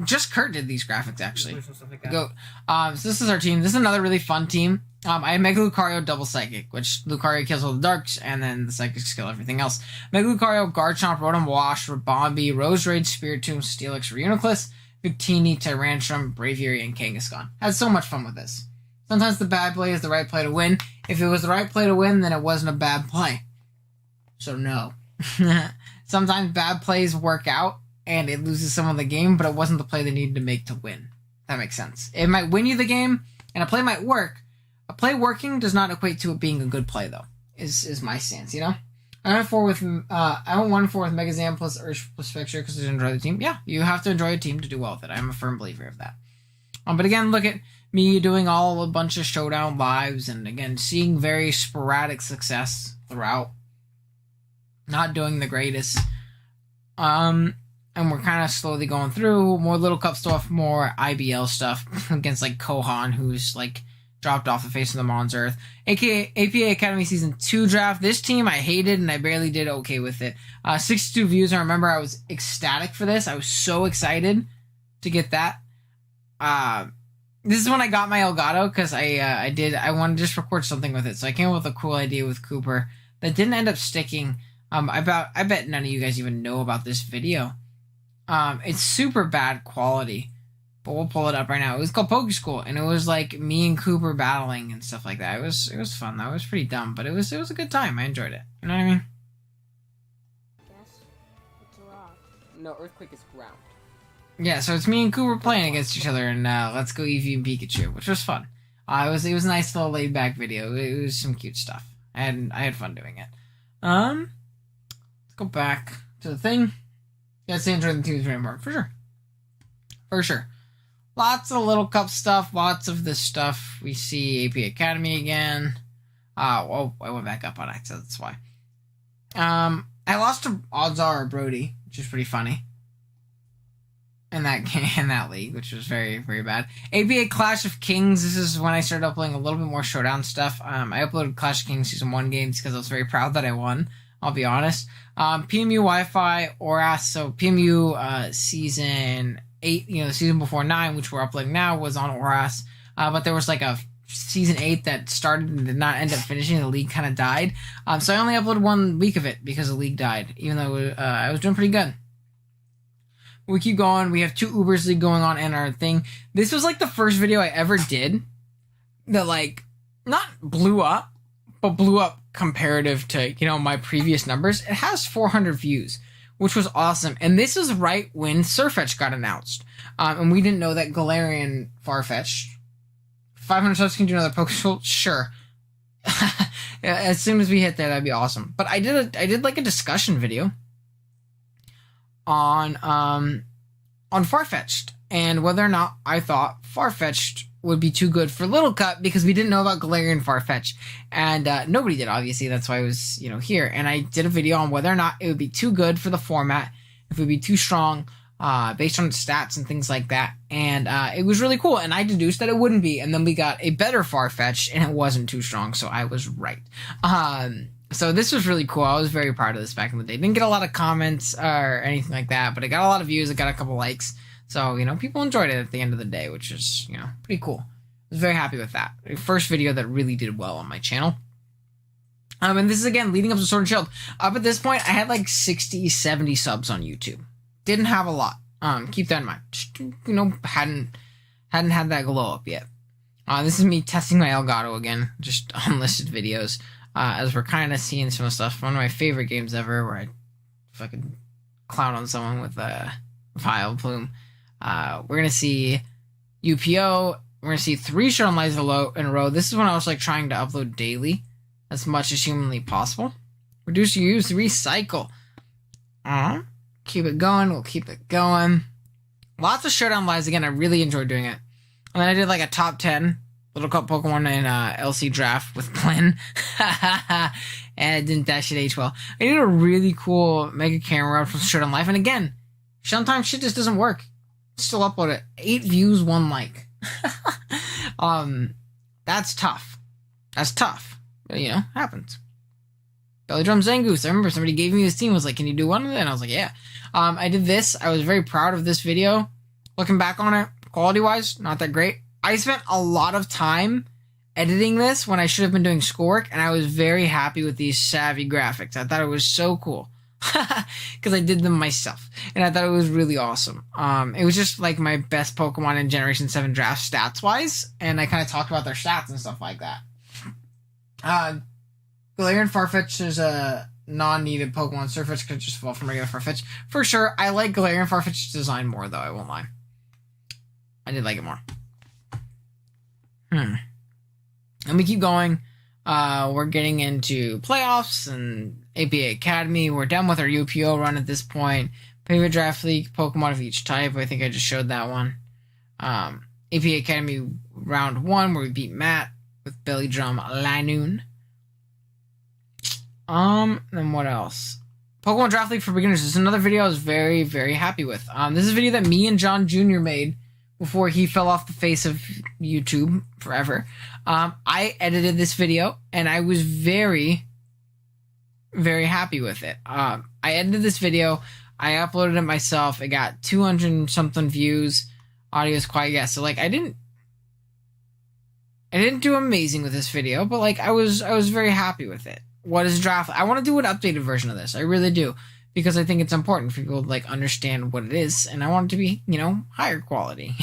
just Kurt did these graphics actually. Like that. So this is our team. This is another really fun team. I have Mega Lucario Double Psychic, which Lucario kills all the darks, and then the Psychics kill everything else. Mega Lucario, Garchomp, Rotom Wash, Rabombi, Roserade, Spiritomb, Steelix, Reuniclus, Victini, Tyrantrum, Braviary, and Kangaskhan. Had so much fun with this. Sometimes the bad play is the right play to win. If it was the right play to win, then it wasn't a bad play. So no. Sometimes bad plays work out, and it loses someone the game, but it wasn't the play they needed to make to win. That makes sense. It might win you the game, and a play might work. A play working does not equate to it being a good play, though. Is my stance, you know. I went 1-4 with Megazam plus Ursh plus Fixture because I enjoy the team. Yeah, you have to enjoy a team to do well with it. I'm a firm believer of that. But again, look at me doing a bunch of Showdown lives, and again, seeing very sporadic success throughout. Not doing the greatest. And we're kind of slowly going through more Little Cup stuff, more IBL stuff against like Kohan, who's like dropped off the face of the Mons Earth. AKA APA Academy Season 2 draft. This team I hated, and I barely did okay with it. 62 views. I remember I was ecstatic for this. I was so excited to get that. This is when I got my Elgato, because I wanted to just record something with it. So I came up with a cool idea with Cooper that didn't end up sticking. I bet none of you guys even know about this video. It's super bad quality, but we'll pull it up right now. It was called Poke School, and it was like me and Cooper battling and stuff like that. It was fun. That was pretty dumb, but it was a good time. I enjoyed it. You know what I mean? Yes. It's a rock. No, Earthquake is ground. Yeah, so it's me and Cooper playing against each other, and let's go Eevee and Pikachu, which was fun. It was a nice little laid back video. It was some cute stuff, and I had fun doing it. Let's go back to the thing. Yeah, stay enjoying the teams very more, for sure. For sure. Lots of Little Cup stuff, lots of this stuff. We see AP Academy again. I went back up on accident, that's why. I lost to Oddsar or Brody, which is pretty funny. In that league, which was very, very bad. APA Clash of Kings. This is when I started uploading a little bit more Showdown stuff. I uploaded Clash of Kings Season 1 games because I was very proud that I won. I'll be honest. PMU Wi-Fi, ORAS. So PMU Season 8, the season before 9, which we're uploading now, was on ORAS. But there was like a Season 8 that started and did not end up finishing. The league kind of died. So I only uploaded 1 week of it because the league died, even though I was doing pretty good. We keep going. We have 2 Ubers League going on and our thing. This was like the first video I ever did that like not blew up, but blew up comparative to, my previous numbers. It has 400 views, which was awesome. And this is right when Surfetch got announced. And we didn't know that Galarian Farfetch'd. 500 subs can do another Pokemon? Sure. As soon as we hit there, that'd be awesome. But I did like a discussion video on Farfetch'd and whether or not I thought Farfetch'd would be too good for Little Cup because we didn't know about Galarian Farfetch, and nobody did, obviously. That's why I was here, and I did a video on whether or not it would be too good for the format, if it would be too strong based on its stats and things like that, and it was really cool, and I deduced that it wouldn't be, and then we got a better Farfetch and it wasn't too strong, so I was right. So this was really cool. I was very proud of this back in the day. Didn't get a lot of comments or anything like that, but it got a lot of views. It got a couple likes. So, people enjoyed it at the end of the day, which is, pretty cool. I was very happy with that. First video that really did well on my channel. And this is, again, leading up to Sword and Shield. Up at this point, I had like 60, 70 subs on YouTube. Didn't have a lot. Keep that in mind. Just, hadn't had that glow up yet. This is me testing my Elgato again. Just unlisted videos. As we're kind of seeing some stuff. One of my favorite games ever, where I fucking clown on someone with a Vile Plume. We're going to see UPO. We're going to see 3 Showdown Lives in a row. This is when I was like trying to upload daily as much as humanly possible. Reduce your use, recycle. Keep it going. We'll keep it going. Lots of Showdown Lives. Again, I really enjoyed doing it. And then I did like a top 10 Little Cup Pokemon in LC draft with Glenn. And I didn't dash it age well. I did a really cool Mega Camera from Showdown Life. And again, sometimes shit just doesn't work. Still upload it. 8 views, 1 like. That's tough. That's tough. But, happens. Belly Drum Zangoose. I remember somebody gave me this team, was like, can you do one of it? And I was like, yeah. I did this. I was very proud of this video. Looking back on it, quality-wise, not that great. I spent a lot of time editing this when I should have been doing schoolwork, and I was very happy with these savvy graphics. I thought it was so cool because I did them myself, and I thought it was really awesome. It was just like my best Pokemon in Generation 7 draft stats-wise, and I kind of talked about their stats and stuff like that. Galarian Farfetch is non-needed Pokemon Surfetch could just fall from regular Farfetch. For sure, I like Galarian Farfetch's design more, though, I won't lie. I did like it more. And we keep going. We're getting into playoffs and APA Academy. We're done with our UPO run at this point. Favorite Draft League, Pokemon of each type. I think I just showed that one. APA Academy round 1, where we beat Matt with Belly Drum Lanoon. Then what else? Pokemon Draft League for Beginners. This is another video I was very, very happy with. This is a video that me and John Jr. made before he fell off the face of YouTube forever. I edited this video, and I was very, very happy with it. I edited this video. I uploaded it myself. It got 200 something views. Audio is quiet. Yeah, so like I didn't do amazing with this video, but like I was very happy with it. What is draft? I want to do an updated version of this. I really do, because I think it's important for people to like understand what it is, and I want it to be, you know, higher quality.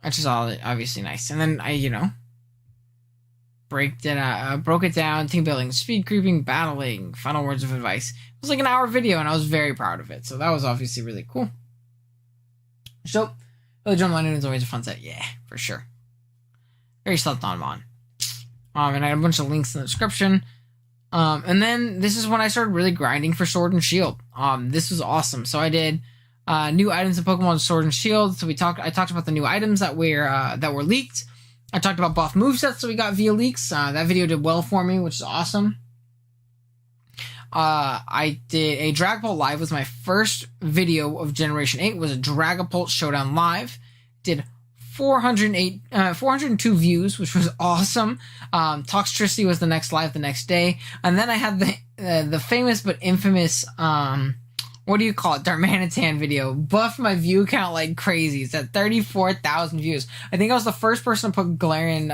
Which is all obviously nice. And then I, broke it down: team building, speed creeping, battling, final words of advice. It was like an hour video, and I was very proud of it. So that was obviously really cool. So, the Drum Line is always a fun set. Yeah, for sure. Very slept on Mon. And I had a bunch of links in the description. And then this is when I started really grinding for Sword and Shield. This was awesome. So I did new items in Pokemon Sword and Shield. So I talked about the new items that were leaked. I talked about buff movesets that we got via leaks. That video did well for me, which is awesome. I did a Dragapult Live. Was my first video of Generation 8. It was a Dragapult Showdown Live. Did 402 views, which was awesome. Toxtricity was the next live the next day. And then I had the famous but infamous, what do you call it, Darmanitan video. Buffed my view count like crazy. It's at 34,000 views. I think I was the first person to put Galarian,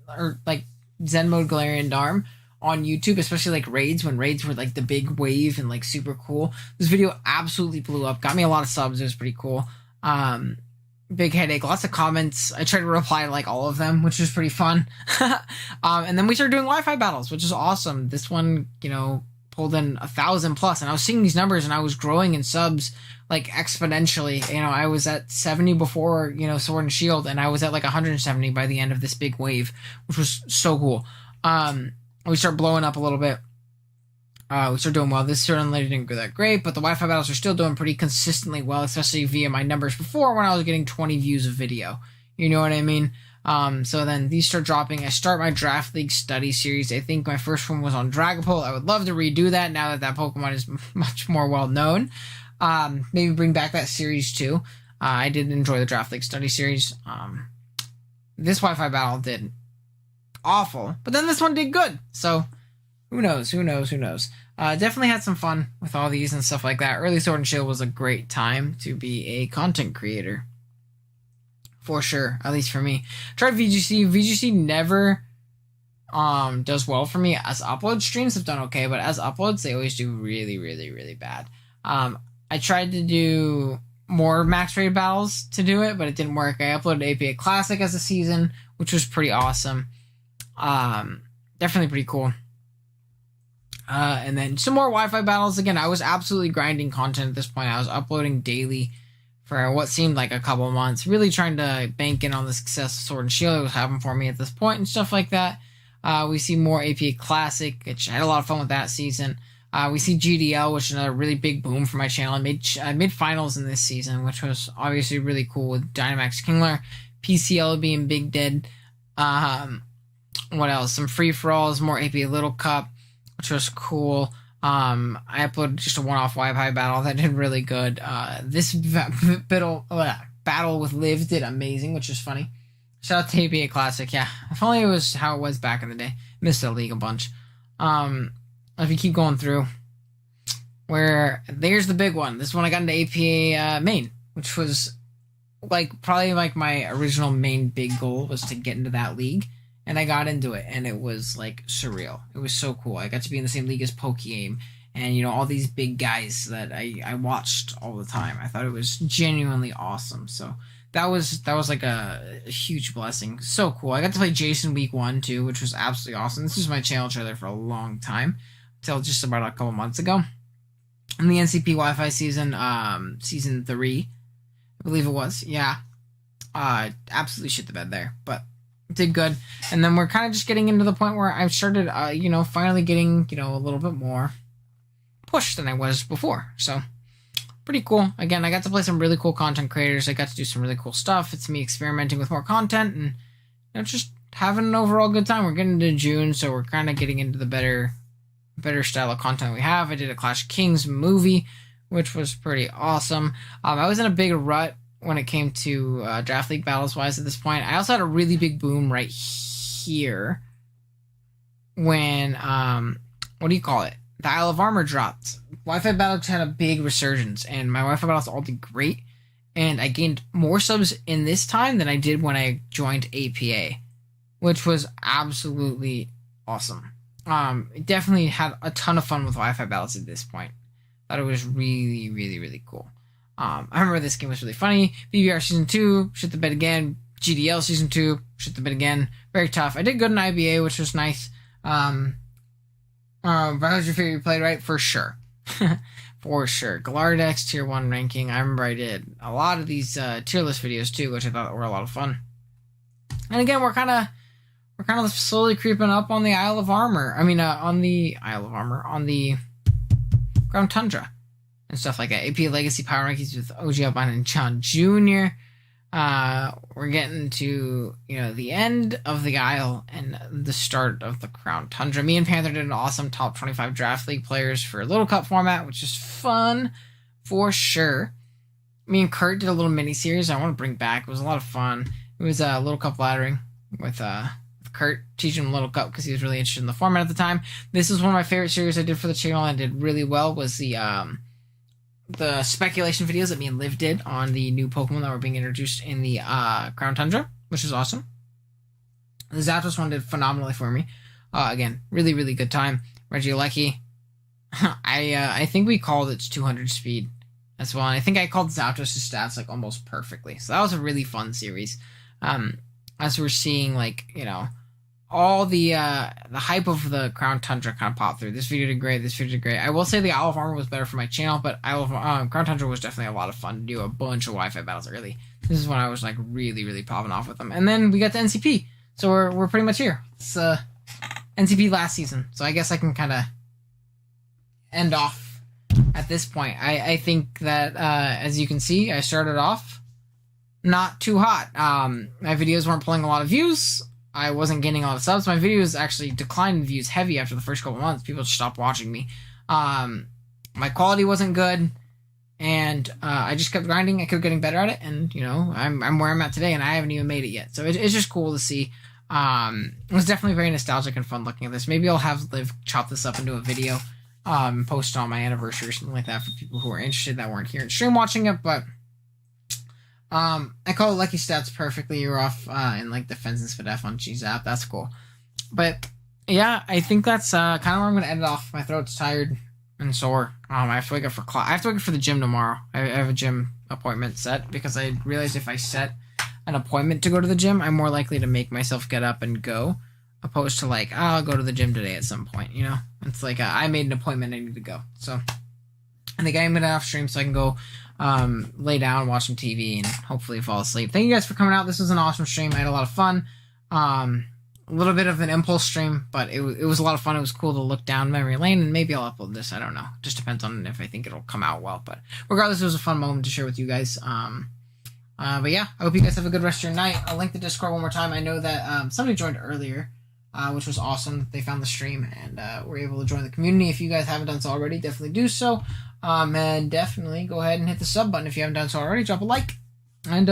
or like Zen Mode Galarian Darm on YouTube, especially like raids, when raids were like the big wave and like super cool. This video absolutely blew up. Got me a lot of subs. It was pretty cool. Big headache, lots of comments. I tried to reply to like all of them, which was pretty fun. And then we started doing Wi-Fi battles, which is awesome. This one, pulled in 1,000 plus, and I was seeing these numbers, and I was growing in subs like exponentially. I was at 70 before, Sword and Shield, and I was at like 170 by the end of this big wave, which was so cool. We started blowing up a little bit. We started doing well. This certainly didn't go that great, but the Wi-Fi battles are still doing pretty consistently well, especially via my numbers before, when I was getting 20 views of video. You know what I mean? So then these start dropping. I start my Draft League study series. I think my first one was on Dragapult. I would love to redo that now that Pokemon is much more well known. Maybe bring back that series too. I did enjoy the Draft League study series. This Wi-Fi battle did awful, but then this one did good. So who knows? Definitely had some fun with all these and stuff like that. Early Sword and Shield was a great time to be a content creator. For sure, at least for me. Tried VGC. VGC never does well for me. As upload streams have done okay, but as uploads, they always do really, really, really bad. I tried to do more max rated battles to do it, but it didn't work. I uploaded APA Classic as a season, which was pretty awesome. Definitely pretty cool. And then some more Wi-Fi battles. Again, I was absolutely grinding content at this point. I was uploading daily for what seemed like a couple months, really trying to bank in on the success of Sword and Shield. It was happening for me at this point and stuff like that. We see more APA Classic, which I had a lot of fun with that season. We see GDL, which is another really big boom for my channel. I made finals in this season, which was obviously really cool, with Dynamax Kingler, PCL being Big Dead. What else? Some free-for-alls, more APA Little Cup, which was cool. I uploaded just a one-off Wi-Fi battle that did really good. This battle with Liv did amazing, which is funny. Shout out to APA Classic. Yeah, if only it was how it was back in the day. Missed the league a bunch. If you keep going through, there's the big one. This one I got into APA main, which was probably my original main big goal was to get into that league. And I got into it, and it was surreal. It was so cool. I got to be in the same league as Pokeaim, and all these big guys that I watched all the time. I thought it was genuinely awesome. So that was a huge blessing. So cool. I got to play Jason week 1 too, which was absolutely awesome. This is my channel trailer for a long time. till just about a couple months ago. In the NCP Wi-Fi season, season 3, I believe it was. Yeah. Absolutely shit the bed there, but did good. And then we're kind of just getting into the point where I started, finally getting, a little bit more push than I was before. So pretty cool. Again, I got to play some really cool content creators. I got to do some really cool stuff. It's me experimenting with more content and just having an overall good time. We're getting into June, so we're kind of getting into the better style of content we have. I did a Clash of Kings movie, which was pretty awesome. I was in a big rut when it came to Draft League battles wise at this point. I also had a really big boom right here when the Isle of Armor dropped. Wi-Fi battles had a big resurgence, and my Wi-Fi battles all did great. And I gained more subs in this time than I did when I joined APA, which was absolutely awesome. Definitely had a ton of fun with Wi-Fi battles at this point. Thought it was really, really, really cool. I remember this game was really funny. BBR Season 2, shit the bed again. GDL Season 2, shit the bed again. Very tough. I did good in IBA, which was nice. But was your favorite you played, right? For sure. For sure. Galardex Tier 1 ranking. I remember I did a lot of these tier list videos too, which I thought were a lot of fun. And again, we're kind of slowly creeping up on the Isle of Armor. On the Isle of Armor, on the Ground Tundra and stuff like that. AP Legacy Power Rankings with OG Albine and John Jr. We're getting to, the end of the Isle and the start of the Crown Tundra. Me and Panther did an awesome top 25 Draft League players for a Little Cup format, which is fun for sure. Me and Kurt did a little mini series I want to bring back. It was a lot of fun. It was a Little Cup laddering with Kurt, teaching him Little Cup because he was really interested in the format at the time. This is one of my favorite series I did for the channel and did really well, was the speculation videos that me and Liv did on the new Pokemon that were being introduced in the Crown Tundra, which is awesome. The Zapdos one did phenomenally for me. Again, really, really good time. Regieleki, I think we called its 200 speed as well, and I think I called Zapdos' stats like almost perfectly. So that was a really fun series. As we're seeing, all the hype of the Crown Tundra kind of popped through. This video did great. I will say the Isle of Armor was better for my channel, but Crown Tundra was definitely a lot of fun to do a bunch of Wi-Fi battles early. This is when I was really, really popping off with them. And then we got the NCP, so we're pretty much here. It's NCP last season, so I guess I can kind of end off at this point. I think that as you can see, I started off not too hot. My videos weren't pulling a lot of views. I wasn't gaining a lot of subs. My videos actually declined in views heavy after the first couple months. People just stopped watching me. My quality wasn't good, and I just kept grinding. I kept getting better at it, and I'm where I'm at today, and I haven't even made it yet. So it's just cool to see. It was definitely very nostalgic and fun looking at this. Maybe I'll have Liv chop this up into a video, post it on my anniversary or something like that for people who are interested that weren't here in stream watching it, but I call it Lucky Stats perfectly. You're off in Defense and SPDF on GZAP. That's cool. But yeah, I think that's kind of where I'm going to end it off. My throat's tired and sore. I have to wake up for class. I have to wake up for the gym tomorrow. I have a gym appointment set because I realized if I set an appointment to go to the gym, I'm more likely to make myself get up and go, opposed to I'll go to the gym today at some point. It's I made an appointment. I need to go. So I think I'm going to off stream so I can go lay down, watch some TV, and hopefully fall asleep. Thank you guys for coming out. This was an awesome stream. I had a lot of fun. A little bit of an impulse stream, but it was a lot of fun. It was cool to look down memory lane, and maybe I'll upload this. I don't know. Just depends on if I think it'll come out well. But regardless, it was a fun moment to share with you guys. But yeah, I hope you guys have a good rest of your night. I'll link the Discord one more time. I know that somebody joined earlier, which was awesome. They found the stream and were able to join the community. If you guys haven't done so already, definitely do so. And definitely go ahead and hit the sub button if you haven't done so already. Drop a like. And